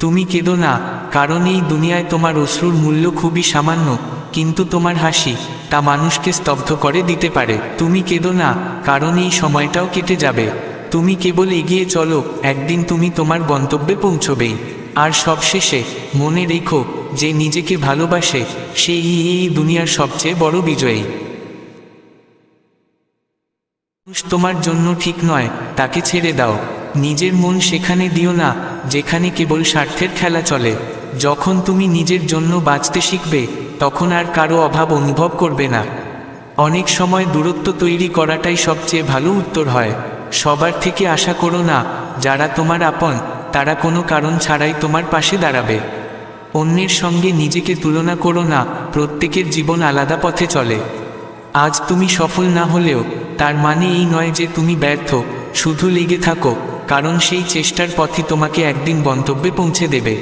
তুমি কেঁদো না, কারণ এই দুনিয়ায় তোমার অশ্রুর মূল্য খুবই সামান্য, কিন্তু তোমার হাসি তা মানুষকে স্তব্ধ করে দিতে পারে। তুমি কেঁদো না, কারণ এই সময়টাও কেটে যাবে। তুমি কেবল এগিয়ে চলো, একদিন তুমি তোমার গন্তব্যে পৌঁছবেই। আর সবশেষে মনে রেখো, যে নিজেকে ভালোবাসে সেই এই দুনিয়ার সবচেয়ে বড় বিজয়ী। মানুষ তোমার জন্য ঠিক নয়, তাকে ছেড়ে দাও। নিজের মন সেখানে দিও না যেখানে কেবল স্বার্থের খেলা চলে। যখন তুমি নিজের জন্য বাঁচতে শিখবে, তখন আর কারো অভাব অনুভব করবে না। অনেক সময় দূরত্ব তৈরি করাটাই সবচেয়ে ভালো উত্তর হয়। সবার থেকে আশা করো না যারা তোমার আপন তারা কোনো কারণ ছাড়াই তোমার পাশে দাঁড়াবে। অন্যের সঙ্গে নিজেকে তুলনা করো না, প্রত্যেকের জীবন আলাদা পথে চলে। আজ তুমি সফল না হলেও তার মানে এই নয় যে তুমি ব্যর্থ। শুধু লেগে থাকো, কারণ সেই চেষ্টার পথই তোমাকে একদিন গন্তব্যে পৌঁছে দেবে।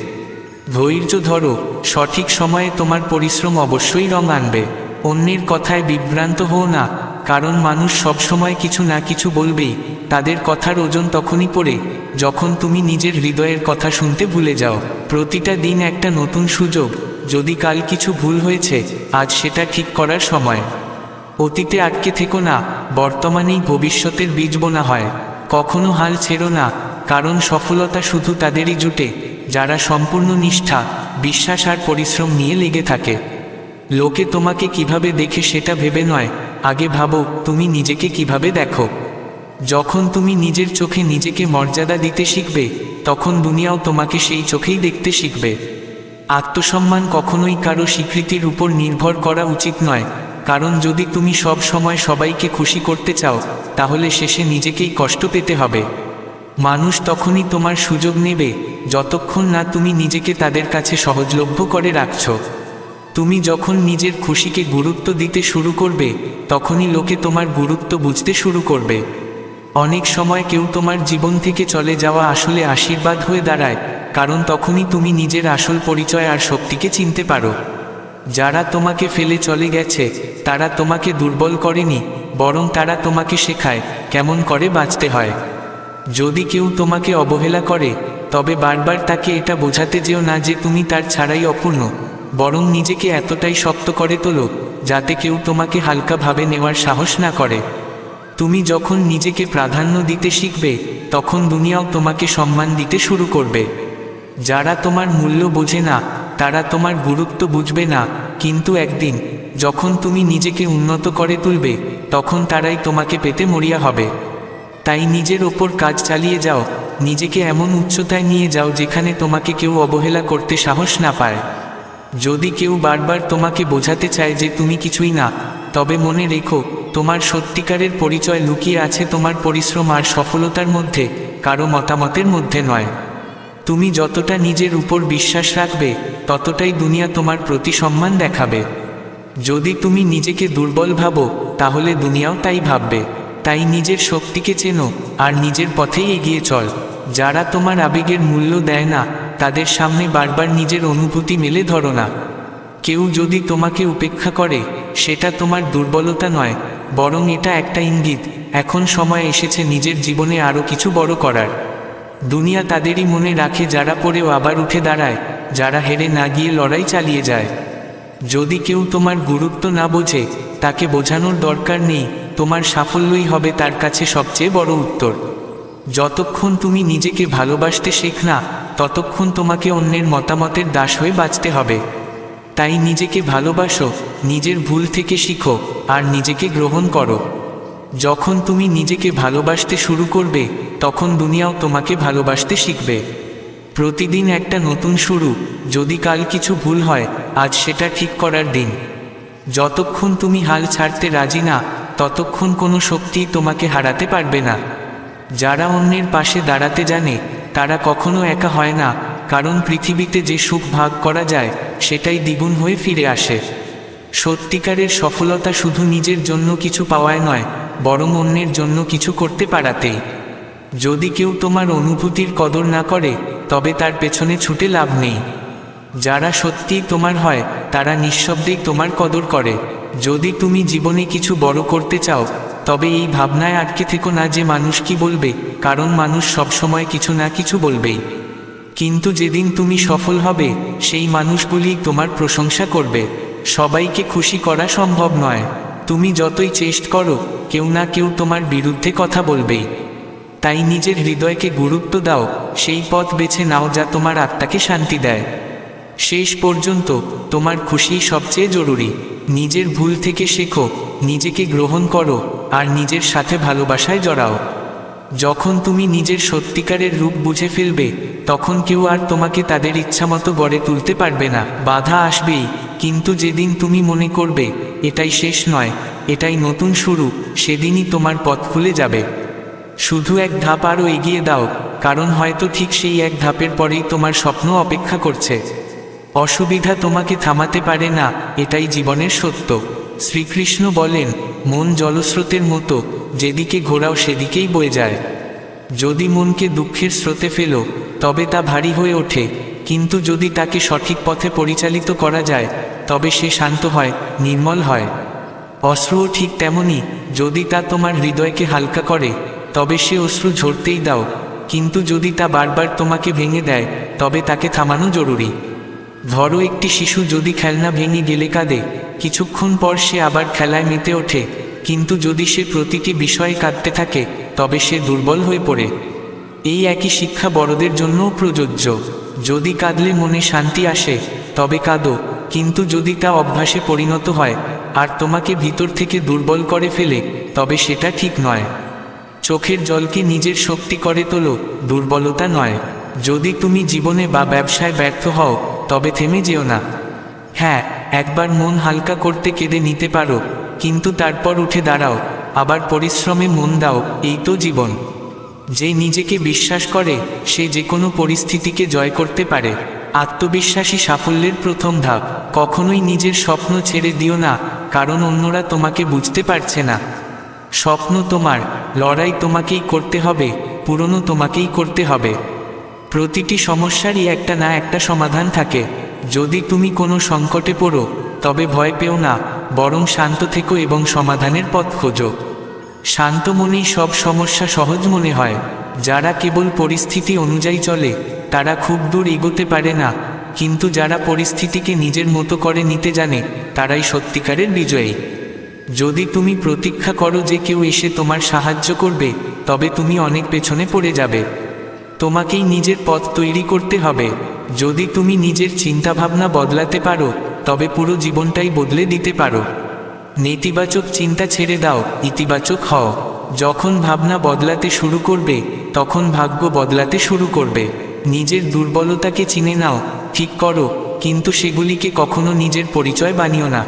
ধৈর্য ধরো, সঠিক সময়ে তোমার পরিশ্রম অবশ্যই রং আনবে। অন্যের কথায় বিভ্রান্ত হও না, কারণ মানুষ সবসময় কিছু না কিছু বলবেই। তাদের কথার ওজন তখনই পড়ে যখন তুমি নিজের হৃদয়ের কথা শুনতে ভুলে যাও। প্রতিটা দিন একটা নতুন সুযোগ। যদি কাল কিছু ভুল হয়েছে, আজ সেটা ঠিক করার সময়। অতীতে আটকে থেকো না, বর্তমানেই ভবিষ্যতের বীজ বোনা হয়। কখনো হাল ছেড়ো না, কারণ সফলতা শুধু তাদেরই জুটে যারা সম্পূর্ণ নিষ্ঠা, বিশ্বাস আর পরিশ্রম নিয়ে লেগে থাকে। লোকে তোমাকে কিভাবে দেখে সেটা ভেবে নয়, আগে ভাবো তুমি নিজেকে কিভাবে দেখো। যখন তুমি নিজের চোখে নিজেকে মর্যাদা দিতে শিখবে, তখন দুনিয়াও তোমাকে সেই চোখেই দেখতে শিখবে। আত্মসম্মান কখনোই কারো স্বীকৃতির উপর নির্ভর করা উচিত নয়, কারণ যদি তুমি সব সময় সবাইকে খুশি করতে চাও, তাহলে শেষে নিজেকেই কষ্ট পেতে হবে। মানুষ তখনই তোমার সুযোগ নেবে যতক্ষণ না তুমি নিজেকে তাদের কাছে সহজলভ্য করে রাখছ। তুমি যখন নিজের খুশিকে গুরুত্ব দিতে শুরু করবে, তখনই লোকে তোমার গুরুত্ব বুঝতে শুরু করবে। অনেক সময় কেউ তোমার জীবন থেকে চলে যাওয়া আসলে আশীর্বাদ হয়ে দাঁড়ায়, কারণ তখনই তুমি নিজের আসল পরিচয় আর শক্তিকে চিনতে পারো। যারা তোমাকে ফেলে চলে গেছে, তারা তোমাকে দুর্বল করেনি, বরং তারা তোমাকে শেখায় কেমন করে বাঁচতে হয়। যদি কেউ তোমাকে অবহেলা করে, তবে বারবার তাকে এটা বোঝাতে যেও না যে তুমি তার ছাড়াই অপূর্ণ, বরং নিজেকে এতটাই শক্ত করে তোলো যাতে কেউ তোমাকে হালকাভাবে নেওয়ার সাহস না করে। তুমি যখন নিজেকে প্রাধান্য দিতে শিখবে, তখন দুনিয়াও তোমাকে সম্মান দিতে শুরু করবে। যারা তোমার মূল্য বোঝে না, তারা তোমার গুরুত্ব বুঝবে না, কিন্তু একদিন যখন তুমি নিজেকে উন্নত করে তুলবে, তখন তারাই তোমাকে পেতে মরিয়া হবে। তাই নিজের ওপর কাজ চালিয়ে যাও, নিজেকে এমন উচ্চতায় নিয়ে যাও যেখানে তোমাকে কেউ অবহেলা করতে সাহস না পায়। যদি কেউ বারবার তোমাকে বোঝাতে চায় যে তুমি কিছুই না, তবে মনে রেখো তোমার সত্যিকারের পরিচয় লুকিয়ে আছে তোমার পরিশ্রম আর সফলতার মধ্যে, কারো মতামতের মধ্যে নয়। তুমি যতটা নিজের উপর বিশ্বাস রাখবে, ততটাই দুনিয়া তোমার প্রতি সম্মান দেখাবে। যদি তুমি নিজেকে দুর্বল ভাবো, তাহলে দুনিয়াও তাই ভাববে। তাই নিজের শক্তিকে চেনো আর নিজের পথেই এগিয়ে চল। যারা তোমার আবেগের মূল্য দেয় না, তাদের সামনে বারবার নিজের অনুভূতি মেলে ধরো না। কেউ যদি তোমাকে উপেক্ষা করে, সেটা তোমার দুর্বলতা নয়, বরং এটা একটা ইঙ্গিত এখন সময় এসেছে নিজের জীবনে আরও কিছু বড় করার। দুনিয়া তাদেরই মনে রাখে যারা পড়েও আবার উঠে দাঁড়ায়, যারা হেরে না গিয়ে লড়াই চালিয়ে যায়। যদি কেউ তোমার গুরুত্ব না বোঝে, তাকে বোঝানোর দরকার নেই, তোমার সাফল্যই হবে তার কাছে সবচেয়ে বড় উত্তর। যতক্ষণ তুমি নিজেকে ভালোবাসতে শেখ না, ততক্ষণ তোমাকে অন্যের মতামতের দাস হয়ে বাঁচতে হবে। তাই নিজেকে ভালোবাসো, নিজের ভুল থেকে শিখো, আর নিজেকে গ্রহণ করো। যখন তুমি নিজেকে ভালোবাসতে শুরু করবে, তখন দুনিয়াও তোমাকে ভালোবাসতে শিখবে। প্রতিদিন একটা নতুন শুরু। যদি কাল কিছু ভুল হয়, আজ সেটা ঠিক করার দিন। যতক্ষণ তুমি হাল ছাড়তে রাজি না, ততক্ষণ কোনো শক্তিই তোমাকে হারাতে পারবে না। যারা অন্যের পাশে দাঁড়াতে জানে, তারা কখনো একা হয় না, কারণ পৃথিবীতে যে সুখ ভাগ করা যায়, সেটাই দ্বিগুণ হয়ে ফিরে আসে। সত্যিকারের সফলতা শুধু নিজের জন্য কিছু পাওয়ায় নয়, বরং অন্যের জন্য কিছু করতে পারাতেই। যদি কেউ তোমার অনুভূতির কদর না করে, তবে তার পেছনে ছুটে লাভ নেই। যারা সত্যিই তোমার হয়, তারা নিঃশব্দেই তোমার কদর করে। যদি তুমি জীবনে কিছু বড় করতে চাও, তবে এই ভাবনায় আটকে থেকো না যে মানুষ কি বলবে, কারণ মানুষ সবসময় কিছু না কিছু বলবেই। কিন্তু যেদিন তুমি সফল হবে, সেই মানুষগুলি তোমার প্রশংসা করবে। সবাইকে খুশি করা সম্ভব নয়। তুমি যতই চেষ্টা করো, কেউ না কেউ তোমার বিরুদ্ধে কথা বলবেই। তাই নিজের হৃদয়কে গুরুত্ব দাও, সেই পথ বেছে নাও যা তোমার আত্মাকে শান্তি দেয়। শেষ পর্যন্ত তোমার খুশিই সবচেয়ে জরুরি। নিজের ভুল থেকে শেখো, নিজেকে গ্রহণ করো, আর নিজের সাথে ভালোবাসায় জড়াও। যখন তুমি নিজের সত্যিকারের রূপ বুঝে ফেলবে, তখন কেউ আর তোমাকে তাদের ইচ্ছামতো গড়ে তুলতে পারবে না। বাধা আসবেই, কিন্তু যেদিন তুমি মনে করবে এটাই শেষ নয়, এটাই নতুন শুরু, সেদিনই তোমার পথ খুলে যাবে। শুধু এক ধাপ আরও এগিয়ে দাও, কারণ হয়তো ঠিক সেই এক ধাপের পরেই তোমার স্বপ্ন অপেক্ষা করছে। অসুবিধা তোমাকে থামাতে পারে না, এটাই জীবনের সত্য। শ্রীকৃষ্ণ বলেন, মন জলস্রোতের মতো, যেদিকে ঘোরাও সেদিকেই বয়ে যায়। যদি মনকে দুঃখের স্রোতে ফেলো, তবে তা ভারী হয়ে ওঠে, কিন্তু যদি তাকে সঠিক পথে পরিচালিত করা যায়, তবে সে শান্ত হয়, নির্মল হয়। অশ্রুও ঠিক তেমনই, যদি তা তোমার হৃদয়কে হালকা করে, তবে সে অশ্রু ঝরতেই দাও, কিন্তু যদি তা বারবার তোমাকে ভেঙে দেয়, তবে তাকে থামানো জরুরি। ধরো একটি শিশু যদি খেলনা ভেঙে গেলে কাঁদে, কিছুক্ষণ পর সে আবার খেলায় মেতে ওঠে, কিন্তু যদি সে প্রতিটি বিষয়ে কাঁদতে থাকে, তবে সে দুর্বল হয়ে পড়ে। এই একই শিক্ষা বড়দের জন্যও প্রযোজ্য। যদি কাঁদলে মনে শান্তি আসে, তবে কাঁদো, কিন্তু যদি তা অভ্যাসে পরিণত হয়, আর তোমাকে ভিতর থেকে দুর্বল করে ফেলে, তবে সেটা ঠিক নয়। চোখের জলকে নিজের শক্তি করে তোলো, দুর্বলতা নয়। যদি তুমি জীবনে বা ব্যবসায় ব্যর্থ হও, তবে থেমে যেও না। হ্যাঁ, একবার মন হালকা করতে কেঁদে নিতে পারো, কিন্তু তারপর উঠে দাঁড়াও, আবার পরিশ্রমে মন দাও, এই তো জীবন। যে নিজেকে বিশ্বাস করে, সে যে কোনো পরিস্থিতিকে জয় করতে পারে। আত্মবিশ্বাসী সাফল্যের প্রথম ধাপ। কখনোই নিজের স্বপ্ন ছেড়ে দিও না, কারণ অন্যরা তোমাকে বুঝতে পারছে না। স্বপ্ন তোমার, লড়াই তোমাকেই করতে হবে, পূরণও তোমাকেই করতে হবে। প্রতিটি সমস্যারই একটা না একটা সমাধান থাকে। যদি তুমি কোনো সংকটে পড়ো, তবে ভয় পেও না, বরং শান্ত থেকো এবং সমাধানের পথ খোঁজো। শান্ত মনেই সব সমস্যা সহজ মনে হয়। যারা কেবল পরিস্থিতি অনুযায়ী চলে, তারা খুব দূর এগোতে পারে না, কিন্তু যারা পরিস্থিতিকে নিজের মতো করে নিতে জানে, তারাই সত্যিকারের বিজয়ী। যদি তুমি প্রতীক্ষা করো যে কেউ এসে তোমার সাহায্য করবে, তবে তুমি অনেক পেছনে পড়ে যাবে। তোমাকেই নিজের পথ তৈরি করতে হবে। যদি তুমি নিজের চিন্তাভাবনা বদলাতে পারো, তবে পুরো জীবনটাই বদলে দিতে পারো। নেতিবাচক চিন্তা ছেড়ে দাও, ইতিবাচক হও। যখন ভাবনা বদলাতে শুরু করবে, তখন ভাগ্য বদলাতে শুরু করবে। নিজের দুর্বলতাকে চিনে নাও, ঠিক করো, কিন্তু সেগুলিকে কখনো নিজের পরিচয় বানিও না।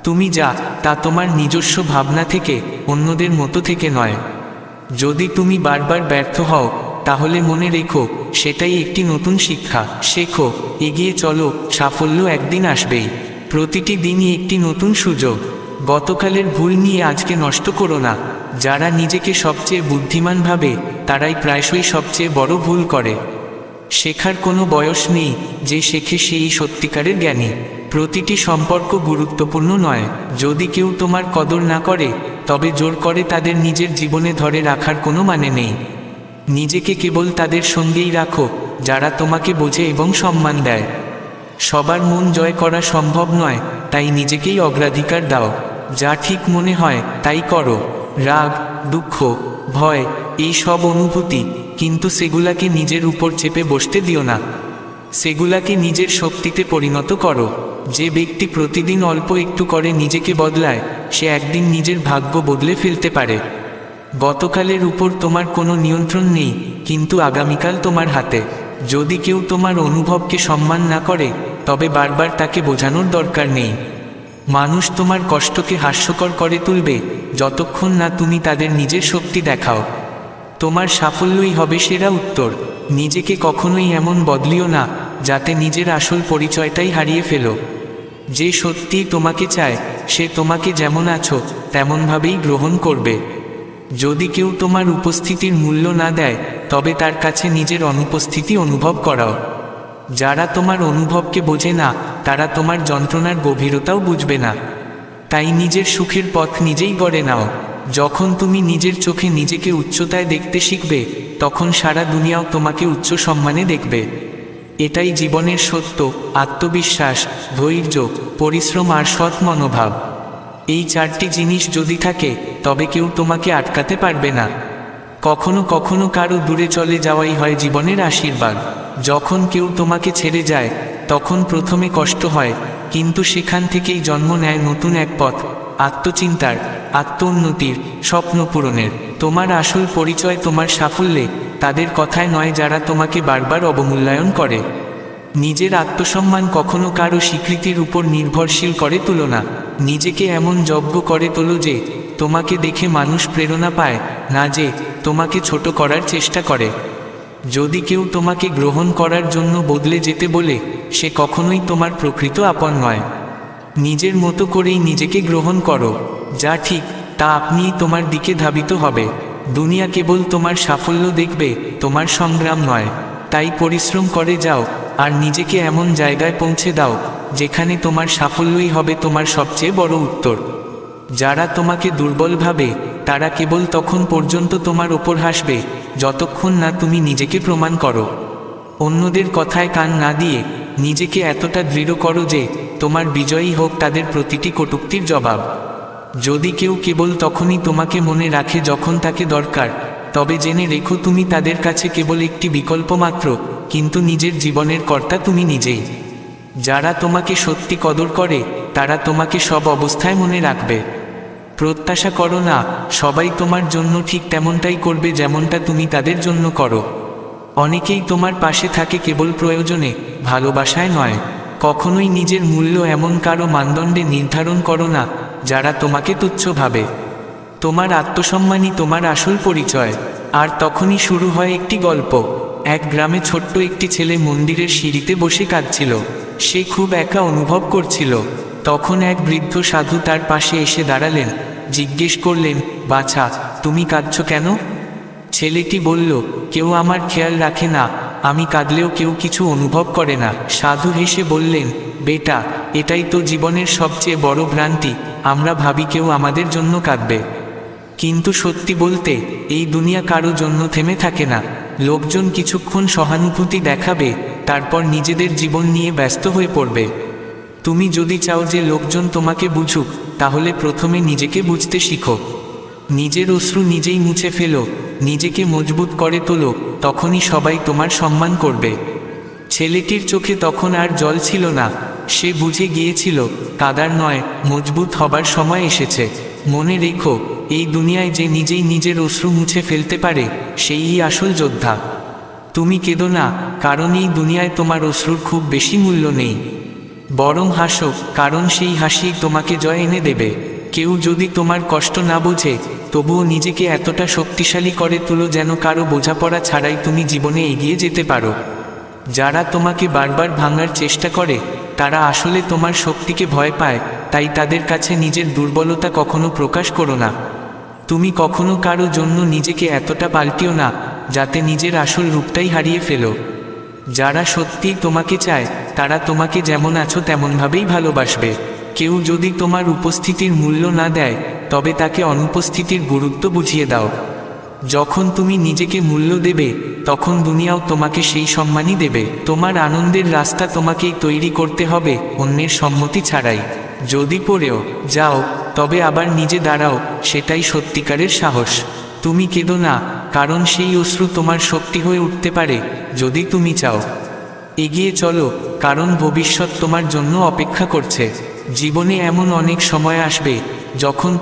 তুমি যা, তা তোমার নিজস্ব ভাবনা থেকে, অন্যদের মতো থেকে নয়। যদি তুমি বারবার ব্যর্থ হও, তাহলে মনে রেখো, সেটাই একটি নতুন শিক্ষা। শেখো, এগিয়ে চলো, সাফল্য একদিন আসবেই। প্রতিটি দিনই একটি নতুন সুযোগ। গতকালের ভুল নিয়ে আজকে নষ্ট করো না। যারা নিজেকে সবচেয়ে বুদ্ধিমান ভাবে, তারাই প্রায়শই সবচেয়ে বড় ভুল করে। শেখার কোনো বয়স নেই, যে শেখে সেই সত্যিকারের জ্ঞানী। প্রতিটি সম্পর্ক গুরুত্বপূর্ণ নয়। যদি কেউ তোমার কদর না করে, তবে জোর করে তাদের নিজের জীবনে ধরে রাখার কোনো মানে নেই। নিজেকে কেবল তাদের সঙ্গেই রাখো যারা তোমাকে বোঝে এবং সম্মান দেয়। সবার মন জয় করা সম্ভব নয়, তাই নিজেকেই অগ্রাধিকার দাও। যা ঠিক মনে হয় তাই করো। রাগ, দুঃখ, ভয় এই সব অনুভূতি, কিন্তু সেগুলাকে নিজের উপর চেপে বসতে দিও না। সেগুলাকে নিজের শক্তিতে পরিণত করো। যে ব্যক্তি প্রতিদিন অল্প একটু করে নিজেকে বদলায়, সে একদিন নিজের ভাগ্য বদলে ফেলতে পারে। গতকালের উপর তোমার কোনো নিয়ন্ত্রণ নেই, কিন্তু আগামীকাল তোমার হাতে। যদি কেউ তোমার অনুভবকে সম্মান না করে, তবে বারবার তাকে বোঝানোর দরকার নেই। মানুষ তোমার কষ্টকে হাস্যকর করে তুলবে যতক্ষণ না তুমি তাদের নিজের শক্তি দেখাও। তোমার সাফল্যই হবে সেরা উত্তর। নিজেকে কখনোই এমন বদলিও না যাতে নিজের আসল পরিচয়টাই হারিয়ে ফেলো। যে সত্যিই তোমাকে চায়, সে তোমাকে যেমন আছো তেমনভাবেই গ্রহণ করবে। যদি কেউ তোমার উপস্থিতির মূল্য না দেয়, তবে তার কাছে নিজের অনুপস্থিতি অনুভব করাও। যারা তোমার অনুভবকে বোঝে না, তারা তোমার যন্ত্রণার গভীরতাও বুঝবে না। তাই নিজের সুখের পথ নিজেই গড়ে নাও। যখন তুমি নিজের চোখে নিজেকে উচ্চতায় দেখতে শিখবে, তখন সারা দুনিয়াও তোমাকে উচ্চ সম্মানে দেখবে। এটাই জীবনের সত্য: আত্মবিশ্বাস, ধৈর্য, পরিশ্রম আর সৎ মনোভাব। এই চারটি জিনিস যদি থাকে, তবে কেউ তোমাকে আটকাতে পারবে না। কখনো কখনো কারো দূরে চলে যাওয়াই হয় জীবনের আশীর্বাদ। যখন কেউ তোমাকে ছেড়ে যায়, তখন প্রথমে কষ্ট হয়, কিন্তু সেখান থেকেই জন্ম নেয় নতুন এক পথ, আত্মচিন্তার, আত্মোন্নতির, স্বপ্ন পূরণের। তোমার আসল পরিচয় তোমার সাফল্যে, তাদের কথায় নয় যারা তোমাকে বারবার অবমূল্যায়ন করে। নিজের আত্মসম্মান কখনো কারো স্বীকৃতির উপর নির্ভরশীল করে তুলো না। নিজেকে এমন যজ্ঞ করে তোলো যে তোমাকে দেখে মানুষ প্রেরণা পায়, না যে তোমাকে ছোট করার চেষ্টা করে। যদি কেউ তোমাকে গ্রহণ করার জন্য বদলে যেতে বলে, সে কখনোই তোমার প্রকৃত আপন নয়। নিজের মতো করেই নিজেকে গ্রহণ করো। যা ঠিক তা আপনিই তোমার দিকে ধাবিত হবে। দুনিয়া কেবল তোমার সাফল্য দেখবে, তোমার সংগ্রাম নয়। তাই পরিশ্রম করে যাও, আর নিজেকে এমন জায়গায় পৌঁছে দাও যেখানে তোমার সাফল্যই হবে তোমার সবচেয়ে বড় উত্তর। যারা তোমাকে দুর্বল ভাবে, তারা কেবল তখন পর্যন্ত তোমার ওপর হাসবে যতক্ষণ না তুমি নিজেকে প্রমাণ করো। অন্যদের কথায় কান না দিয়ে নিজেকে এতটা দৃঢ় করো যে তোমার বিজয়ী হোক তাদের প্রতিটি কটূক্তির জবাব। যদি কেউ কেবল তখনই তোমাকে মনে রাখে যখন তাকে দরকার, তবে জেনে রেখো তুমি তাদের কাছে কেবল একটি বিকল্প মাত্র, কিন্তু নিজের জীবনের কর্তা তুমি নিজেই। যারা তোমাকে সত্যি কদর করে, তারা তোমাকে সব অবস্থায় মনে রাখবে। প্রত্যাশা করো না সবাই তোমার জন্য ঠিক তেমনটাই করবে যেমনটা তুমি তাদের জন্য করো। অনেকেই তোমার পাশে থাকে কেবল প্রয়োজনে, ভালোবাসায় নয়। কখনোই নিজের মূল্য এমন কারো মানদণ্ডে নির্ধারণ করো না যারা তোমাকে তুচ্ছ ভাবে। তোমার আত্মসম্মানই তোমার আসল পরিচয়। আর তখনই শুরু হয় একটি গল্প। এক গ্রামে ছোট্ট একটি ছেলে মন্দিরের সিঁড়িতে বসে কাঁদছিল। সে খুব একা অনুভব করছিল। তখন এক বৃদ্ধ সাধু তার পাশে এসে দাঁড়ালেন। জিজ্ঞেস করলেন, বাছা, তুমি কাঁদছো কেন? ছেলেটি বলল, কেউ আমার খেয়াল রাখে না, আমি কাঁদলেও কেউ কিছু অনুভব করে না। সাধু হেসে বললেন, বেটা, এটাই তো জীবনের সবচেয়ে বড় ভ্রান্তি। আমরা ভাবি কেউ আমাদের জন্য কাঁদবে, কিন্তু সত্যি বলতে এই দুনিয়া কারো জন্য থেমে থাকে না। লোকজন কিছুক্ষণ সহানুভূতি দেখাবে, তারপর নিজেদের জীবন নিয়ে ব্যস্ত হয়ে পড়বে। তুমি যদি চাও যে লোকজন তোমাকে বুঝুক, তাহলে প্রথমে নিজেকে বুঝতে শিখো। নিজের অশ্রু নিজেই মুছে ফেলো, নিজেকে মজবুত করে তোলো, তখনই সবাই তোমার সম্মান করবে। ছেলেটির চোখে তখন আর জল ছিল না। সে বুঝে গিয়েছিল, কাদার নয়, মজবুত হবার সময় এসেছে। মনে রেখো, এই দুনিয়ায় যে নিজেই নিজের অশ্রু মুছে ফেলতে পারে, সেই আসল যোদ্ধা। তুমি কেঁদো না, কারণ এই দুনিয়ায় তোমার অশ্রুর খুব বেশি মূল্য নেই। বরং হাসো, কারণ সেই হাসিই তোমাকে জয় এনে দেবে। কেউ যদি তোমার কষ্ট না বোঝে, তবুও নিজেকে এতটা শক্তিশালী করে তুলো যেন কারো বোঝাপড়া ছাড়াই তুমি জীবনে এগিয়ে যেতে পারো। যারা তোমাকে বারবার ভাঙার চেষ্টা করে, তারা আসলে তোমার শক্তিকে ভয় পায়। তাই তাদের কাছে নিজের দুর্বলতা কখনো প্রকাশ করো না। তুমি কখনো কারো জন্য নিজেকে এতটা পাল্টিও না যাতে নিজের আসল রূপটাই হারিয়ে ফেলো। যারা সত্যিই তোমাকে চায়, তারা তোমাকে যেমন আছো তেমনভাবেই ভালোবাসবে। কেউ যদি তোমার উপস্থিতির মূল্য না দেয়, তবে তাকে অনুপস্থিতির গুরুত্ব বুঝিয়ে দাও। যখন তুমি নিজেকে মূল্য দেবে, তখন দুনিয়াও তোমাকে সেই সম্মানই দেবে। তোমার আনন্দের রাস্তা তোমাকেই তৈরি করতে হবে, অন্যের সম্মতি ছাড়াই। যদি পড়েও যাও, তবে আবার নিজে দাঁড়াও, সেটাই সত্যিকারের সাহস। তুমি কেঁদো না, কারণ সেই অশ্রু তোমার শক্তি হয়ে উঠতে পারে, যদি তুমি চাও। এগিয়ে চলো, কারণ ভবিষ্যৎ তোমার জন্য অপেক্ষা করছে। জীবনে এমন অনেক সময় আসবে যখন